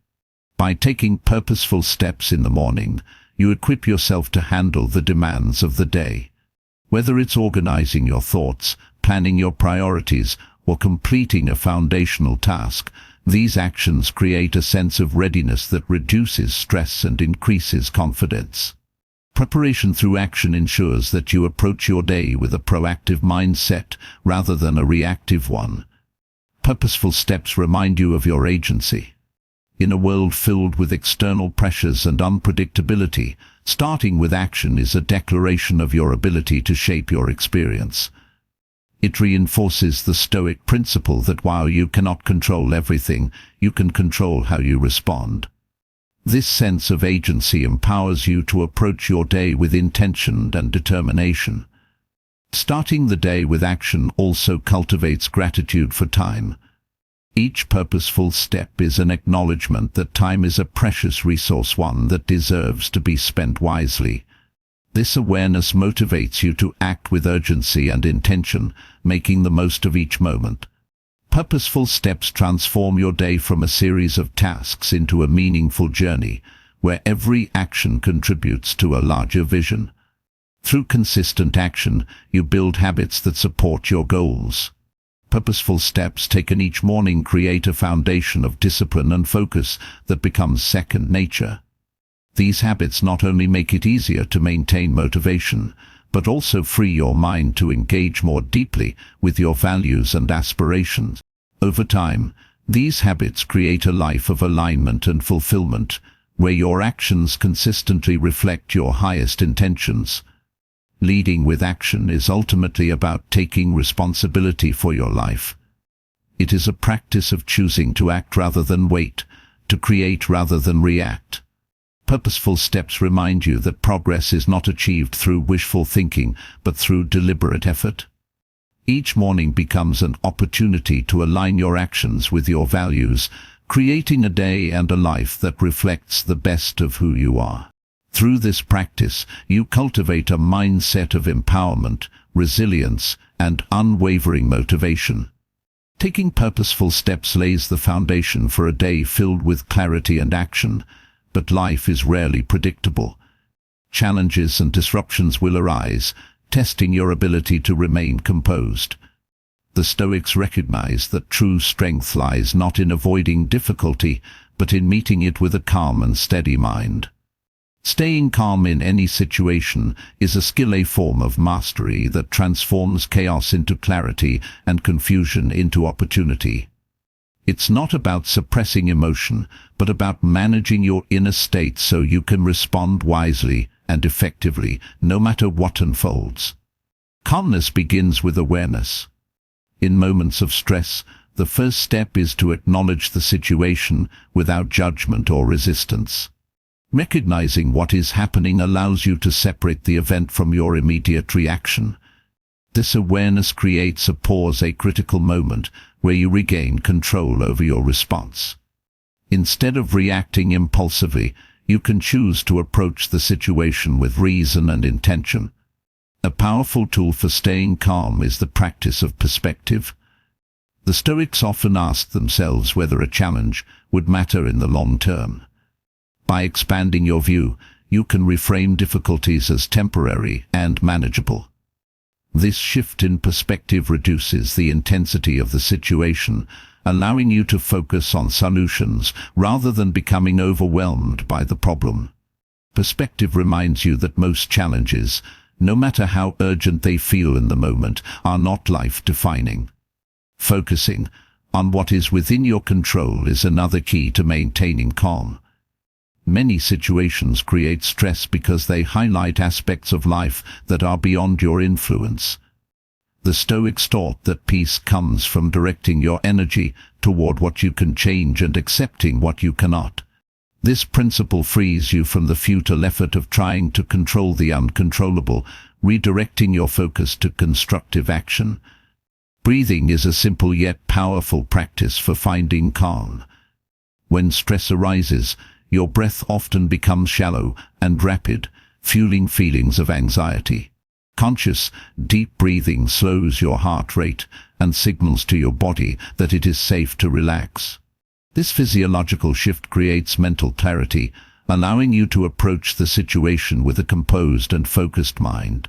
A: By taking purposeful steps in the morning, you equip yourself to handle the demands of the day. Whether it's organizing your thoughts, planning your priorities, or completing a foundational task, these actions create a sense of readiness that reduces stress and increases confidence. Preparation through action ensures that you approach your day with a proactive mindset rather than a reactive one. Purposeful steps remind you of your agency. In a world filled with external pressures and unpredictability, starting with action is a declaration of your ability to shape your experience. It reinforces the Stoic principle that while you cannot control everything, you can control how you respond. This sense of agency empowers you to approach your day with intention and determination. Starting the day with action also cultivates gratitude for time. Each purposeful step is an acknowledgement that time is a precious resource, one that deserves to be spent wisely. This awareness motivates you to act with urgency and intention, making the most of each moment. Purposeful steps transform your day from a series of tasks into a meaningful journey, where every action contributes to a larger vision. Through consistent action, you build habits that support your goals. Purposeful steps taken each morning create a foundation of discipline and focus that becomes second nature. These habits not only make it easier to maintain motivation, but also free your mind to engage more deeply with your values and aspirations. Over time, these habits create a life of alignment and fulfillment, where your actions consistently reflect your highest intentions. Leading with action is ultimately about taking responsibility for your life. It is a practice of choosing to act rather than wait, to create rather than react. Purposeful steps remind you that progress is not achieved through wishful thinking, but through deliberate effort. Each morning becomes an opportunity to align your actions with your values, creating a day and a life that reflects the best of who you are. Through this practice, you cultivate a mindset of empowerment, resilience, and unwavering motivation. Taking purposeful steps lays the foundation for a day filled with clarity and action, but life is rarely predictable. Challenges and disruptions will arise, testing your ability to remain composed. The Stoics recognize that true strength lies not in avoiding difficulty, but in meeting it with a calm and steady mind. Staying calm in any situation is a skill, a form of mastery that transforms chaos into clarity and confusion into opportunity. It's not about suppressing emotion, but about managing your inner state so you can respond wisely and effectively, no matter what unfolds. Calmness begins with awareness. In moments of stress, the first step is to acknowledge the situation without judgment or resistance. Recognizing what is happening allows you to separate the event from your immediate reaction. This awareness creates a pause, a critical moment, where you regain control over your response. Instead of reacting impulsively, you can choose to approach the situation with reason and intention. A powerful tool for staying calm is the practice of perspective. The Stoics often ask themselves whether a challenge would matter in the long term. By expanding your view, you can reframe difficulties as temporary and manageable. This shift in perspective reduces the intensity of the situation, allowing you to focus on solutions rather than becoming overwhelmed by the problem. Perspective reminds you that most challenges, no matter how urgent they feel in the moment, are not life-defining. Focusing on what is within your control is another key to maintaining calm. Many situations create stress because they highlight aspects of life that are beyond your influence. The Stoics taught that peace comes from directing your energy toward what you can change and accepting what you cannot. This principle frees you from the futile effort of trying to control the uncontrollable, redirecting your focus to constructive action. Breathing is a simple yet powerful practice for finding calm. When stress arises, your breath often becomes shallow and rapid, fueling feelings of anxiety. Conscious, deep breathing slows your heart rate and signals to your body that it is safe to relax. This physiological shift creates mental clarity, allowing you to approach the situation with a composed and focused mind.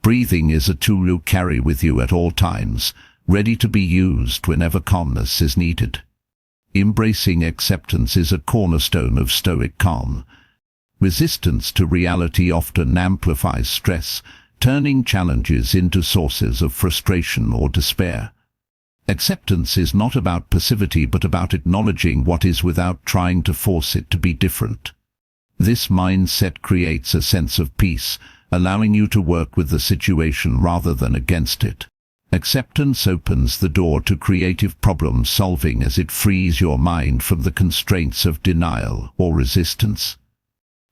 A: Breathing is a tool you carry with you at all times, ready to be used whenever calmness is needed. Embracing acceptance is a cornerstone of Stoic calm. Resistance to reality often amplifies stress, turning challenges into sources of frustration or despair. Acceptance is not about passivity but about acknowledging what is without trying to force it to be different. This mindset creates a sense of peace, allowing you to work with the situation rather than against it. Acceptance opens the door to creative problem solving as it frees your mind from the constraints of denial or resistance.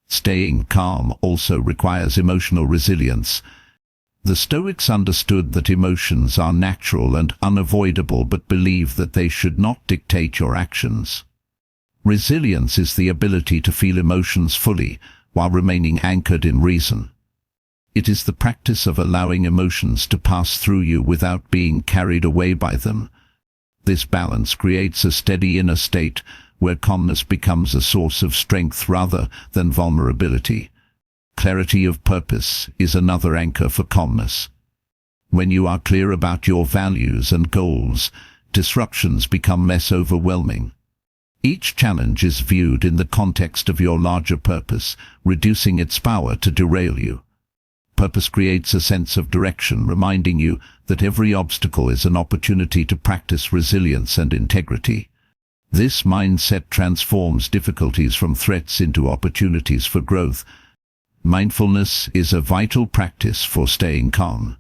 A: Staying calm also requires emotional resilience. The Stoics understood that emotions are natural and unavoidable but believed that they should not dictate your actions. Resilience is the ability to feel emotions fully while remaining anchored in reason. It is the practice of allowing emotions to pass through you without being carried away by them. This balance creates a steady inner state where calmness becomes a source of strength rather than vulnerability. Clarity of purpose is another anchor for calmness. When you are clear about your values and goals, disruptions become less overwhelming. Each challenge is viewed in the context of your larger purpose, reducing its power to derail you. Purpose creates a sense of direction, reminding you that every obstacle is an opportunity to practice resilience and integrity. This mindset transforms difficulties from threats into opportunities for growth. Mindfulness is a vital practice for staying calm.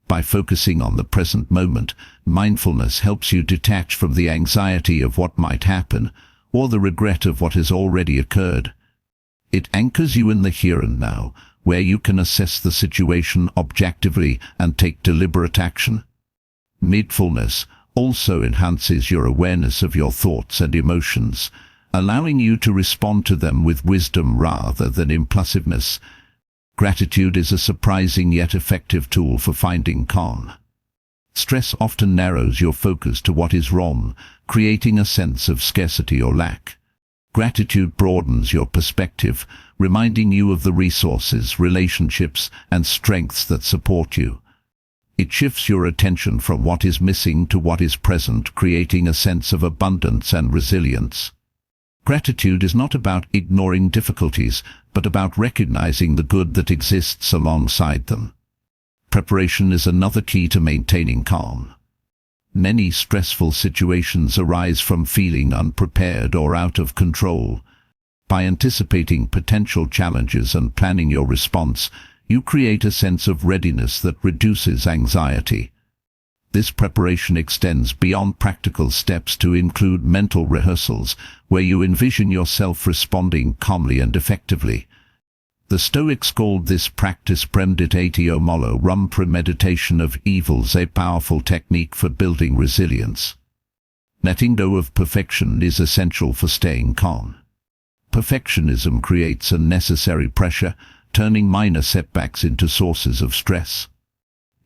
A: By focusing on the present moment, mindfulness helps you detach from the anxiety of what might happen or the regret of what has already occurred. It anchors you in the here and now, where you can assess the situation objectively and take deliberate action. Mindfulness also enhances your awareness of your thoughts and emotions, allowing you to respond to them with wisdom rather than impulsiveness. Gratitude is a surprising yet effective tool for finding calm. Stress often narrows your focus to what is wrong, creating a sense of scarcity or lack. Gratitude broadens your perspective, reminding you of the resources, relationships, and strengths that support you. It shifts your attention from what is missing to what is present, creating a sense of abundance and resilience. Gratitude is not about ignoring difficulties, but about recognizing the good that exists alongside them. Preparation is another key to maintaining calm. Many stressful situations arise from feeling unprepared or out of control. By anticipating potential challenges and planning your response, you create a sense of readiness that reduces anxiety. This preparation extends beyond practical steps to include mental rehearsals, where you envision yourself responding calmly and effectively. The Stoics called this practice premeditatio molo rum, premeditation of evils, a powerful technique for building resilience. Letting go of perfection is essential for staying calm. Perfectionism creates unnecessary pressure, turning minor setbacks into sources of stress.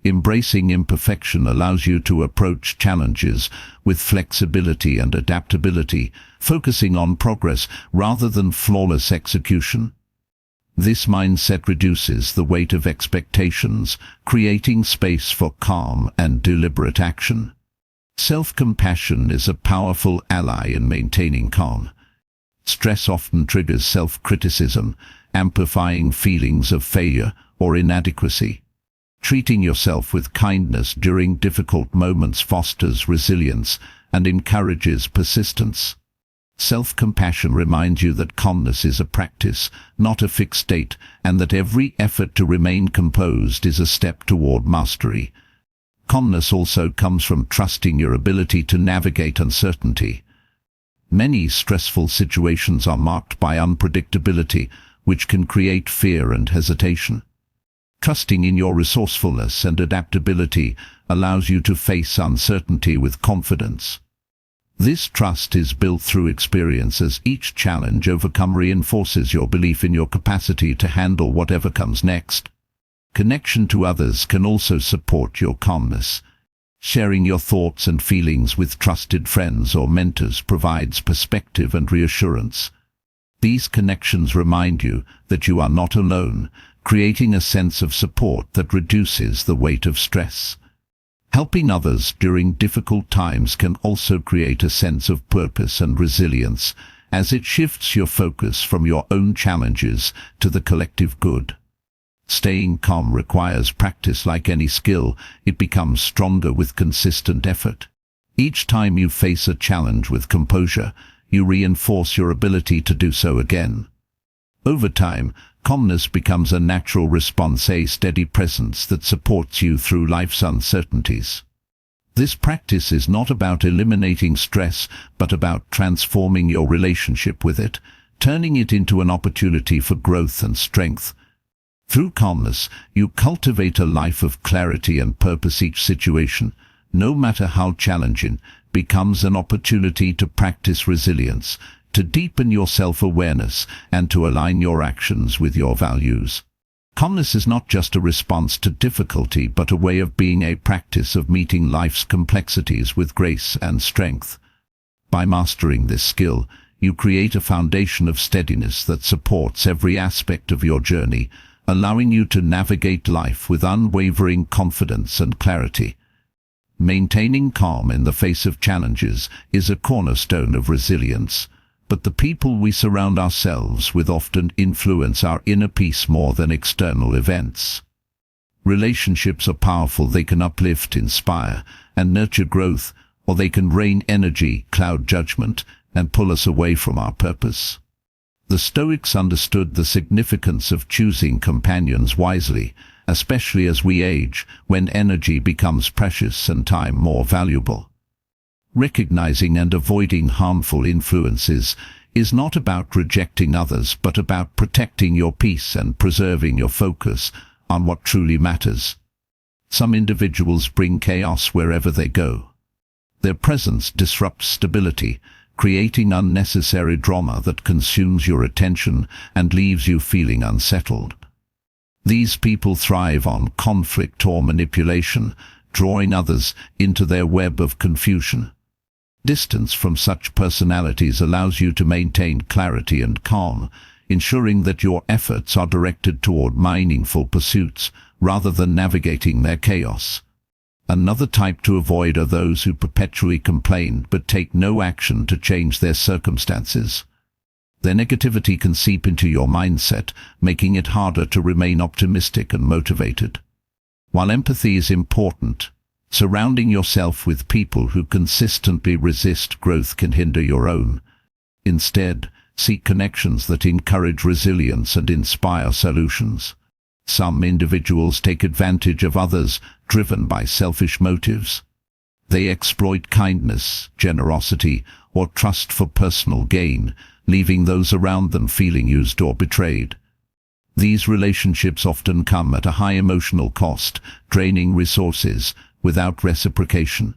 A: Embracing imperfection allows you to approach challenges with flexibility and adaptability, focusing on progress rather than flawless execution. This mindset reduces the weight of expectations, creating space for calm and deliberate action. Self-compassion is a powerful ally in maintaining calm. Stress often triggers self-criticism, amplifying feelings of failure or inadequacy. Treating yourself with kindness during difficult moments fosters resilience and encourages persistence. Self-compassion reminds you that calmness is a practice, not a fixed state, and that every effort to remain composed is a step toward mastery. Calmness also comes from trusting your ability to navigate uncertainty. Many stressful situations are marked by unpredictability, which can create fear and hesitation. Trusting in your resourcefulness and adaptability allows you to face uncertainty with confidence. This trust is built through experience, as each challenge overcome reinforces your belief in your capacity to handle whatever comes next. Connection to others can also support your calmness. Sharing your thoughts and feelings with trusted friends or mentors provides perspective and reassurance. These connections remind you that you are not alone, creating a sense of support that reduces the weight of stress. Helping others during difficult times can also create a sense of purpose and resilience, as it shifts your focus from your own challenges to the collective good. Staying calm requires practice. Like any skill, it becomes stronger with consistent effort. Each time you face a challenge with composure, you reinforce your ability to do so again. Over time, calmness becomes a natural response, a steady presence that supports you through life's uncertainties. This practice is not about eliminating stress, but about transforming your relationship with it, turning it into an opportunity for growth and strength. Through calmness, you cultivate a life of clarity and purpose. Each situation, no matter how challenging, becomes an opportunity to practice resilience, to deepen your self-awareness, and to align your actions with your values. Calmness is not just a response to difficulty, but a way of being, a practice of meeting life's complexities with grace and strength. By mastering this skill, you create a foundation of steadiness that supports every aspect of your journey, allowing you to navigate life with unwavering confidence and clarity. Maintaining calm in the face of challenges is a cornerstone of resilience, but the people we surround ourselves with often influence our inner peace more than external events. Relationships are powerful. They can uplift, inspire, and nurture growth, or they can drain energy, cloud judgment, and pull us away from our purpose. The Stoics understood the significance of choosing companions wisely, especially as we age, when energy becomes precious and time more valuable. Recognizing and avoiding harmful influences is not about rejecting others, but about protecting your peace and preserving your focus on what truly matters. Some individuals bring chaos wherever they go. Their presence disrupts stability, creating unnecessary drama that consumes your attention and leaves you feeling unsettled. These people thrive on conflict or manipulation, drawing others into their web of confusion. Distance from such personalities allows you to maintain clarity and calm, ensuring that your efforts are directed toward meaningful pursuits rather than navigating their chaos. Another type to avoid are those who perpetually complain but take no action to change their circumstances. Their negativity can seep into your mindset, making it harder to remain optimistic and motivated. While empathy is important, surrounding yourself with people who consistently resist growth can hinder your own. Instead, seek connections that encourage resilience and inspire solutions. Some individuals take advantage of others, driven by selfish motives. They exploit kindness, generosity, or trust for personal gain, leaving those around them feeling used or betrayed. These relationships often come at a high emotional cost, draining resources without reciprocation.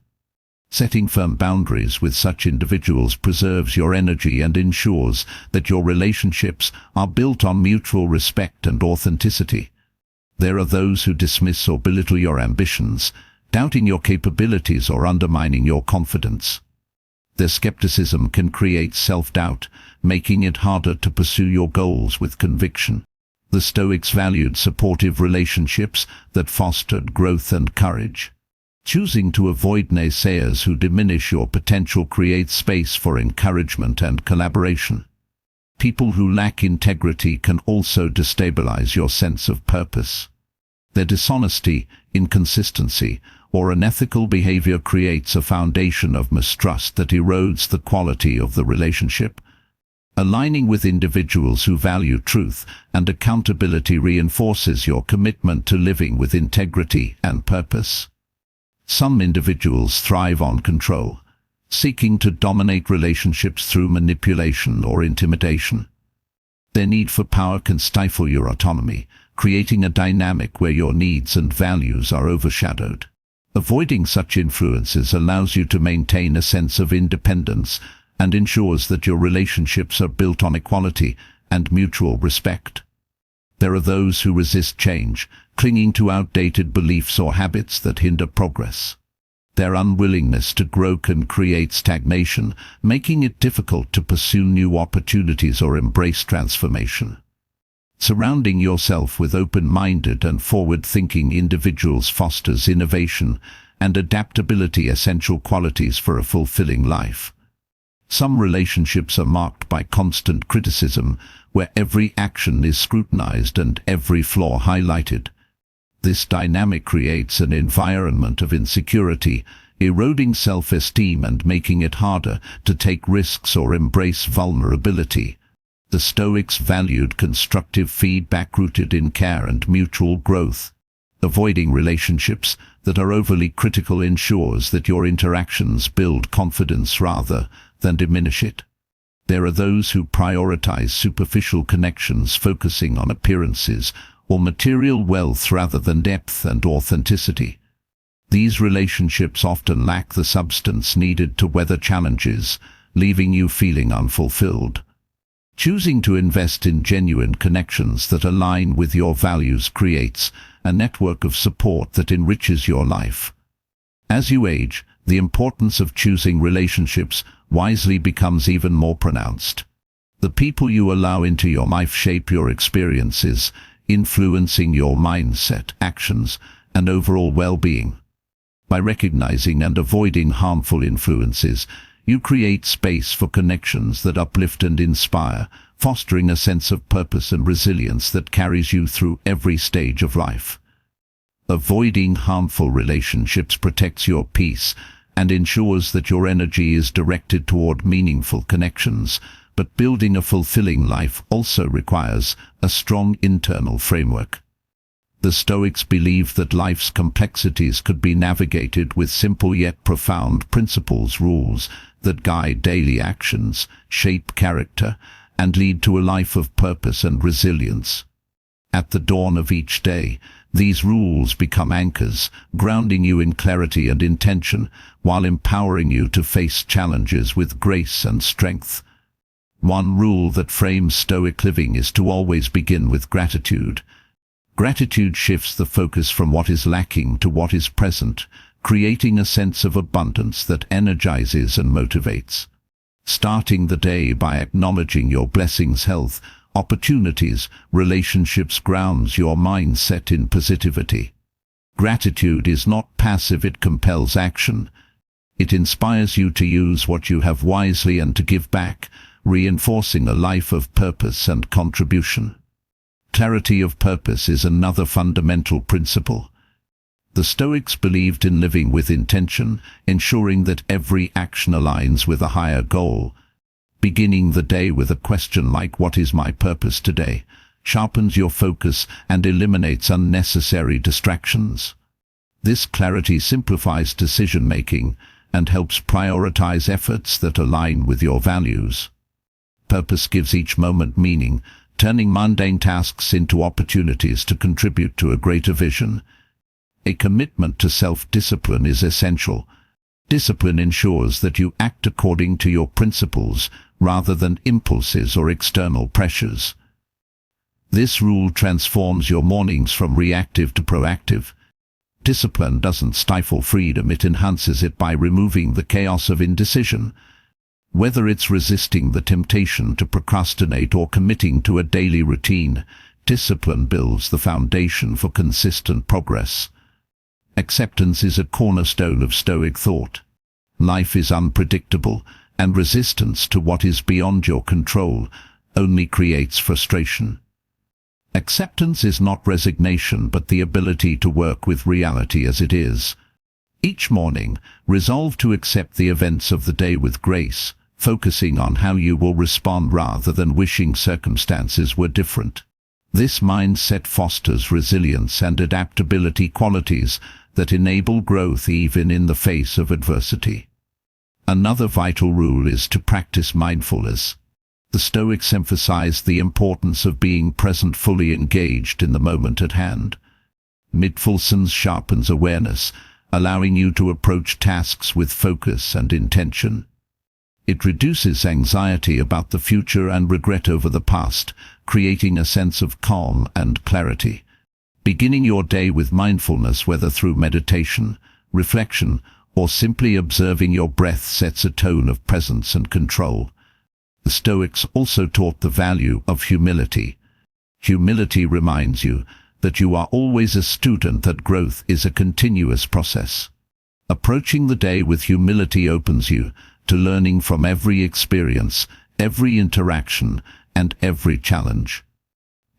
A: Setting firm boundaries with such individuals preserves your energy and ensures that your relationships are built on mutual respect and authenticity. There are those who dismiss or belittle your ambitions, doubting your capabilities or undermining your confidence. Their skepticism can create self-doubt, making it harder to pursue your goals with conviction. The Stoics valued supportive relationships that fostered growth and courage. Choosing to avoid naysayers who diminish your potential creates space for encouragement and collaboration. People who lack integrity can also destabilize your sense of purpose. Their dishonesty, inconsistency, or unethical behavior creates a foundation of mistrust that erodes the quality of the relationship. Aligning with individuals who value truth and accountability reinforces your commitment to living with integrity and purpose. Some individuals thrive on control, seeking to dominate relationships through manipulation or intimidation. Their need for power can stifle your autonomy, creating a dynamic where your needs and values are overshadowed. Avoiding such influences allows you to maintain a sense of independence and ensures that your relationships are built on equality and mutual respect. There are those who resist change, clinging to outdated beliefs or habits that hinder progress. Their unwillingness to grow can create stagnation, making it difficult to pursue new opportunities or embrace transformation. Surrounding yourself with open-minded and forward-thinking individuals fosters innovation and adaptability, essential qualities for a fulfilling life. Some relationships are marked by constant criticism, where every action is scrutinized and every flaw highlighted. This dynamic creates an environment of insecurity, eroding self-esteem and making it harder to take risks or embrace vulnerability. The Stoics valued constructive feedback rooted in care and mutual growth. Avoiding relationships that are overly critical ensures that your interactions build confidence rather than diminish it. There are those who prioritize superficial connections, focusing on appearances or material wealth rather than depth and authenticity. These relationships often lack the substance needed to weather challenges, leaving you feeling unfulfilled. Choosing to invest in genuine connections that align with your values creates a network of support that enriches your life. As you age, the importance of choosing relationships wisely becomes even more pronounced. The people you allow into your life shape your experiences, influencing your mindset, actions, and overall well-being. By recognizing and avoiding harmful influences, you create space for connections that uplift and inspire, fostering a sense of purpose and resilience that carries you through every stage of life. Avoiding harmful relationships protects your peace and ensures that your energy is directed toward meaningful connections, but building a fulfilling life also requires a strong internal framework. The Stoics believed that life's complexities could be navigated with simple yet profound principles, rules that guide daily actions, shape character, and lead to a life of purpose and resilience. At the dawn of each day, these rules become anchors, grounding you in clarity and intention, while empowering you to face challenges with grace and strength. One rule that frames Stoic living is to always begin with gratitude. Gratitude shifts the focus from what is lacking to what is present, creating a sense of abundance that energizes and motivates. Starting the day by acknowledging your blessings, health, opportunities, relationships grounds your mindset in positivity. Gratitude is not passive, it compels action. It inspires you to use what you have wisely and to give back, reinforcing a life of purpose and contribution. Clarity of purpose is another fundamental principle. The Stoics believed in living with intention, ensuring that every action aligns with a higher goal. Beginning the day with a question like "What is my purpose today?" sharpens your focus and eliminates unnecessary distractions. This clarity simplifies decision-making and helps prioritize efforts that align with your values. Purpose gives each moment meaning, turning mundane tasks into opportunities to contribute to a greater vision. A commitment to self-discipline is essential. Discipline ensures that you act according to your principles rather than impulses or external pressures. This rule transforms your mornings from reactive to proactive. Discipline doesn't stifle freedom, it enhances it by removing the chaos of indecision. Whether it's resisting the temptation to procrastinate or committing to a daily routine, discipline builds the foundation for consistent progress. Acceptance is a cornerstone of Stoic thought. Life is unpredictable, and resistance to what is beyond your control only creates frustration. Acceptance is not resignation, but the ability to work with reality as it is. Each morning, resolve to accept the events of the day with grace, focusing on how you will respond rather than wishing circumstances were different. This mindset fosters resilience and adaptability, qualities that enable growth even in the face of adversity. Another vital rule is to practice mindfulness. The Stoics emphasized the importance of being present, fully engaged in the moment at hand. Mindfulness sharpens awareness, allowing you to approach tasks with focus and intention. It reduces anxiety about the future and regret over the past, creating a sense of calm and clarity. Beginning your day with mindfulness, whether through meditation, reflection, or simply observing your breath, sets a tone of presence and control. The Stoics also taught the value of humility. Humility reminds you that you are always a student, that growth is a continuous process. Approaching the day with humility opens you to learning from every experience, every interaction, and every challenge.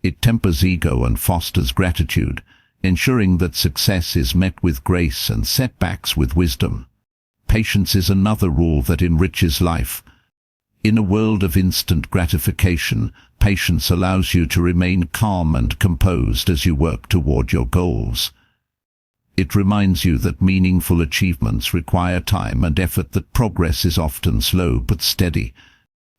A: It tempers ego and fosters gratitude, ensuring that success is met with grace and setbacks with wisdom. Patience is another rule that enriches life. In a world of instant gratification, patience allows you to remain calm and composed as you work toward your goals. It reminds you that meaningful achievements require time and effort, that progress is often slow but steady.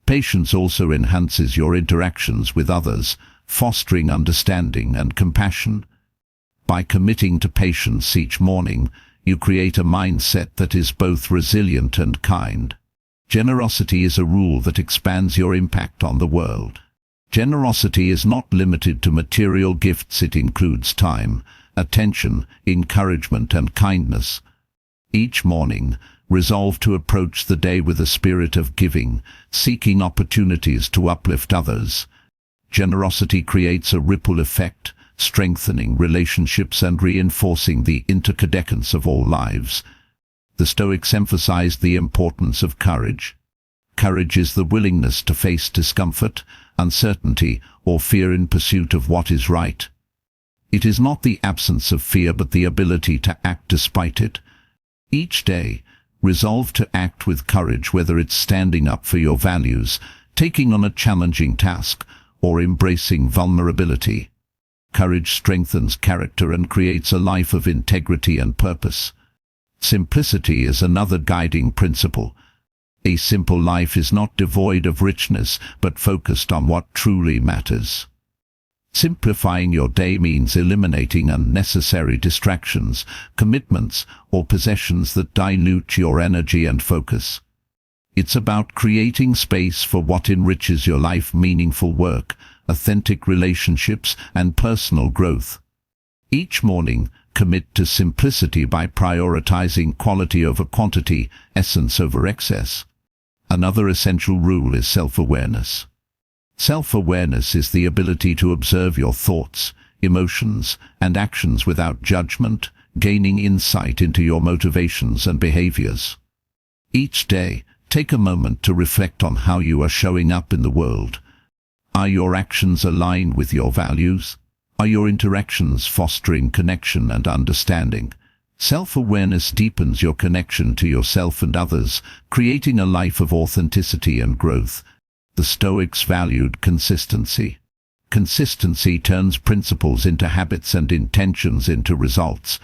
A: Patience also enhances your interactions with others, fostering understanding and compassion. By committing to patience each morning, you create a mindset that is both resilient and kind. Generosity is a rule that expands your impact on the world. Generosity is not limited to material gifts, it includes time, attention, encouragement, and kindness. Each morning, resolve to approach the day with a spirit of giving, seeking opportunities to uplift others. Generosity creates a ripple effect, strengthening relationships and reinforcing the interdependence of all lives. The Stoics emphasized the importance of courage. Courage is the willingness to face discomfort, uncertainty, or fear in pursuit of what is right. It is not the absence of fear, but the ability to act despite it. Each day, resolve to act with courage, whether it's standing up for your values, taking on a challenging task, or embracing vulnerability. Courage strengthens character and creates a life of integrity and purpose. Simplicity is another guiding principle. A simple life is not devoid of richness, but focused on what truly matters. Simplifying your day means eliminating unnecessary distractions, commitments, or possessions that dilute your energy and focus. It's about creating space for what enriches your life: meaningful work, authentic relationships, and personal growth. Each morning, commit to simplicity by prioritizing quality over quantity, essence over excess. Another essential rule is self-awareness. Self-awareness is the ability to observe your thoughts, emotions, and actions without judgment, gaining insight into your motivations and behaviors. Each day, take a moment to reflect on how you are showing up in the world. Are your actions aligned with your values? Are your interactions fostering connection and understanding? Self-awareness deepens your connection to yourself and others, creating a life of authenticity and growth. The Stoics valued consistency. Consistency turns principles into habits and intentions into results.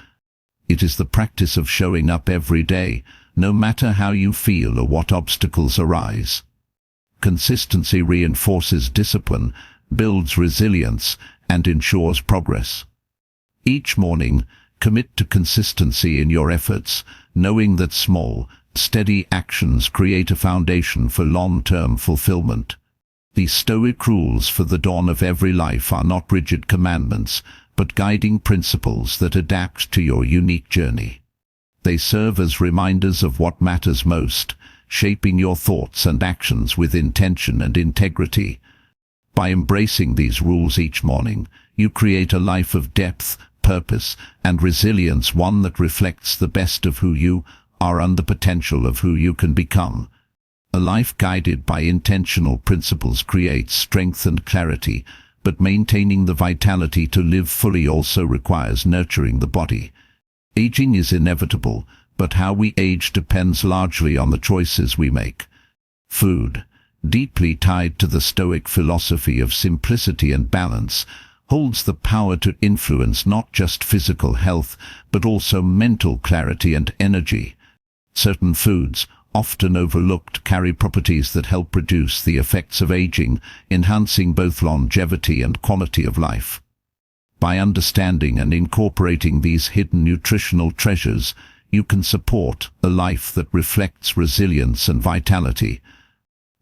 A: It is the practice of showing up every day, no matter how you feel or what obstacles arise. Consistency reinforces discipline, builds resilience, and ensures progress. Each morning, commit to consistency in your efforts, knowing that small, steady actions create a foundation for long-term fulfillment. The Stoic rules for the dawn of every life are not rigid commandments, but guiding principles that adapt to your unique journey. They serve as reminders of what matters most, shaping your thoughts and actions with intention and integrity. By embracing these rules each morning, you create a life of depth, purpose, and resilience, one that reflects the best of who you are and the potential of who you can become. A life guided by intentional principles creates strength and clarity, but maintaining the vitality to live fully also requires nurturing the body. Aging is inevitable, but how we age depends largely on the choices we make. Food, deeply tied to the Stoic philosophy of simplicity and balance, holds the power to influence not just physical health, but also mental clarity and energy. Certain foods, often overlooked, carry properties that help reduce the effects of aging, enhancing both longevity and quality of life. By understanding and incorporating these hidden nutritional treasures, you can support a life that reflects resilience and vitality.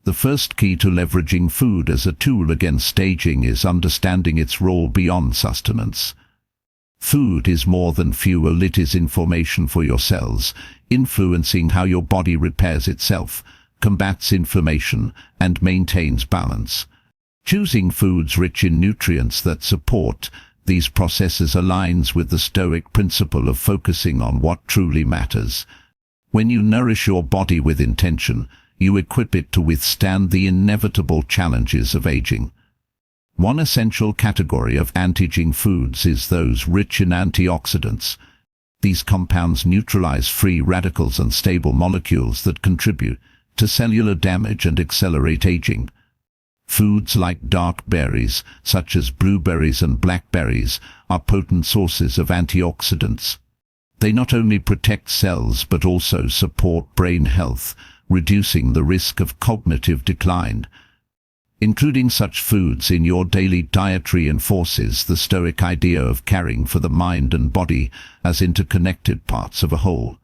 A: The first key to leveraging food as a tool against aging is understanding its role beyond sustenance. Food is more than fuel, it is information for your cells, influencing how your body repairs itself, combats inflammation, and maintains balance. Choosing foods rich in nutrients that support these processes aligns with the Stoic principle of focusing on what truly matters. When you nourish your body with intention, you equip it to withstand the inevitable challenges of aging. One essential category of anti-aging foods is those rich in antioxidants. These compounds neutralize free radicals and stable molecules that contribute to cellular damage and accelerate aging. Foods like dark berries, such as blueberries and blackberries, are potent sources of antioxidants. They not only protect cells but also support brain health, reducing the risk of cognitive decline. Including such foods in your daily diet reinforces the Stoic idea of caring for the mind and body as interconnected parts of a whole.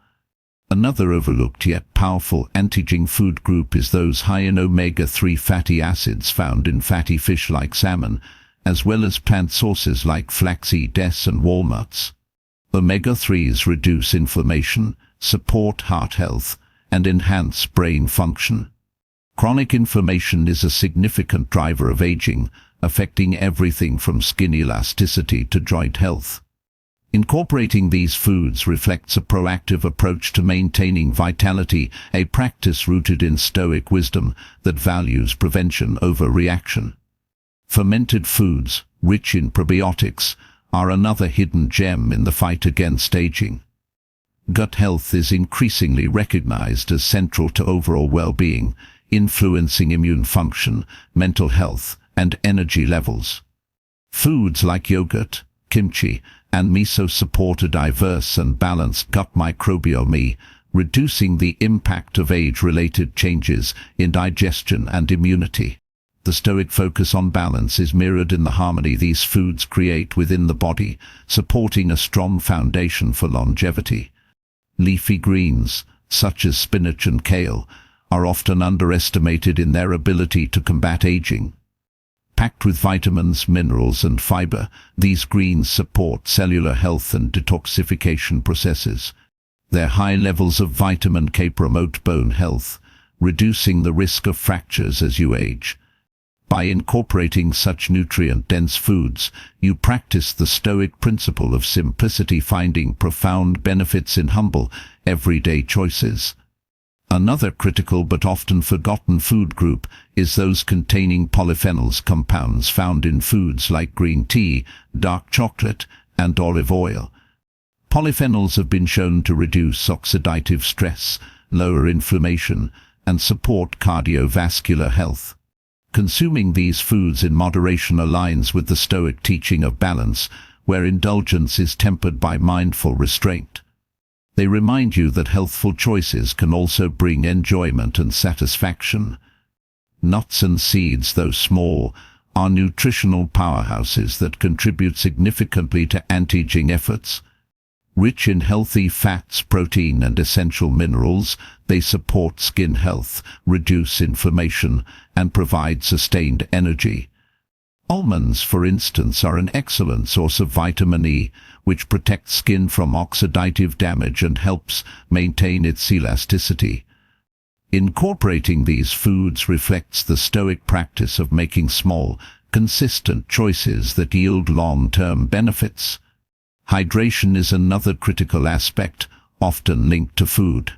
A: Another overlooked yet powerful anti-aging food group is those high in omega-3 fatty acids found in fatty fish like salmon, as well as plant sources like flaxseeds and walnuts. Omega-3s reduce inflammation, support heart health, and enhance brain function. Chronic inflammation is a significant driver of aging, affecting everything from skin elasticity to joint health. Incorporating these foods reflects a proactive approach to maintaining vitality, a practice rooted in Stoic wisdom that values prevention over reaction. Fermented foods, rich in probiotics, are another hidden gem in the fight against aging. Gut health is increasingly recognized as central to overall well-being, influencing immune function, mental health, and energy levels. Foods like yogurt, kimchi, and miso support a diverse and balanced gut microbiome, reducing the impact of age-related changes in digestion and immunity. The Stoic focus on balance is mirrored in the harmony these foods create within the body, supporting a strong foundation for longevity. Leafy greens, such as spinach and kale, are often underestimated in their ability to combat aging. Packed with vitamins, minerals and fiber, these greens support cellular health and detoxification processes. Their high levels of vitamin K promote bone health, reducing the risk of fractures as you age. By incorporating such nutrient-dense foods, you practice the Stoic principle of simplicity, finding profound benefits in humble, everyday choices. Another critical but often forgotten food group is those containing polyphenols, compounds found in foods like green tea, dark chocolate, and olive oil. Polyphenols have been shown to reduce oxidative stress, lower inflammation, and support cardiovascular health. Consuming these foods in moderation aligns with the Stoic teaching of balance, where indulgence is tempered by mindful restraint. They remind you that healthful choices can also bring enjoyment and satisfaction. Nuts and seeds, though small, are nutritional powerhouses that contribute significantly to anti-aging efforts. Rich in healthy fats, protein and essential minerals, they support skin health, reduce inflammation, and provide sustained energy. Almonds, for instance, are an excellent source of vitamin E, which protects skin from oxidative damage and helps maintain its elasticity. Incorporating these foods reflects the Stoic practice of making small, consistent choices that yield long-term benefits. Hydration is another critical aspect, often linked to food.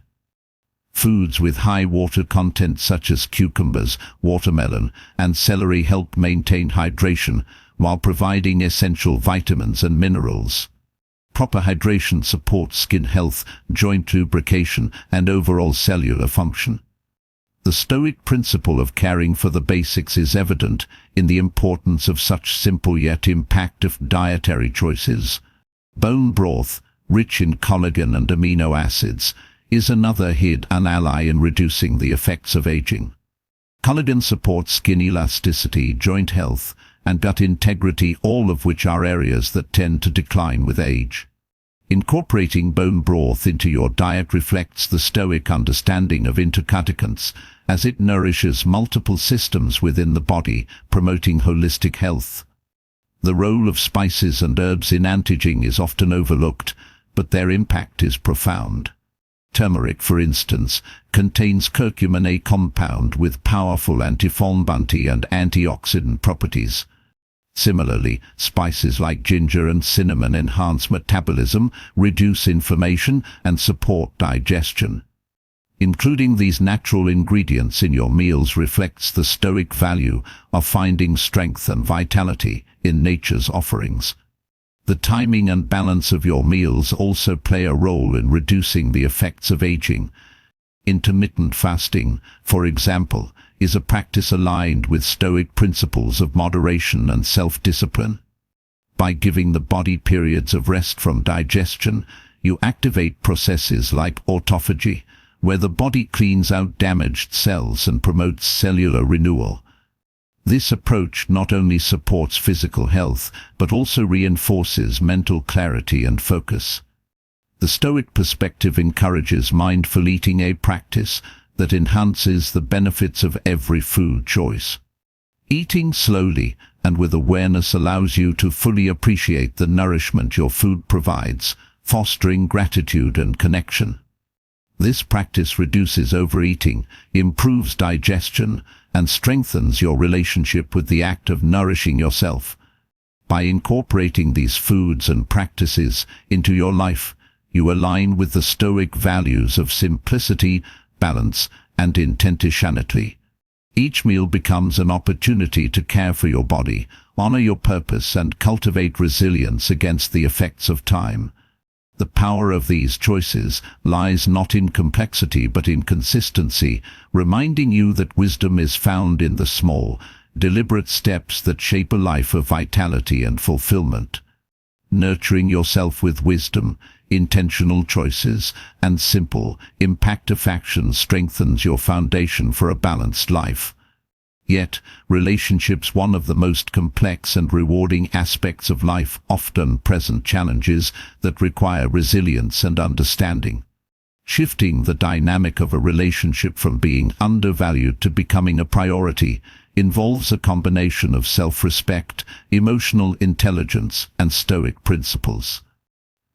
A: Foods with high water content such as cucumbers, watermelon, and celery help maintain hydration while providing essential vitamins and minerals. Proper hydration supports skin health, joint lubrication, and overall cellular function. The Stoic principle of caring for the basics is evident in the importance of such simple yet impactful dietary choices. Bone broth, rich in collagen and amino acids, is another hidden ally in reducing the effects of aging. Collagen supports skin elasticity, joint health, and gut integrity, all of which are areas that tend to decline with age. Incorporating bone broth into your diet reflects the Stoic understanding of interconnectedness, as it nourishes multiple systems within the body, promoting holistic health. The role of spices and herbs in anti-aging is often overlooked, but their impact is profound. Turmeric, for instance, contains curcumin, a compound with powerful anti-inflammatory and antioxidant properties. Similarly, spices like ginger and cinnamon enhance metabolism, reduce inflammation, and support digestion. Including these natural ingredients in your meals reflects the Stoic value of finding strength and vitality in nature's offerings. The timing and balance of your meals also play a role in reducing the effects of aging. Intermittent fasting, for example, is a practice aligned with Stoic principles of moderation and self-discipline. By giving the body periods of rest from digestion, you activate processes like autophagy, where the body cleans out damaged cells and promotes cellular renewal. This approach not only supports physical health, but also reinforces mental clarity and focus. The Stoic perspective encourages mindful eating, a practice that enhances the benefits of every food choice. Eating slowly and with awareness allows you to fully appreciate the nourishment your food provides, fostering gratitude and connection. This practice reduces overeating, improves digestion, and strengthens your relationship with the act of nourishing yourself. By incorporating these foods and practices into your life, you align with the Stoic values of simplicity, balance, and intentionality. Each meal becomes an opportunity to care for your body, honor your purpose, and cultivate resilience against the effects of time. The power of these choices lies not in complexity but in consistency, reminding you that wisdom is found in the small, deliberate steps that shape a life of vitality and fulfillment. Nurturing yourself with wisdom, intentional choices, and simple, impactful actions strengthens your foundation for a balanced life. Yet, relationships, one of the most complex and rewarding aspects of life, often present challenges that require resilience and understanding. Shifting the dynamic of a relationship from being undervalued to becoming a priority involves a combination of self-respect, emotional intelligence, and Stoic principles.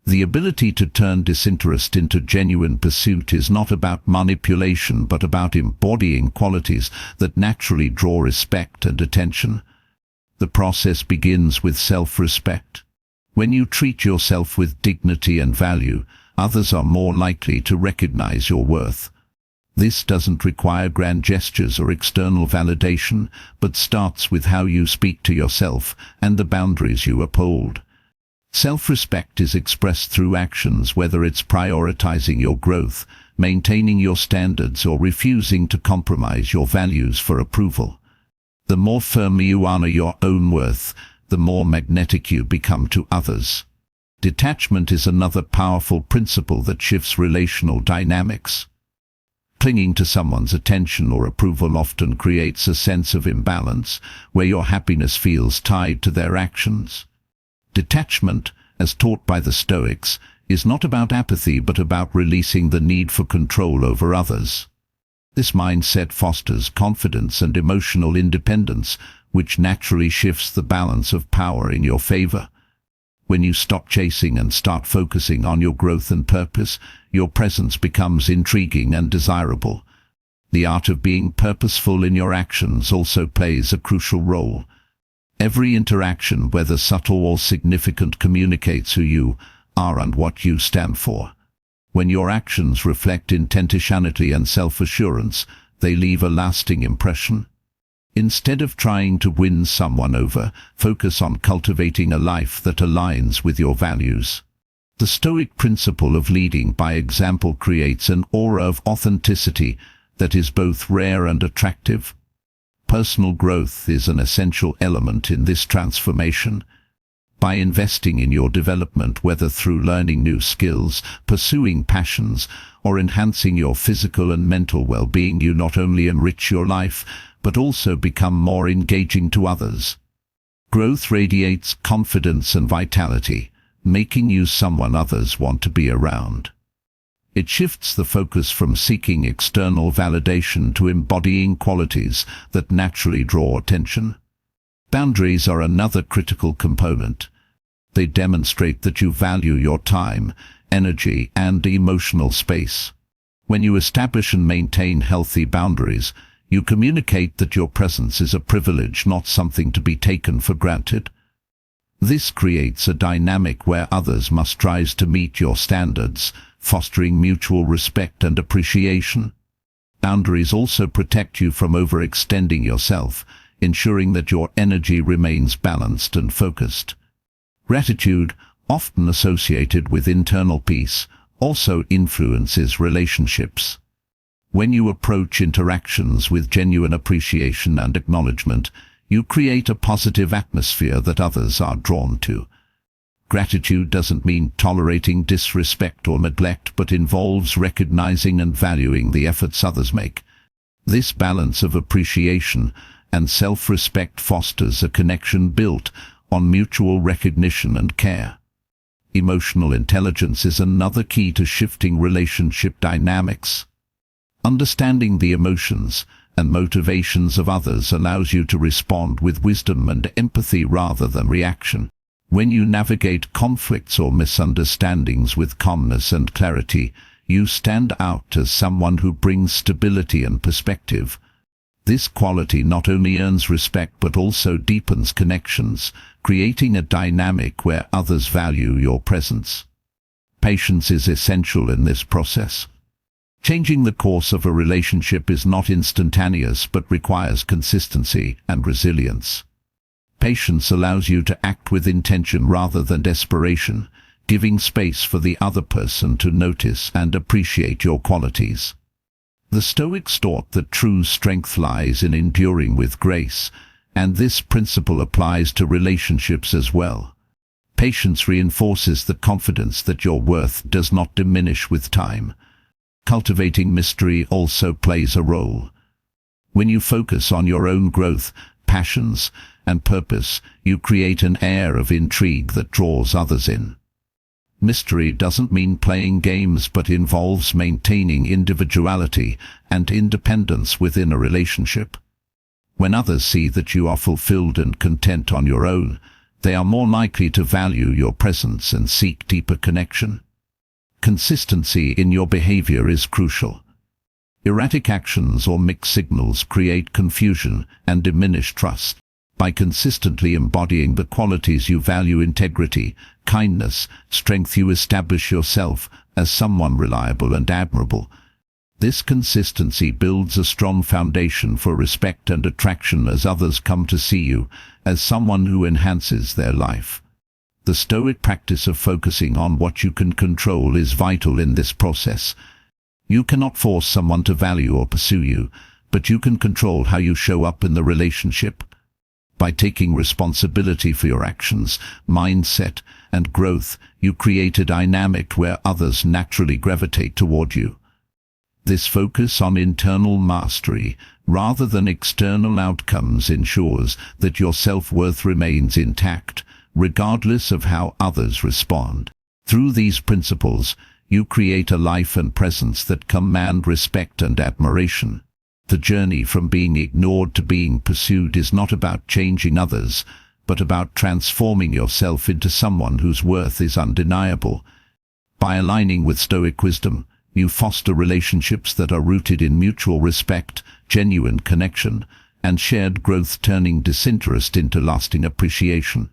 A: The ability to turn disinterest into genuine pursuit is not about manipulation but about embodying qualities that naturally draw respect and attention. The process begins with self-respect. When you treat yourself with dignity and value, others are more likely to recognize your worth. This doesn't require grand gestures or external validation, but starts with how you speak to yourself and the boundaries you uphold. Self-respect is expressed through actions, whether it's prioritizing your growth, maintaining your standards, or refusing to compromise your values for approval. The more firmly you honor your own worth, the more magnetic you become to others. Detachment is another powerful principle that shifts relational dynamics. Clinging to someone's attention or approval often creates a sense of imbalance, where your happiness feels tied to their actions. Detachment, as taught by the Stoics, is not about apathy but about releasing the need for control over others. This mindset fosters confidence and emotional independence, which naturally shifts the balance of power in your favor. When you stop chasing and start focusing on your growth and purpose, your presence becomes intriguing and desirable. The art of being purposeful in your actions also plays a crucial role. Every interaction, whether subtle or significant, communicates who you are and what you stand for. When your actions reflect intentionality and self-assurance, they leave a lasting impression. Instead of trying to win someone over, focus on cultivating a life that aligns with your values. The Stoic principle of leading by example creates an aura of authenticity that is both rare and attractive. Personal growth is an essential element in this transformation. By investing in your development, whether through learning new skills, pursuing passions, or enhancing your physical and mental well-being, you not only enrich your life, but also become more engaging to others. Growth radiates confidence and vitality, making you someone others want to be around. It shifts the focus from seeking external validation to embodying qualities that naturally draw attention. Boundaries are another critical component. They demonstrate that you value your time, energy, and emotional space. When you establish and maintain healthy boundaries, you communicate that your presence is a privilege, not something to be taken for granted. This creates a dynamic where others must strive to meet your standards, fostering mutual respect and appreciation. Boundaries also protect you from overextending yourself, ensuring that your energy remains balanced and focused. Gratitude, often associated with internal peace, also influences relationships. When you approach interactions with genuine appreciation and acknowledgement, you create a positive atmosphere that others are drawn to. Gratitude doesn't mean tolerating disrespect or neglect, but involves recognizing and valuing the efforts others make. This balance of appreciation and self-respect fosters a connection built on mutual recognition and care. Emotional intelligence is another key to shifting relationship dynamics. Understanding the emotions and motivations of others allows you to respond with wisdom and empathy rather than reaction. When you navigate conflicts or misunderstandings with calmness and clarity, you stand out as someone who brings stability and perspective. This quality not only earns respect but also deepens connections, creating a dynamic where others value your presence. Patience is essential in this process. Changing the course of a relationship is not instantaneous but requires consistency and resilience. Patience allows you to act with intention rather than desperation, giving space for the other person to notice and appreciate your qualities. The Stoics taught that true strength lies in enduring with grace, and this principle applies to relationships as well. Patience reinforces the confidence that your worth does not diminish with time. Cultivating mystery also plays a role. When you focus on your own growth, passions, and purpose, you create an air of intrigue that draws others in. Mystery doesn't mean playing games but involves maintaining individuality and independence within a relationship. When others see that you are fulfilled and content on your own, they are more likely to value your presence and seek deeper connection. Consistency in your behavior is crucial. Erratic actions or mixed signals create confusion and diminish trust. By consistently embodying the qualities you value, integrity, kindness, strength, you establish yourself as someone reliable and admirable. This consistency builds a strong foundation for respect and attraction as others come to see you as someone who enhances their life. The Stoic practice of focusing on what you can control is vital in this process. You cannot force someone to value or pursue you, but you can control how you show up in the relationship. By taking responsibility for your actions, mindset, and growth, you create a dynamic where others naturally gravitate toward you. This focus on internal mastery, rather than external outcomes, ensures that your self-worth remains intact, regardless of how others respond. Through these principles, you create a life and presence that command respect and admiration. The journey from being ignored to being pursued is not about changing others, but about transforming yourself into someone whose worth is undeniable. By aligning with Stoic wisdom, you foster relationships that are rooted in mutual respect, genuine connection, and shared growth, turning disinterest into lasting appreciation.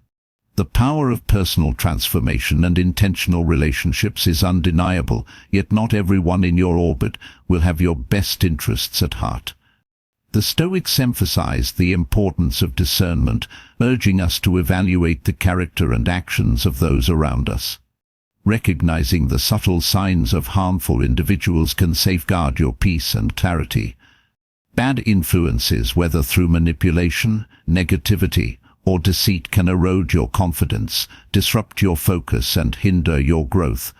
A: The power of personal transformation and intentional relationships is undeniable, yet not everyone in your orbit will have your best interests at heart. The Stoics emphasize the importance of discernment, urging us to evaluate the character and actions of those around us. Recognizing the subtle signs of harmful individuals can safeguard your peace and clarity. Bad influences, whether through manipulation, negativity, or deceit, can erode your confidence, disrupt your focus, and hinder your growth.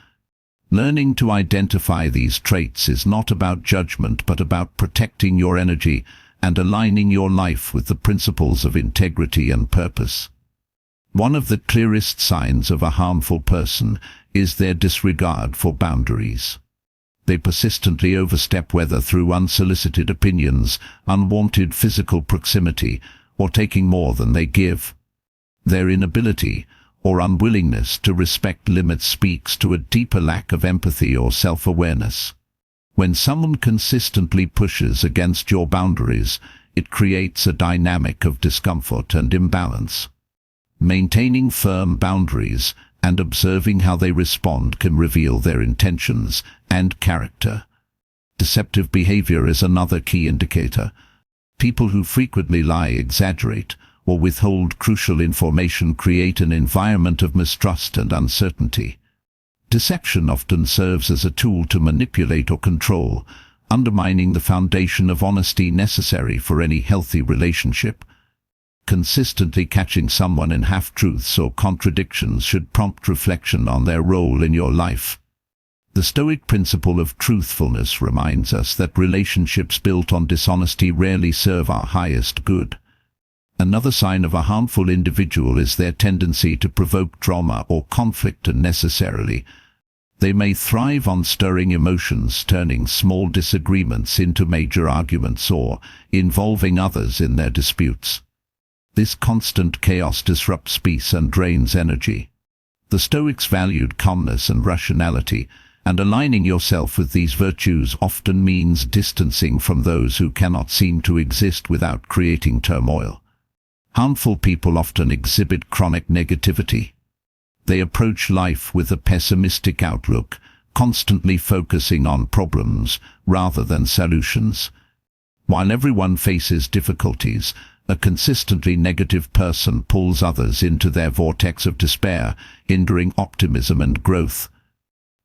A: Learning to identify these traits is not about judgment but about protecting your energy and aligning your life with the principles of integrity and purpose. One of the clearest signs of a harmful person is their disregard for boundaries. They persistently overstep, whether through unsolicited opinions, unwanted physical proximity, or taking more than they give. Their inability or unwillingness to respect limits speaks to a deeper lack of empathy or self-awareness. When someone consistently pushes against your boundaries, it creates a dynamic of discomfort and imbalance. Maintaining firm boundaries and observing how they respond can reveal their intentions and character. Deceptive behavior is another key indicator. People who frequently lie, exaggerate, or withhold crucial information create an environment of mistrust and uncertainty. Deception often serves as a tool to manipulate or control, undermining the foundation of honesty necessary for any healthy relationship. Consistently catching someone in half-truths or contradictions should prompt reflection on their role in your life. The Stoic principle of truthfulness reminds us that relationships built on dishonesty rarely serve our highest good. Another sign of a harmful individual is their tendency to provoke drama or conflict unnecessarily. They may thrive on stirring emotions, turning small disagreements into major arguments, or involving others in their disputes. This constant chaos disrupts peace and drains energy. The Stoics valued calmness and rationality, and aligning yourself with these virtues often means distancing from those who cannot seem to exist without creating turmoil. Harmful people often exhibit chronic negativity. They approach life with a pessimistic outlook, constantly focusing on problems rather than solutions. While everyone faces difficulties, a consistently negative person pulls others into their vortex of despair, hindering optimism and growth.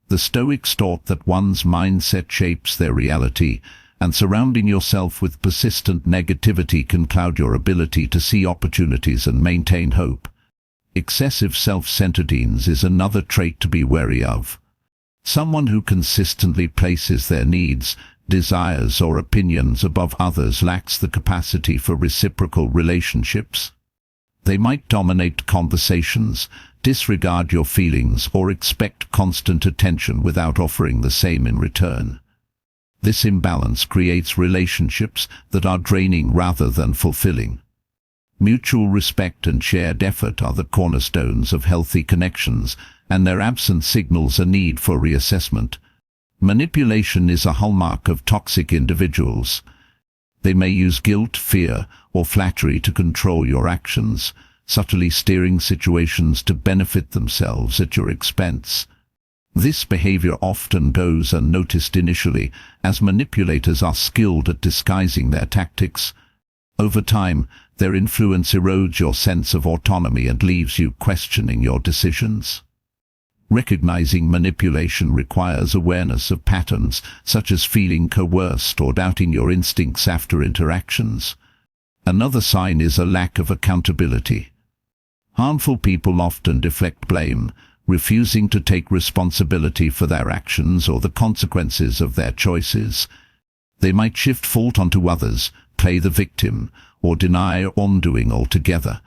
A: The Stoics taught that one's mindset shapes their reality, and surrounding yourself with persistent negativity can cloud your ability to see opportunities and maintain hope. Excessive self-centeredness is another trait to be wary of. Someone who consistently places their needs, desires, or opinions above others lacks the capacity for reciprocal relationships. They might dominate conversations, disregard your feelings, or expect constant attention without offering the same in return. This imbalance creates relationships that are draining rather than fulfilling. Mutual respect and shared effort are the cornerstones of healthy connections, and their absence signals a need for reassessment. Manipulation is a hallmark of toxic individuals. They may use guilt, fear, or flattery to control your actions, subtly steering situations to benefit themselves at your expense. This behavior often goes unnoticed initially, as manipulators are skilled at disguising their tactics. Over time, their influence erodes your sense of autonomy and leaves you questioning your decisions. Recognizing manipulation requires awareness of patterns, such as feeling coerced or doubting your instincts after interactions. Another sign is a lack of accountability. Harmful people often deflect blame, refusing to take responsibility for their actions or the consequences of their choices. They might shift fault onto others, play the victim, or deny wrongdoing altogether.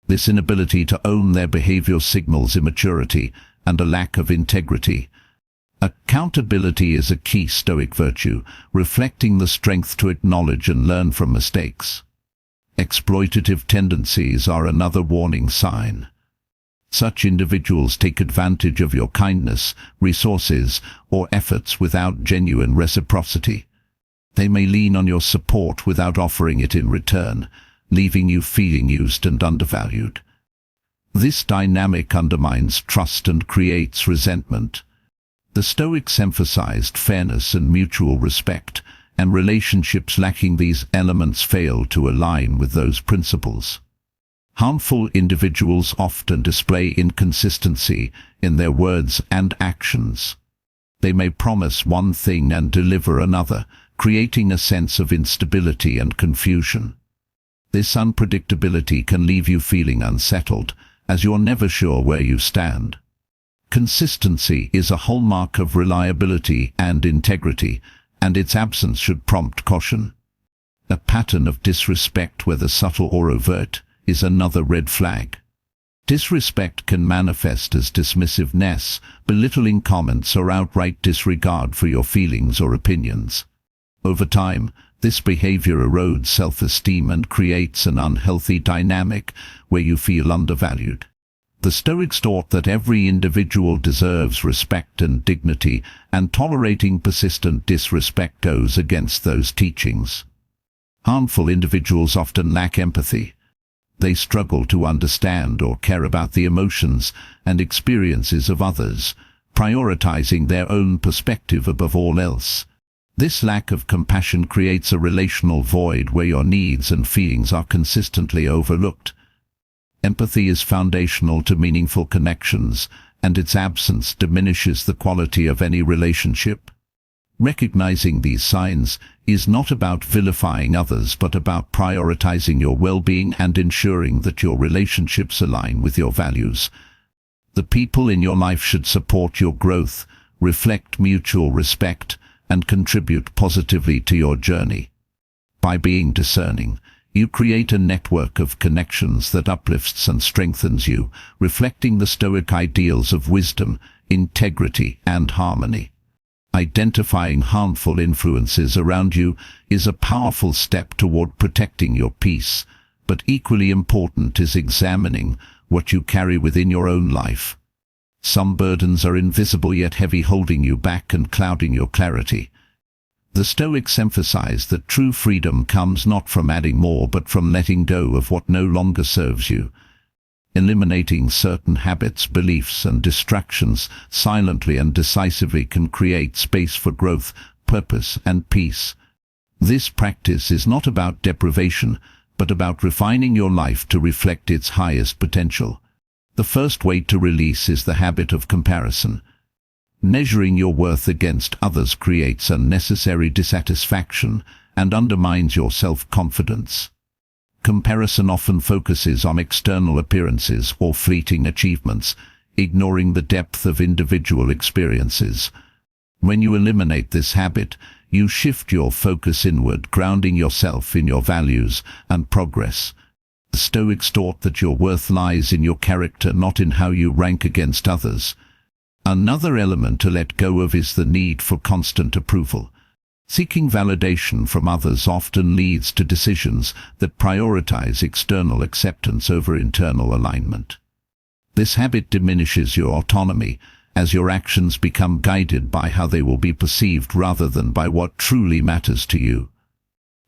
A: This inability to own their behavior signals immaturity and a lack of integrity. Accountability is a key Stoic virtue, reflecting the strength to acknowledge and learn from mistakes. Exploitative tendencies are another warning sign. Such individuals take advantage of your kindness, resources, or efforts without genuine reciprocity. They may lean on your support without offering it in return, leaving you feeling used and undervalued. This dynamic undermines trust and creates resentment. The Stoics emphasized fairness and mutual respect, and relationships lacking these elements fail to align with those principles. Harmful individuals often display inconsistency in their words and actions. They may promise one thing and deliver another, creating a sense of instability and confusion. This unpredictability can leave you feeling unsettled, as you're never sure where you stand. Consistency is a hallmark of reliability and integrity, and its absence should prompt caution. A pattern of disrespect, whether subtle or overt, is another red flag. Disrespect can manifest as dismissiveness, belittling comments, or outright disregard for your feelings or opinions. Over time, this behavior erodes self-esteem and creates an unhealthy dynamic where you feel undervalued. The Stoics taught that every individual deserves respect and dignity, and tolerating persistent disrespect goes against those teachings. Harmful individuals often lack empathy. They struggle to understand or care about the emotions and experiences of others, prioritizing their own perspective above all else. This lack of compassion creates a relational void where your needs and feelings are consistently overlooked. Empathy is foundational to meaningful connections, and its absence diminishes the quality of any relationship. Recognizing these signs is not about vilifying others, but about prioritizing your well-being and ensuring that your relationships align with your values. The people in your life should support your growth, reflect mutual respect, and contribute positively to your journey. By being discerning, you create a network of connections that uplifts and strengthens you, reflecting the Stoic ideals of wisdom, integrity, and harmony. Identifying harmful influences around you is a powerful step toward protecting your peace, but equally important is examining what you carry within your own life. Some burdens are invisible yet heavy, holding you back and clouding your clarity. The Stoics emphasize that true freedom comes not from adding more but from letting go of what no longer serves you. Eliminating certain habits, beliefs, and distractions silently and decisively can create space for growth, purpose, and peace. This practice is not about deprivation, but about refining your life to reflect its highest potential. The first way to release is the habit of comparison. Measuring your worth against others creates unnecessary dissatisfaction and undermines your self-confidence. Comparison often focuses on external appearances or fleeting achievements, ignoring the depth of individual experiences. When you eliminate this habit, you shift your focus inward, grounding yourself in your values and progress. The Stoics taught that your worth lies in your character, not in how you rank against others. Another element to let go of is the need for constant approval. Seeking validation from others often leads to decisions that prioritize external acceptance over internal alignment. This habit diminishes your autonomy, as your actions become guided by how they will be perceived rather than by what truly matters to you.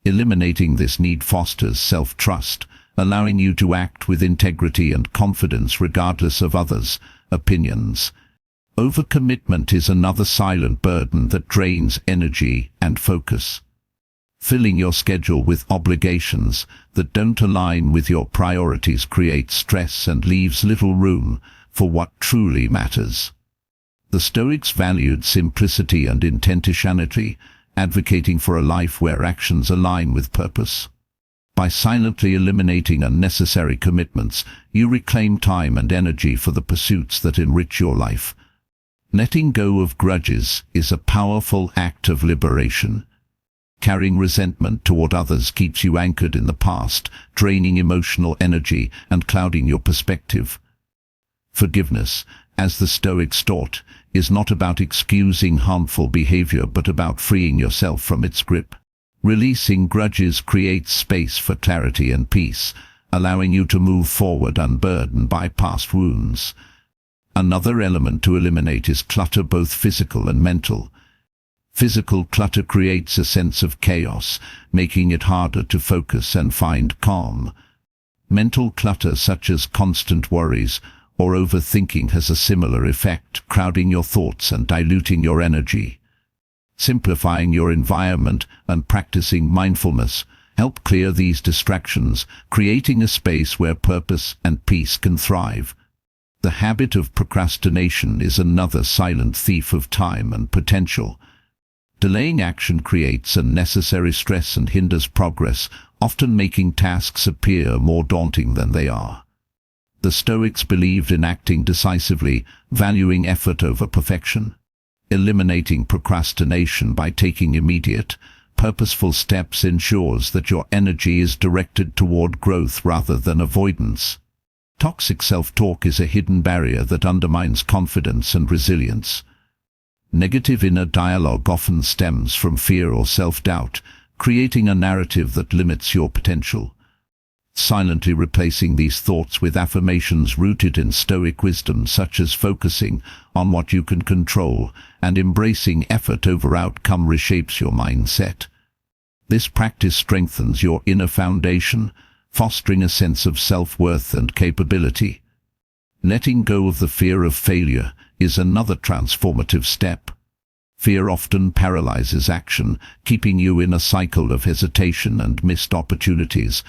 A: Eliminating this need fosters self-trust, allowing you to act with integrity and confidence regardless of others' opinions. Overcommitment is another silent burden that drains energy and focus. Filling your schedule with obligations that don't align with your priorities creates stress and leaves little room for what truly matters. The Stoics valued simplicity and intentionality, advocating for a life where actions align with purpose. By silently eliminating unnecessary commitments, you reclaim time and energy for the pursuits that enrich your life. Letting go of grudges is a powerful act of liberation. Carrying resentment toward others keeps you anchored in the past, draining emotional energy and clouding your perspective. Forgiveness, as the Stoics taught, is not about excusing harmful behavior but about freeing yourself from its grip. Releasing grudges creates space for clarity and peace, allowing you to move forward unburdened by past wounds. Another element to eliminate is clutter, both physical and mental. Physical clutter creates a sense of chaos, making it harder to focus and find calm. Mental clutter, such as constant worries or overthinking, has a similar effect, crowding your thoughts and diluting your energy. Simplifying your environment and practicing mindfulness help clear these distractions, creating a space where purpose and peace can thrive. The habit of procrastination is another silent thief of time and potential. Delaying action creates unnecessary stress and hinders progress, often making tasks appear more daunting than they are. The Stoics believed in acting decisively, valuing effort over perfection. Eliminating procrastination by taking immediate, purposeful steps ensures that your energy is directed toward growth rather than avoidance. Toxic self-talk is a hidden barrier that undermines confidence and resilience. Negative inner dialogue often stems from fear or self-doubt, creating a narrative that limits your potential. Silently replacing these thoughts with affirmations rooted in Stoic wisdom, such as focusing on what you can control and embracing effort over outcome, reshapes your mindset. This practice strengthens your inner foundation, fostering a sense of self-worth and capability. Letting go of the fear of failure is another transformative step. Fear often paralyzes action, keeping you in a cycle of hesitation and missed opportunities.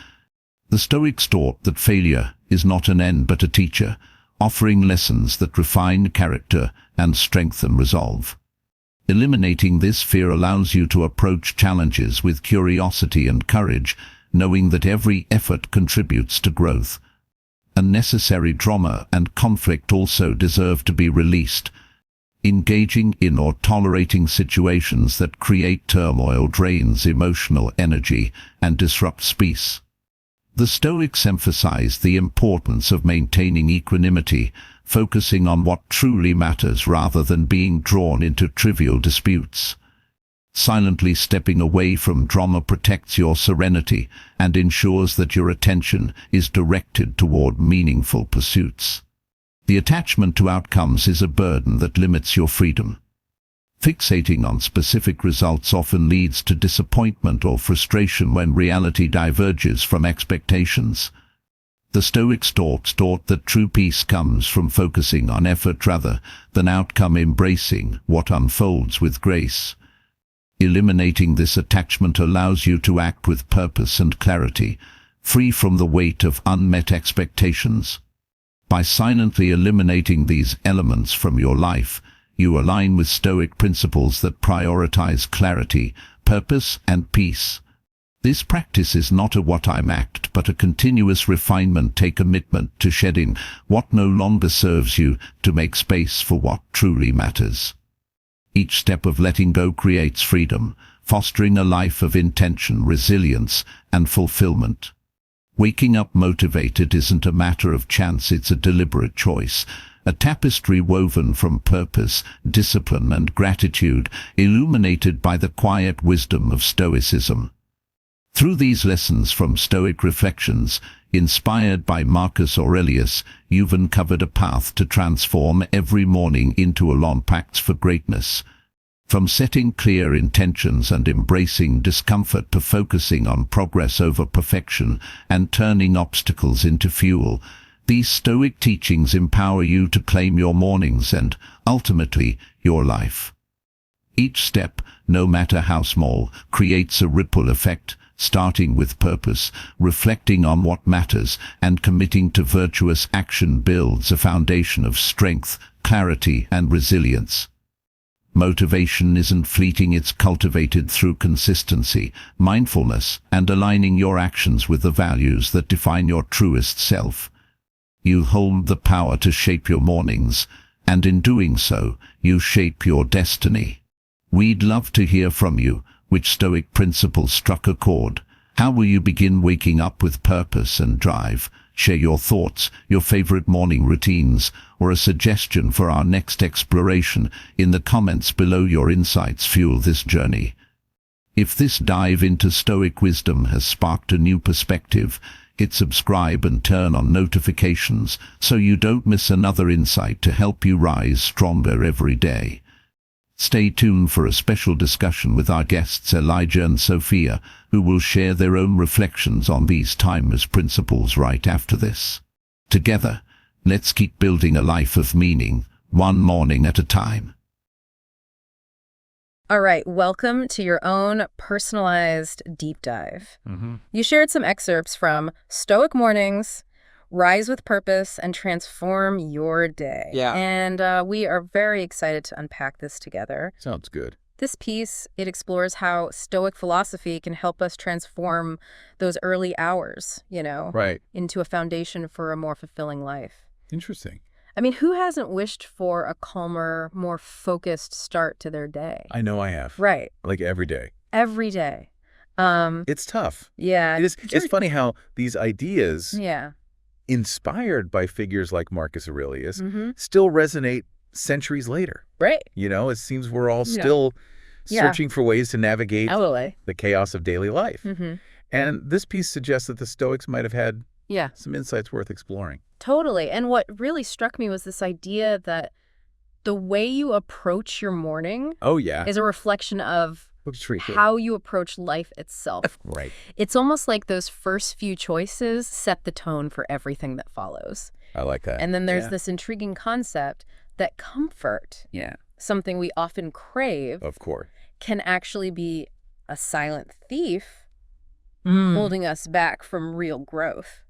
A: The Stoics taught that failure is not an end but a teacher, offering lessons that refine character and strengthen resolve. Eliminating this fear allows you to approach challenges with curiosity and courage, knowing that every effort contributes to growth. Unnecessary drama and conflict also deserve to be released. Engaging in or tolerating situations that create turmoil drains emotional energy and disrupts peace. The Stoics emphasize the importance of maintaining equanimity, focusing on what truly matters rather than being drawn into trivial disputes. Silently stepping away from drama protects your serenity and ensures that your attention is directed toward meaningful pursuits. The attachment to outcomes is a burden that limits your freedom. Fixating on specific results often leads to disappointment or frustration when reality diverges from expectations. The Stoics taught that true peace comes from focusing on effort rather than outcome, embracing what unfolds with grace. Eliminating this attachment allows you to act with purpose and clarity, free from the weight of unmet expectations. By silently eliminating these elements from your life, you align with Stoic principles that prioritize clarity, purpose, and peace. This practice is not a what-I'm act, but a continuous refinement, a commitment to shedding what no longer serves you to make space for what truly matters. Each step of letting go creates freedom, fostering a life of intention, resilience, and fulfillment. Waking up motivated isn't a matter of chance, it's a deliberate choice, a tapestry woven from purpose, discipline, and gratitude, illuminated by the quiet wisdom of Stoicism. Through these lessons from Stoic reflections, inspired by Marcus Aurelius, you've uncovered a path to transform every morning into a long pact for greatness. From setting clear intentions and embracing discomfort to focusing on progress over perfection and turning obstacles into fuel, these Stoic teachings empower you to claim your mornings and, ultimately, your life. Each step, no matter how small, creates a ripple effect, starting with purpose, reflecting on what matters, and committing to virtuous action builds a foundation of strength, clarity, and resilience. Motivation isn't fleeting, it's cultivated through consistency, mindfulness, and aligning your actions with the values that define your truest self. You hold the power to shape your mornings, and in doing so, you shape your destiny. We'd love to hear from you. Which Stoic principle struck a chord? How will you begin waking up with purpose and drive? Share your thoughts, your favorite morning routines, or a suggestion for our next exploration in the comments below. Your insights fuel this journey. If this dive into Stoic wisdom has sparked a new perspective, hit subscribe and turn on notifications so you don't miss another insight to help you rise stronger every day. Stay tuned for a special discussion with our guests Elijah and Sophia, who will share their own reflections on these timeless principles right after this. Together, let's keep building a life of meaning, one morning at a time.
B: All right, welcome to your own personalized deep dive. You shared some excerpts from Stoic Mornings, Rise with Purpose, and Transform Your Day.
C: Yeah.
B: And we are very excited to unpack this together.
C: Sounds good.
B: This piece, it explores how Stoic philosophy can help us transform those early hours,
C: Right.
B: into a foundation for a more fulfilling life.
C: Interesting.
B: I mean, who hasn't wished for a calmer, more focused start to their day?
C: I know I have.
B: Right.
C: Like every day.
B: Every day.
C: It's tough.
B: Yeah.
C: It's funny how these ideas,
B: Yeah.
C: inspired by figures like Marcus Aurelius, still resonate centuries later.
B: Right.
C: It seems we're all still searching for ways to navigate the chaos of daily life. And this piece suggests that the Stoics might have had some insights worth exploring.
B: Totally. And what really struck me was this idea that the way you approach your morning is a reflection of how you approach life itself.
C: Right.
B: It's almost like those first few choices set the tone for everything that follows.
C: I like that.
B: And then there's this intriguing concept that comfort, something we often crave,
C: Of course.
B: can actually be a silent thief holding us back from real growth.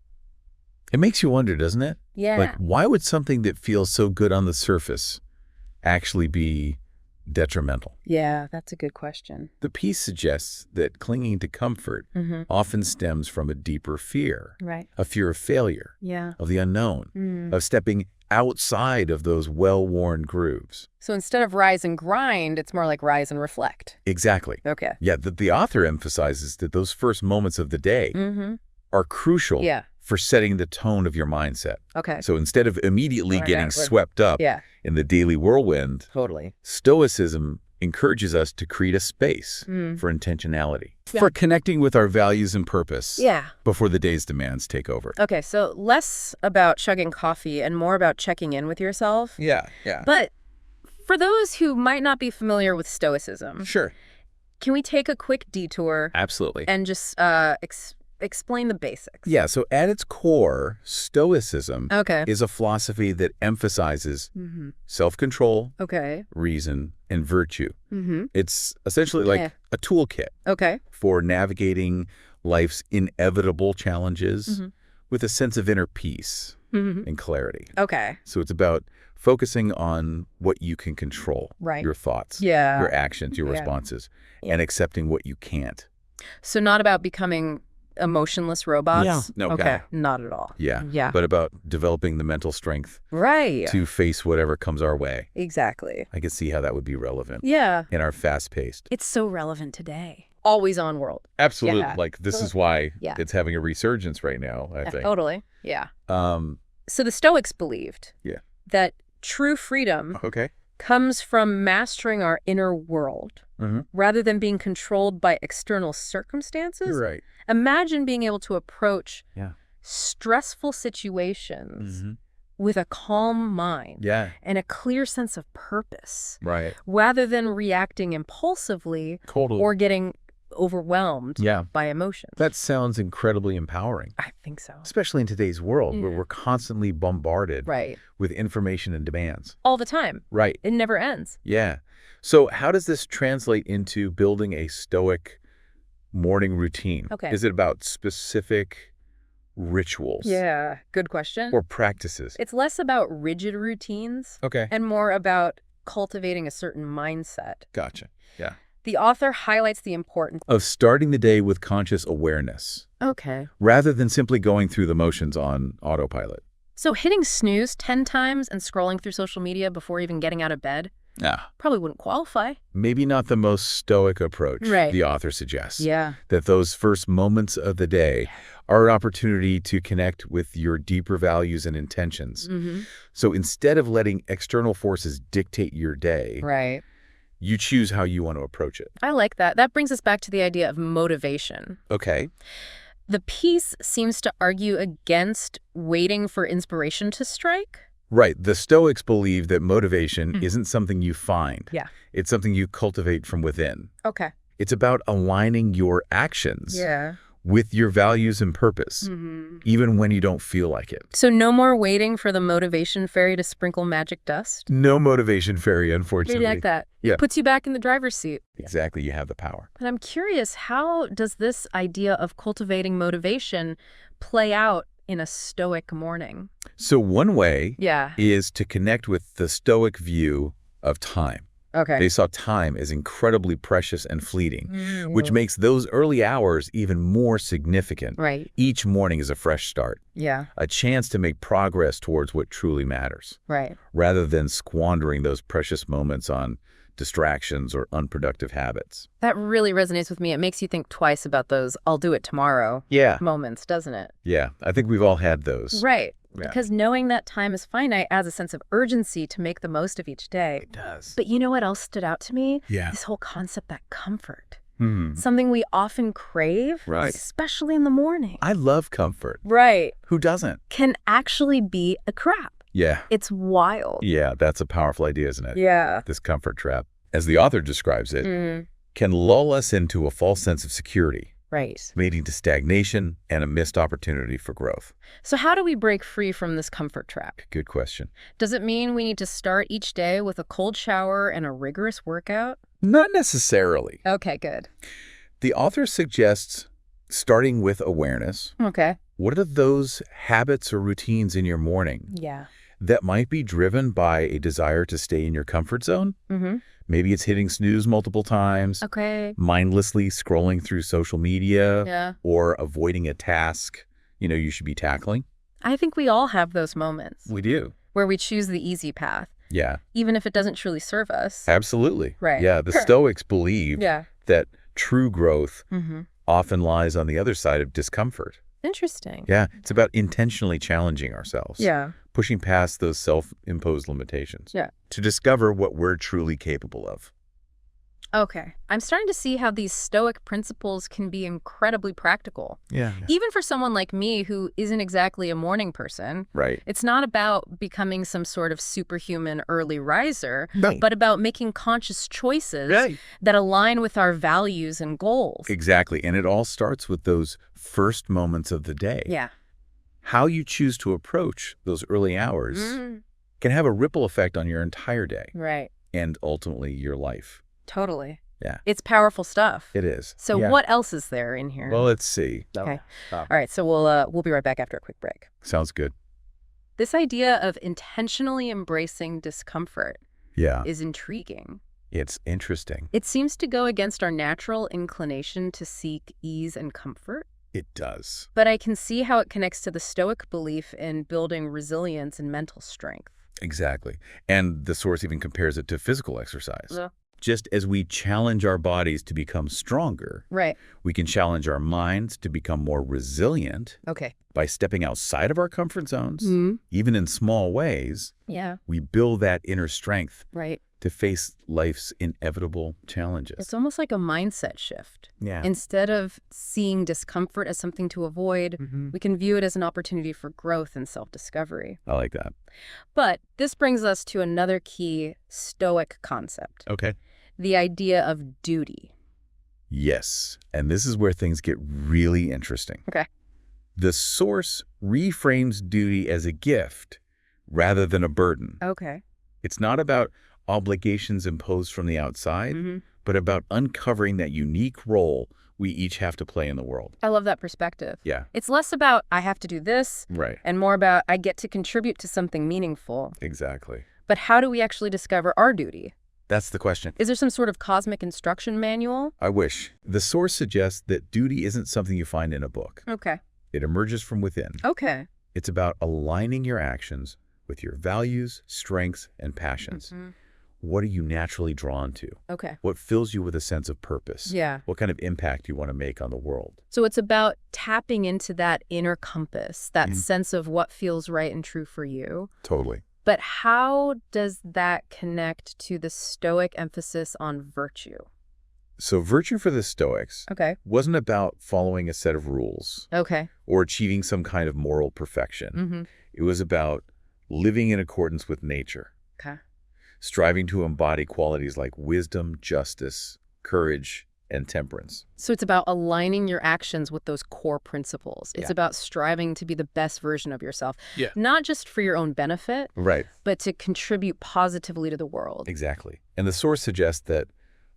C: It makes you wonder, doesn't it?
B: Yeah.
C: Like, why would something that feels so good on the surface actually be detrimental?
B: Yeah, that's a good question.
C: The piece suggests that clinging to comfort often stems from a deeper fear,
B: Right.
C: a fear of failure,
B: Yeah.
C: of the unknown, of stepping outside of those well-worn grooves.
B: So instead of rise and grind, it's more like rise and reflect.
C: Exactly.
B: Okay.
C: Yeah, the author emphasizes that those first moments of the day are crucial for setting the tone of your mindset.
B: Okay.
C: So instead of immediately getting swept up in the daily whirlwind,
B: Totally.
C: Stoicism encourages us to create a space for intentionality, for connecting with our values and purpose before the day's demands take over.
B: Okay, so less about chugging coffee and more about checking in with yourself.
C: Yeah.
B: But for those who might not be familiar with Stoicism,
C: Sure.
B: can we take a quick detour
C: Absolutely.
B: and just explain the basics?
C: Yeah, so at its core, Stoicism
B: Okay.
C: is a philosophy that emphasizes self-control,
B: Okay.
C: reason, and virtue. It's essentially like a toolkit
B: Okay.
C: for navigating life's inevitable challenges with a sense of inner peace and clarity.
B: Okay.
C: So it's about focusing on what you can control,
B: Right.
C: your thoughts,
B: Yeah.
C: your actions, your responses, and accepting what you can't.
B: So not about becoming emotionless robots?
C: Yeah. No.
B: Okay. Not at all.
C: Yeah. But about developing the mental strength
B: Right.
C: to face whatever comes our way.
B: Exactly.
C: I can see how that would be relevant
B: Yeah.
C: in our fast-paced.
B: It's so relevant today. Always on world.
C: Absolutely.
B: Yeah.
C: Like, this is why
B: Yeah.
C: it's having a resurgence right now, I think.
B: Totally. Yeah.
C: Um,
B: So the Stoics believed
C: Yeah.
B: that true freedom comes from mastering our inner world rather than being controlled by external circumstances.
C: You're right.
B: Imagine being able to approach stressful situations with a calm mind and a clear sense of purpose, rather than reacting impulsively or getting overwhelmed by emotions.
C: That sounds incredibly empowering.
B: I think so.
C: Especially in today's world where we're constantly bombarded with information and demands.
B: All the time.
C: Right.
B: It never ends.
C: Yeah. So how does this translate into building a Stoic morning routine? Is it about specific rituals?
B: Yeah, good question.
C: Or practices?
B: It's less about rigid routines and more about cultivating a certain mindset.
C: Gotcha. Yeah.
B: The author highlights the importance
C: of starting the day with conscious awareness. Rather than simply going through the motions on autopilot.
B: So hitting snooze 10 times and scrolling through social media before even getting out of bed probably wouldn't qualify.
C: Maybe not the most Stoic approach, the author suggests. That those first moments of the day are an opportunity to connect with your deeper values and intentions. So instead of letting external forces dictate your day, you choose how you want to approach it.
B: I like that. That brings us back to the idea of motivation. The piece seems to argue against waiting for inspiration to strike.
C: Right. The Stoics believe that motivation isn't something you find. It's something you cultivate from within. It's about aligning your actions with your values and purpose, even when you don't feel like it.
B: So no more waiting for the motivation fairy to sprinkle magic dust?
C: No motivation fairy, unfortunately.
B: Really like that. It puts you back in the driver's seat.
C: Exactly. You have the power.
B: But I'm curious, how does this idea of cultivating motivation play out in a Stoic morning?
C: So one way is to connect with the Stoic view of time. They saw time as incredibly precious and fleeting, which makes those early hours even more significant. Each morning is a fresh start. A chance to make progress towards what truly matters. Rather than squandering those precious moments on distractions or unproductive habits.
B: That really resonates with me. It makes you think twice about those I'll do it tomorrow moments, doesn't it?
C: Yeah, I think we've all had those.
B: Because knowing that time is finite adds a sense of urgency to make the most of each day.
C: It does.
B: But you know what else stood out to me? This whole concept that comfort. Something we often crave, especially in the morning.
C: I love comfort. Who doesn't?
B: Can actually be a trap. It's wild.
C: That's a powerful idea, isn't it? This comfort trap, as the author describes it, can lull us into a false sense of security. Leading to stagnation and a missed opportunity for growth.
B: So how do we break free from this comfort trap?
C: Good question.
B: Does it mean we need to start each day with a cold shower and a rigorous workout?
C: Not necessarily.
B: Okay, good.
C: The author suggests starting with awareness. What are those habits or routines in your morning that might be driven by a desire to stay in your comfort zone? Maybe it's hitting snooze multiple times, mindlessly scrolling through social media, or avoiding a task you should be tackling.
B: I think we all have those moments.
C: We do.
B: Where we choose the easy path. Even if it doesn't truly serve us.
C: Absolutely. The Stoics believe that true growth often lies on the other side of discomfort.
B: Interesting.
C: It's about intentionally challenging ourselves. Pushing past those self-imposed limitations. To discover what we're truly capable of.
B: I'm starting to see how these Stoic principles can be incredibly practical. Even for someone like me who isn't exactly a morning person. It's not about becoming some sort of superhuman early riser, but about making conscious choices that align with our values and goals.
C: Exactly. And it all starts with those first moments of the day. How you choose to approach those early hours can have a ripple effect on your entire day. And ultimately your life.
B: Totally. It's powerful stuff.
C: It is.
B: So what else is there in here?
C: Well, let's see.
B: All right. So we'll be right back after a quick break.
C: Sounds good.
B: This idea of intentionally embracing discomfort is intriguing.
C: It's interesting.
B: It seems to go against our natural inclination to seek ease and comfort.
C: It does.
B: But I can see how it connects to the Stoic belief in building resilience and mental strength.
C: Exactly. And the source even compares it to physical exercise. Just as we challenge our bodies to become stronger, we can challenge our minds to become more resilient By stepping outside of our comfort zones, even in small ways, we build that inner strength to face life's inevitable challenges.
B: It's almost like a mindset shift. Instead of seeing discomfort as something to avoid, we can view it as an opportunity for growth and self-discovery.
C: I like that.
B: But this brings us to another key Stoic concept.
C: Okay.
B: The idea of duty.
C: Yes, and this is where things get really interesting.
B: Okay.
C: The source reframes duty as a gift rather than a burden.
B: Okay.
C: It's not about obligations imposed from the outside, but about uncovering that unique role we each have to play in the world.
B: I love that perspective.
C: Yeah.
B: It's less about I have to do this, and more about I get to contribute to something meaningful.
C: Exactly.
B: But how do we actually discover our duty?
C: That's the question.
B: Is there some sort of cosmic instruction manual?
C: I wish. The source suggests that duty isn't something you find in a book.
B: Okay.
C: It emerges from within.
B: Okay.
C: It's about aligning your actions with your values, strengths, and passions. What are you naturally drawn to?
B: Okay.
C: What fills you with a sense of purpose?
B: Yeah.
C: What kind of impact you want to make on the world?
B: So it's about tapping into that inner compass, that sense of what feels right and true for you.
C: Totally.
B: But how does that connect to the Stoic emphasis on virtue?
C: So virtue for the Stoics wasn't about following a set of rules or achieving some kind of moral perfection. It was about living in accordance with nature, striving to embody qualities like wisdom, justice, courage, and temperance.
B: So it's about aligning your actions with those core principles. It's about striving to be the best version of yourself, not just for your own benefit, but to contribute positively to the world.
C: Exactly. And the source suggests that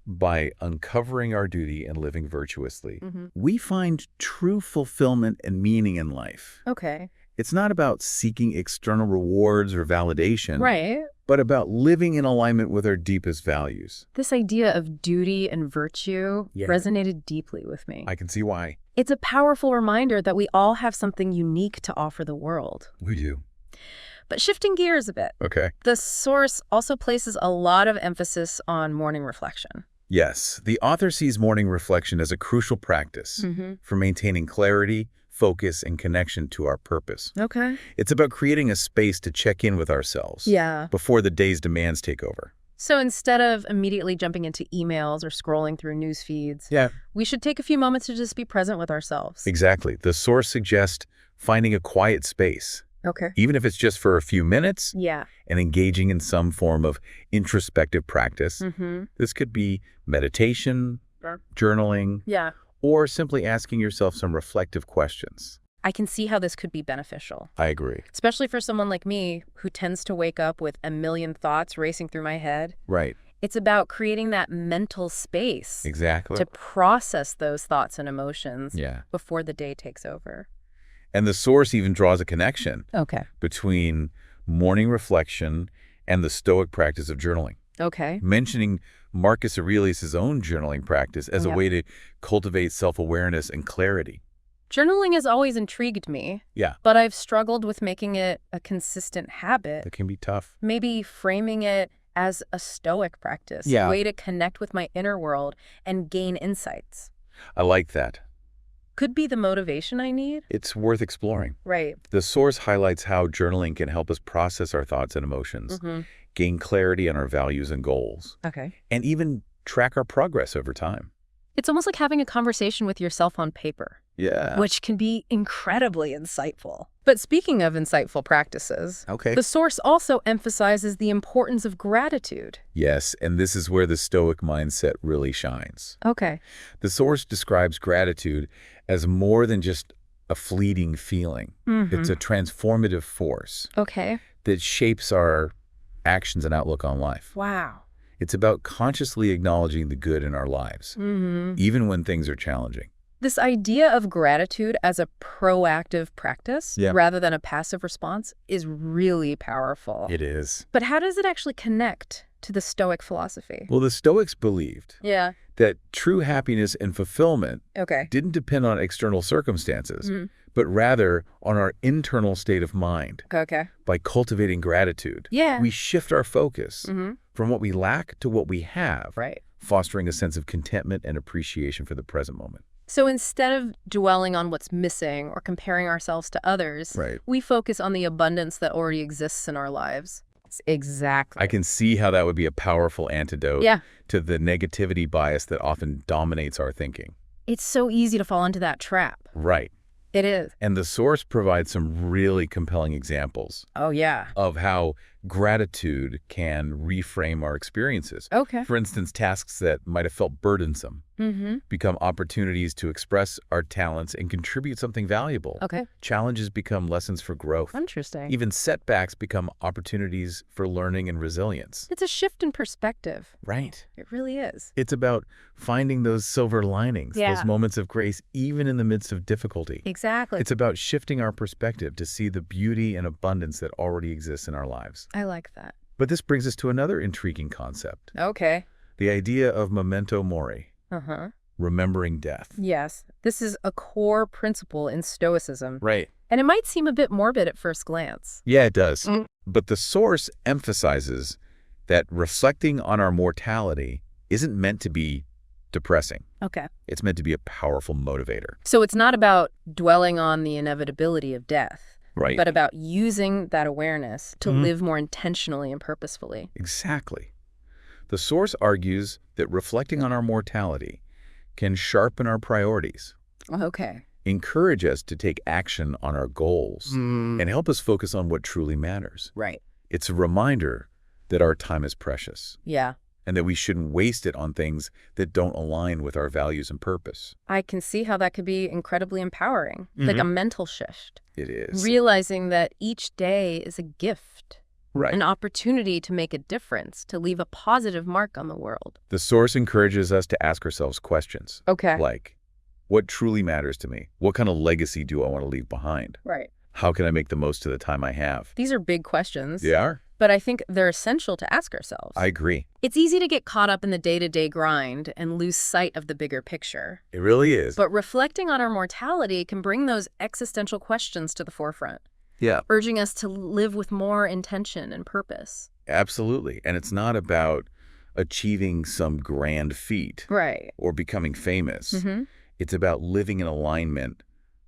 C: by uncovering our duty and living virtuously, we find true fulfillment and meaning in life.
B: Okay.
C: It's not about seeking external rewards or validation, but about living in alignment with our deepest values.
B: This idea of duty and virtue resonated deeply with me.
C: I can see why.
B: It's a powerful reminder that we all have something unique to offer the world.
C: We do.
B: But shifting gears a bit, the source also places a lot of emphasis on morning reflection.
C: Yes, the author sees morning reflection as a crucial practice for maintaining clarity, focus, and connection to our purpose.
B: Okay.
C: It's about creating a space to check in with ourselves before the day's demands take over.
B: So instead of immediately jumping into emails or scrolling through news feeds, we should take a few moments to just be present with ourselves.
C: Exactly. The source suggests finding a quiet space.
B: Okay.
C: Even if it's just for a few minutes, and engaging in some form of introspective practice. This could be meditation, journaling, or simply asking yourself some reflective questions.
B: I can see how this could be beneficial.
C: I agree.
B: Especially for someone like me who tends to wake up with a million thoughts racing through my head.
C: Right.
B: It's about creating that mental space to process those thoughts and emotions before the day takes over.
C: And the source even draws a connection between morning reflection and the Stoic practice of journaling. Mentioning Marcus Aurelius' own journaling practice as a way to cultivate self-awareness and clarity.
B: Journaling has always intrigued me. But I've struggled with making it a consistent habit.
C: It can be tough.
B: Maybe framing it as a Stoic practice, a way to connect with my inner world and gain insights.
C: I like that.
B: Could be the motivation I need.
C: It's worth exploring.
B: Right.
C: The source highlights how journaling can help us process our thoughts and emotions, gain clarity on our values and goals, and even track our progress over time.
B: It's almost like having a conversation with yourself on paper. Which can be incredibly insightful. But speaking of insightful practices, the source also emphasizes the importance of gratitude.
C: Yes, and this is where the Stoic mindset really shines. The source describes gratitude as more than just a fleeting feeling. It's a transformative force that shapes our actions and outlook on life.
B: Wow.
C: It's about consciously acknowledging the good in our lives, even when things are challenging.
B: This idea of gratitude as a proactive practice rather than a passive response is really powerful.
C: It is.
B: But how does it actually connect to the Stoic philosophy?
C: Well, the Stoics believed that true happiness and fulfillment didn't depend on external circumstances, but rather on our internal state of mind. By cultivating gratitude, we shift our focus from what we lack to what we have, fostering a sense of contentment and appreciation for the present moment.
B: So instead of dwelling on what's missing or comparing ourselves to others, we focus on the abundance that already exists in our lives. Exactly.
C: I can see how that would be a powerful antidote to the negativity bias that often dominates our thinking.
B: It's so easy to fall into that trap.
C: Right.
B: It is.
C: And the source provides some really compelling examples.
B: Oh, yeah.
C: Of how gratitude can reframe our experiences.
B: Okay.
C: For instance, tasks that might have felt burdensome become opportunities to express our talents and contribute something valuable.
B: Okay.
C: Challenges become lessons for growth.
B: Interesting.
C: Even setbacks become opportunities for learning and resilience.
B: It's a shift in perspective.
C: Right.
B: It really is.
C: It's about finding those silver linings, those moments of grace, even in the midst of difficulty.
B: Exactly.
C: It's about shifting our perspective to see the beauty and abundance that already exists in our lives.
B: I like that.
C: But this brings us to another intriguing concept.
B: Okay.
C: The idea of Memento Mori. Remembering death.
B: Yes. This is a core principle in Stoicism.
C: Right.
B: And it might seem a bit morbid at first glance.
C: Yeah, it does. But the source emphasizes that reflecting on our mortality isn't meant to be depressing.
B: Okay.
C: It's meant to be a powerful motivator.
B: So it's not about dwelling on the inevitability of death.
C: Right.
B: But about using that awareness to live more intentionally and purposefully.
C: Exactly. The source argues that reflecting on our mortality can sharpen our priorities.
B: Okay.
C: Encourage us to take action on our goals and help us focus on what truly matters.
B: Right.
C: It's a reminder that our time is precious.
B: Yeah.
C: And that we shouldn't waste it on things that don't align with our values and purpose.
B: I can see how that could be incredibly empowering, like a mental shift.
C: It is.
B: Realizing that each day is a gift.
C: Right.
B: An opportunity to make a difference, to leave a positive mark on the world.
C: The source encourages us to ask ourselves questions.
B: Okay.
C: Like, what truly matters to me? What kind of legacy do I want to leave behind?
B: Right.
C: How can I make the most of the time I have?
B: These are big questions.
C: They are.
B: But I think they're essential to ask ourselves.
C: I agree.
B: It's easy to get caught up in the day-to-day grind and lose sight of the bigger picture.
C: It really is.
B: But reflecting on our mortality can bring those existential questions to the forefront.
C: Yeah.
B: Urging us to live with more intention and purpose.
C: Absolutely. And it's not about achieving some grand feat.
B: Right.
C: Or becoming famous. It's about living in alignment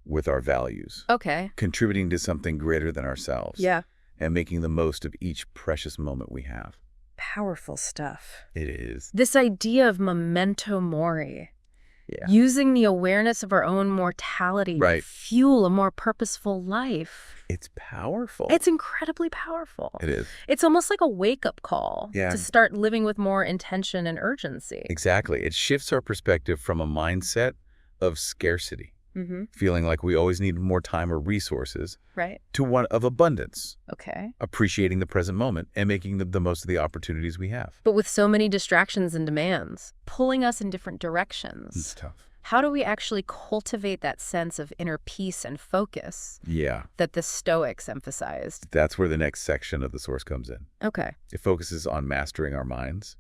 C: with our values.
B: Okay.
C: Contributing to something greater than ourselves.
B: Yeah.
C: And making the most of each precious moment we have.
B: Powerful stuff.
C: It is.
B: This idea of memento mori.
C: Yeah.
B: Using the awareness of our own mortality to fuel a more purposeful life.
C: It's powerful.
B: It's incredibly powerful.
C: It is.
B: It's almost like a wake-up call to start living with more intention and urgency.
C: Exactly. It shifts our perspective from a mindset of scarcity, feeling like we always need more time or resources, to one of abundance.
B: Okay.
C: Appreciating the present moment and making the most of the opportunities we have.
B: But with so many distractions and demands, pulling us in different directions.
C: It's tough.
B: How do we actually cultivate that sense of inner peace and focus that the Stoics emphasized?
C: That's where the next section of the source comes in.
B: Okay.
C: It focuses on mastering our minds,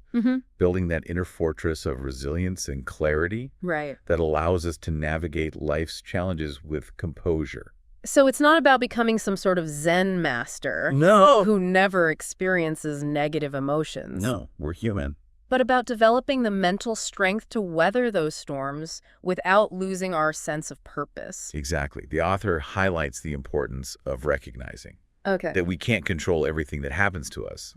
C: building that inner fortress of resilience and clarity that allows us to navigate life's challenges with composure.
B: So it's not about becoming some sort of Zen master who never experiences negative emotions.
C: No, we're human.
B: But about developing the mental strength to weather those storms without losing our sense of purpose.
C: Exactly. The author highlights the importance of recognizing that we can't control everything that happens to us,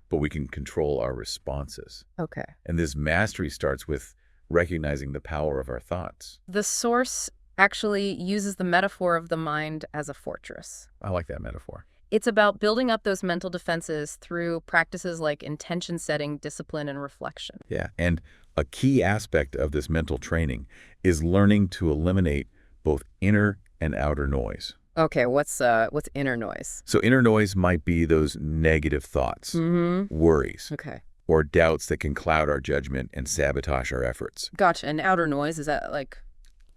C: but we can control our responses.
B: Okay.
C: And this mastery starts with recognizing the power of our thoughts.
B: The source actually uses the metaphor of the mind as a fortress.
C: I like that metaphor.
B: It's about building up those mental defenses through practices like intention setting, discipline, and reflection.
C: Yeah, and a key aspect of this mental training is learning to eliminate both inner and outer noise.
B: Okay, what's inner noise?
C: So inner noise might be those negative thoughts, worries, or doubts that can cloud our judgment and sabotage our efforts.
B: Gotcha. And outer noise, is that like?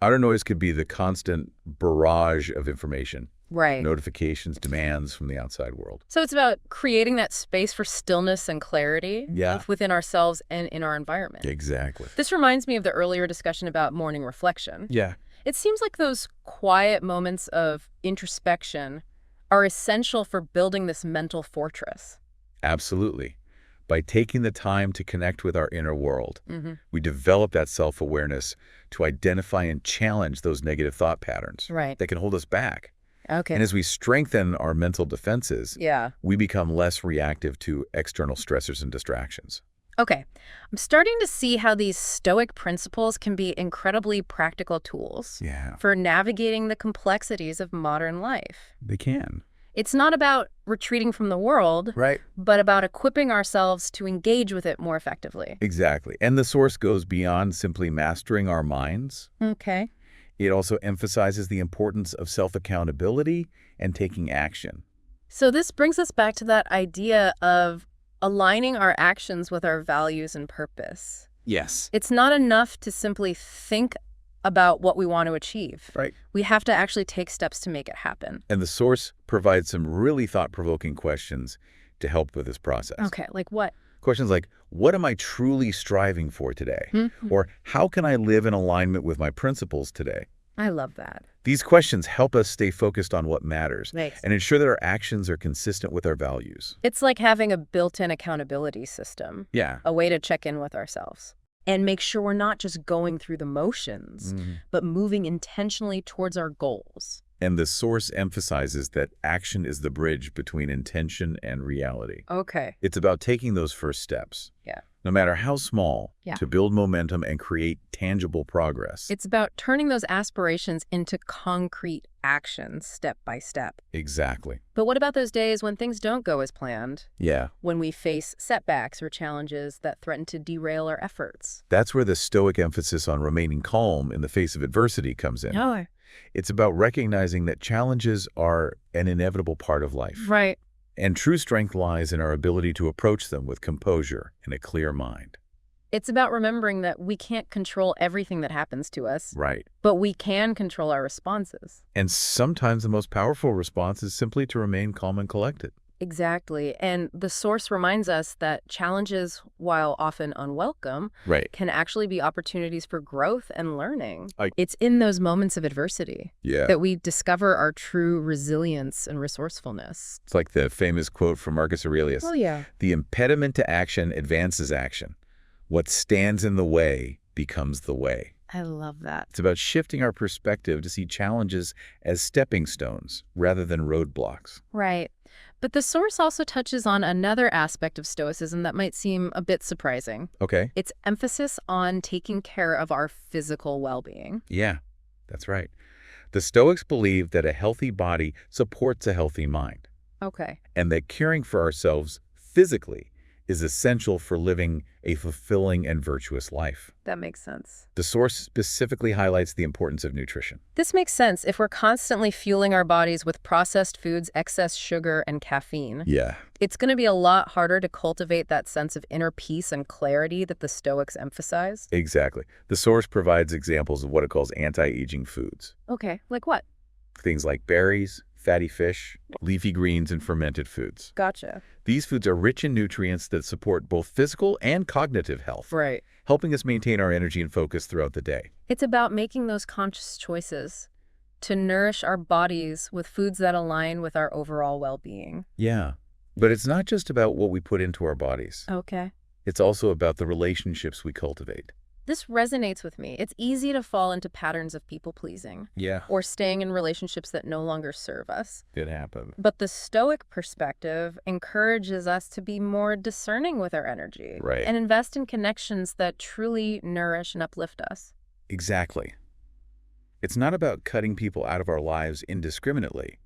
C: Outer noise could be the constant barrage of information. Notifications, demands from the outside world.
B: So it's about creating that space for stillness and clarity within ourselves and in our environment.
C: Exactly.
B: This reminds me of the earlier discussion about morning reflection.
C: Yeah.
B: It seems like those quiet moments of introspection are essential for building this mental fortress.
C: Absolutely. By taking the time to connect with our inner world, we develop that self-awareness to identify and challenge those negative thought patterns that can hold us back.
B: Okay.
C: And as we strengthen our mental defenses, we become less reactive to external stressors and distractions.
B: Okay. I'm starting to see how these Stoic principles can be incredibly practical tools for navigating the complexities of modern life.
C: They can.
B: It's not about retreating from the world, but about equipping ourselves to engage with it more effectively.
C: Exactly. And the source goes beyond simply mastering our minds.
B: Okay.
C: It also emphasizes the importance of self-accountability and taking action.
B: So this brings us back to that idea of aligning our actions with our values and purpose.
C: Yes.
B: It's not enough to simply think about what we want to achieve. We have to actually take steps to make it happen.
C: And the source provides some really thought-provoking questions to help with this process.
B: Okay, like what?
C: Questions like, what am I truly striving for today? Or how can I live in alignment with my principles today?
B: I love that.
C: These questions help us stay focused on what matters and ensure that our actions are consistent with our values.
B: It's like having a built-in accountability system. A way to check in with ourselves and make sure we're not just going through the motions, but moving intentionally towards our goals.
C: And the source emphasizes that action is the bridge between intention and reality.
B: Okay.
C: It's about taking those first steps, no matter how small, to build momentum and create tangible progress.
B: It's about turning those aspirations into concrete actions step by step.
C: Exactly.
B: But what about those days when things don't go as planned? When we face setbacks or challenges that threaten to derail our efforts?
C: That's where the Stoic emphasis on remaining calm in the face of adversity comes in. It's about recognizing that challenges are an inevitable part of life. And true strength lies in our ability to approach them with composure and a clear mind.
B: It's about remembering that we can't control everything that happens to us. But we can control our responses.
C: And sometimes the most powerful response is simply to remain calm and collected.
B: Exactly. And the source reminds us that challenges, while often unwelcome, can actually be opportunities for growth and learning. It's in those moments of adversity that we discover our true resilience and resourcefulness.
C: It's like the famous quote from Marcus Aurelius. The impediment to action advances action. What stands in the way becomes the way.
B: I love that.
C: It's about shifting our perspective to see challenges as stepping stones rather than roadblocks.
B: But the source also touches on another aspect of Stoicism that might seem a bit surprising. Its emphasis on taking care of our physical well-being.
C: That's right. The Stoics believe that a healthy body supports a healthy mind. And that caring for ourselves physically is essential for living a fulfilling and virtuous life.
B: That makes sense.
C: The source specifically highlights the importance of nutrition.
B: This makes sense if we're constantly fueling our bodies with processed foods, excess sugar, and caffeine. It's going to be a lot harder to cultivate that sense of inner peace and clarity that the Stoics emphasize.
C: Exactly. The source provides examples of what it calls anti-aging foods.
B: Like what?
C: Things like berries, fatty fish, leafy greens, and fermented foods.
B: Gotcha.
C: These foods are rich in nutrients that support both physical and cognitive health, helping us maintain our energy and focus throughout the day.
B: It's about making those conscious choices to nourish our bodies with foods that align with our overall well-being.
C: But it's not just about what we put into our bodies. It's also about the relationships we cultivate.
B: This resonates with me. It's easy to fall into patterns of people-pleasing. Or staying in relationships that no longer serve us.
C: It happened.
B: But the Stoic perspective encourages us to be more discerning with our energy. And invest in connections that truly nourish and uplift us.
C: Exactly. It's not about cutting people out of our lives indiscriminately.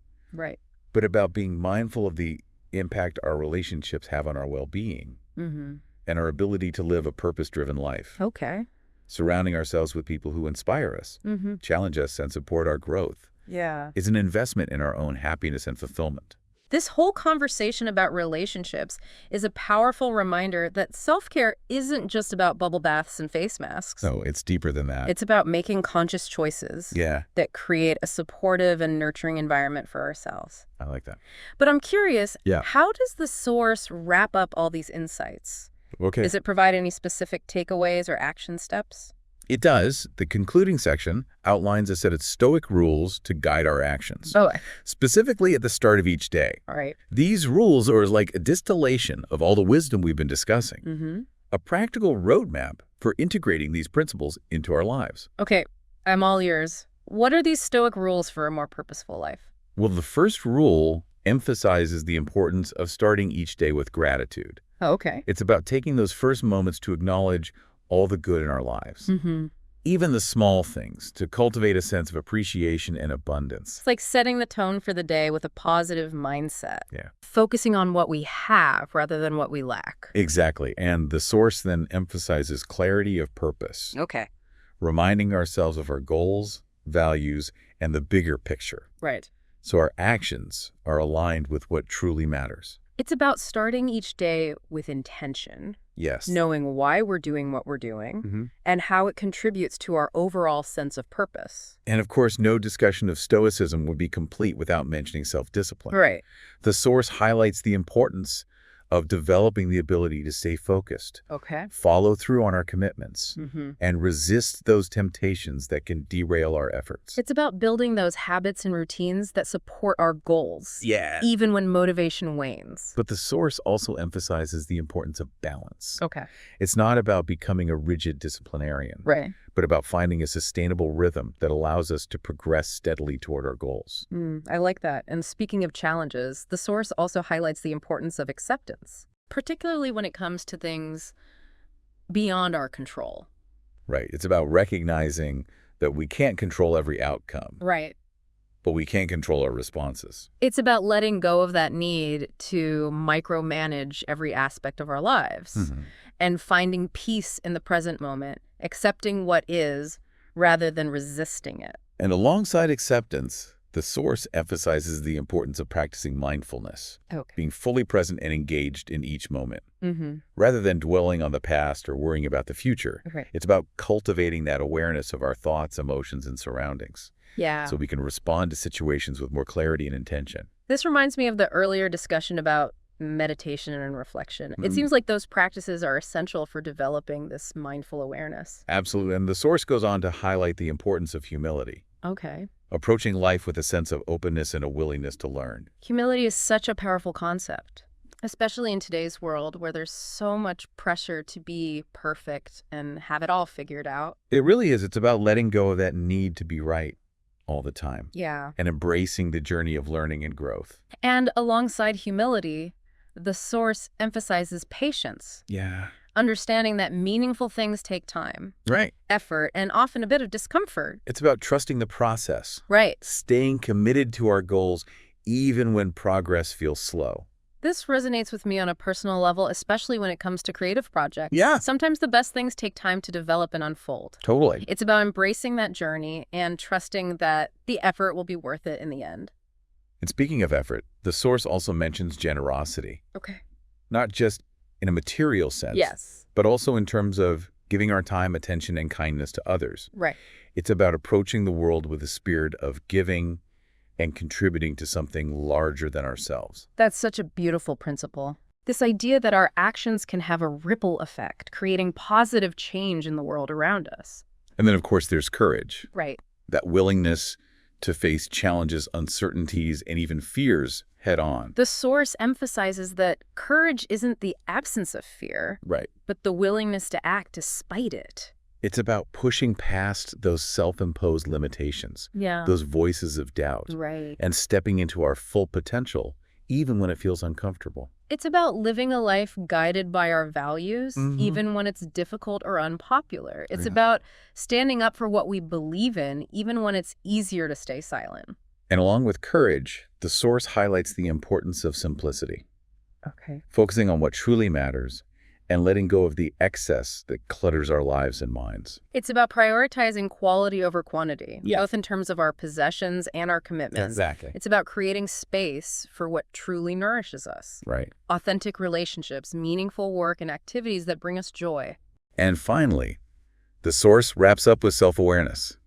C: But about being mindful of the impact our relationships have on our well-being. And our ability to live a purpose-driven life. Surrounding ourselves with people who inspire us, challenge us, and support our growth is an investment in our own happiness and fulfillment.
B: This whole conversation about relationships is a powerful reminder that self-care isn't just about bubble baths and face masks.
C: No, it's deeper than that.
B: It's about making conscious choices that create a supportive and nurturing environment for ourselves.
C: I like that.
B: But I'm curious, how does the source wrap up all these insights? Does it provide any specific takeaways or action steps?
C: It does. The concluding section outlines a set of Stoic rules to guide our actions. Specifically at the start of each day.
B: All right.
C: These rules are like a distillation of all the wisdom we've been discussing. A practical roadmap for integrating these principles into our lives.
B: Okay, I'm all ears. What are these Stoic rules for a more purposeful life?
C: Well, the first rule emphasizes the importance of starting each day with gratitude.
B: Oh, okay.
C: It's about taking those first moments to acknowledge all the good in our lives. Even the small things, to cultivate a sense of appreciation and abundance.
B: It's like setting the tone for the day with a positive mindset. Focusing on what we have rather than what we lack.
C: Exactly. And the source then emphasizes clarity of purpose.
B: Okay.
C: Reminding ourselves of our goals, values, and the bigger picture.
B: Right.
C: So our actions are aligned with what truly matters.
B: It's about starting each day with intention.
C: Yes.
B: Knowing why we're doing what we're doing and how it contributes to our overall sense of purpose.
C: And of course, no discussion of Stoicism would be complete without mentioning self-discipline.
B: Right.
C: The source highlights the importance of developing the ability to stay focused, follow through on our commitments, and resist those temptations that can derail our efforts.
B: It's about building those habits and routines that support our goals, even when motivation wanes.
C: But the source also emphasizes the importance of balance.
B: Okay.
C: It's not about becoming a rigid disciplinarian, but about finding a sustainable rhythm that allows us to progress steadily toward our goals.
B: I like that. And speaking of challenges, the source also highlights the importance of acceptance, particularly when it comes to things beyond our control.
C: Right. It's about recognizing that we can't control every outcome.
B: Right.
C: But we can control our responses.
B: It's about letting go of that need to micromanage every aspect of our lives and finding peace in the present moment, accepting what is rather than resisting it.
C: And alongside acceptance, the source emphasizes the importance of practicing mindfulness, being fully present and engaged in each moment. Rather than dwelling on the past or worrying about the future, it's about cultivating that awareness of our thoughts, emotions, and surroundings. So we can respond to situations with more clarity and intention.
B: This reminds me of the earlier discussion about meditation and reflection. It seems like those practices are essential for developing this mindful awareness.
C: Absolutely. And the source goes on to highlight the importance of humility. Approaching life with a sense of openness and a willingness to learn.
B: Humility is such a powerful concept, especially in today's world where there's so much pressure to be perfect and have it all figured out.
C: It really is. It's about letting go of that need to be right all the time. And embracing the journey of learning and growth.
B: And alongside humility, the source emphasizes patience. Understanding that meaningful things take time, effort, and often a bit of discomfort.
C: It's about trusting the process. Staying committed to our goals even when progress feels slow.
B: This resonates with me on a personal level, especially when it comes to creative projects. Sometimes the best things take time to develop and unfold. It's about embracing that journey and trusting that the effort will be worth it in the end.
C: And speaking of effort, the source also mentions generosity. Not just in a material sense, but also in terms of giving our time, attention, and kindness to others. It's about approaching the world with a spirit of giving and contributing to something larger than ourselves.
B: That's such a beautiful principle. This idea that our actions can have a ripple effect, creating positive change in the world around us.
C: And then, of course, there's courage. That willingness to face challenges, uncertainties, and even fears head on.
B: The source emphasizes that courage isn't the absence of fear, but the willingness to act despite it.
C: It's about pushing past those self-imposed limitations, those voices of doubt, and stepping into our full potential, even when it feels uncomfortable.
B: It's about living a life guided by our values, even when it's difficult or unpopular. It's about standing up for what we believe in, even when it's easier to stay silent.
C: And along with courage, the source highlights the importance of simplicity. Focusing on what truly matters and letting go of the excess that clutters our lives and minds.
B: It's about prioritizing quality over quantity, both in terms of our possessions and our commitments. It's about creating space for what truly nourishes us. Authentic relationships, meaningful work, and activities that bring us joy.
C: And finally, the source wraps up with self-awareness.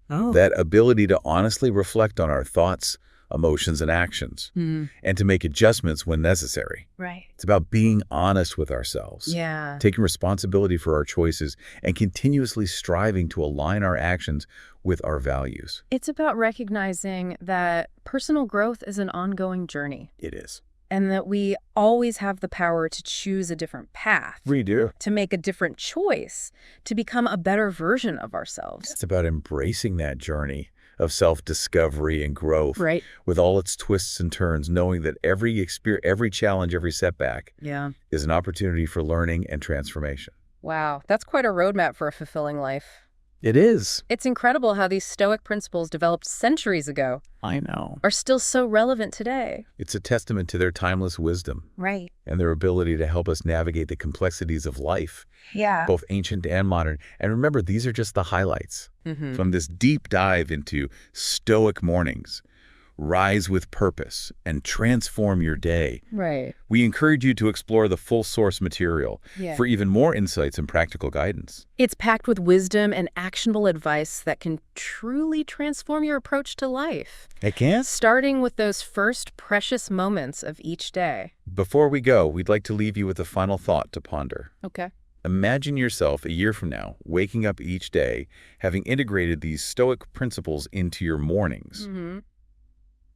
C: That ability to honestly reflect on our thoughts, emotions, and actions, and to make adjustments when necessary.
B: Right.
C: It's about being honest with ourselves, taking responsibility for our choices, and continuously striving to align our actions with our values.
B: It's about recognizing that personal growth is an ongoing journey.
C: It is.
B: And that we always have the power to choose a different path.
C: We do.
B: To make a different choice, to become a better version of ourselves.
C: It's about embracing that journey of self-discovery and growth,
B: right,
C: with all its twists and turns, knowing that every challenge, every setback is an opportunity for learning and transformation.
B: Wow, that's quite a roadmap for a fulfilling life.
C: It is.
B: It's incredible how these Stoic principles developed centuries ago
C: I know.
B: are still so relevant today.
C: It's a testament to their timeless wisdom.
B: Right.
C: And their ability to help us navigate the complexities of life, both ancient and modern. And remember, these are just the highlights from this deep dive into Stoic mornings. Rise with purpose and transform your day.
B: Right.
C: We encourage you to explore the full source material for even more insights and practical guidance.
B: It's packed with wisdom and actionable advice that can truly transform your approach to life.
C: It can?
B: Starting with those first precious moments of each day.
C: Before we go, we'd like to leave you with a final thought to ponder.
B: Okay.
C: Imagine yourself a year from now, waking up each day, having integrated these Stoic principles into your mornings.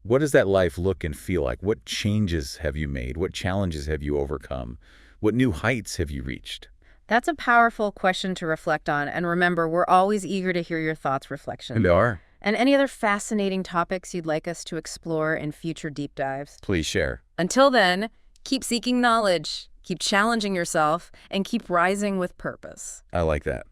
C: What does that life look and feel like? What changes have you made? What challenges have you overcome? What new heights have you reached?
B: That's a powerful question to reflect on. And remember, we're always eager to hear your thoughts, reflections.
C: We are.
B: And any other fascinating topics you'd like us to explore in future deep dives.
C: Please share.
B: Until then, keep seeking knowledge, keep challenging yourself, and keep rising with purpose.
C: I like that.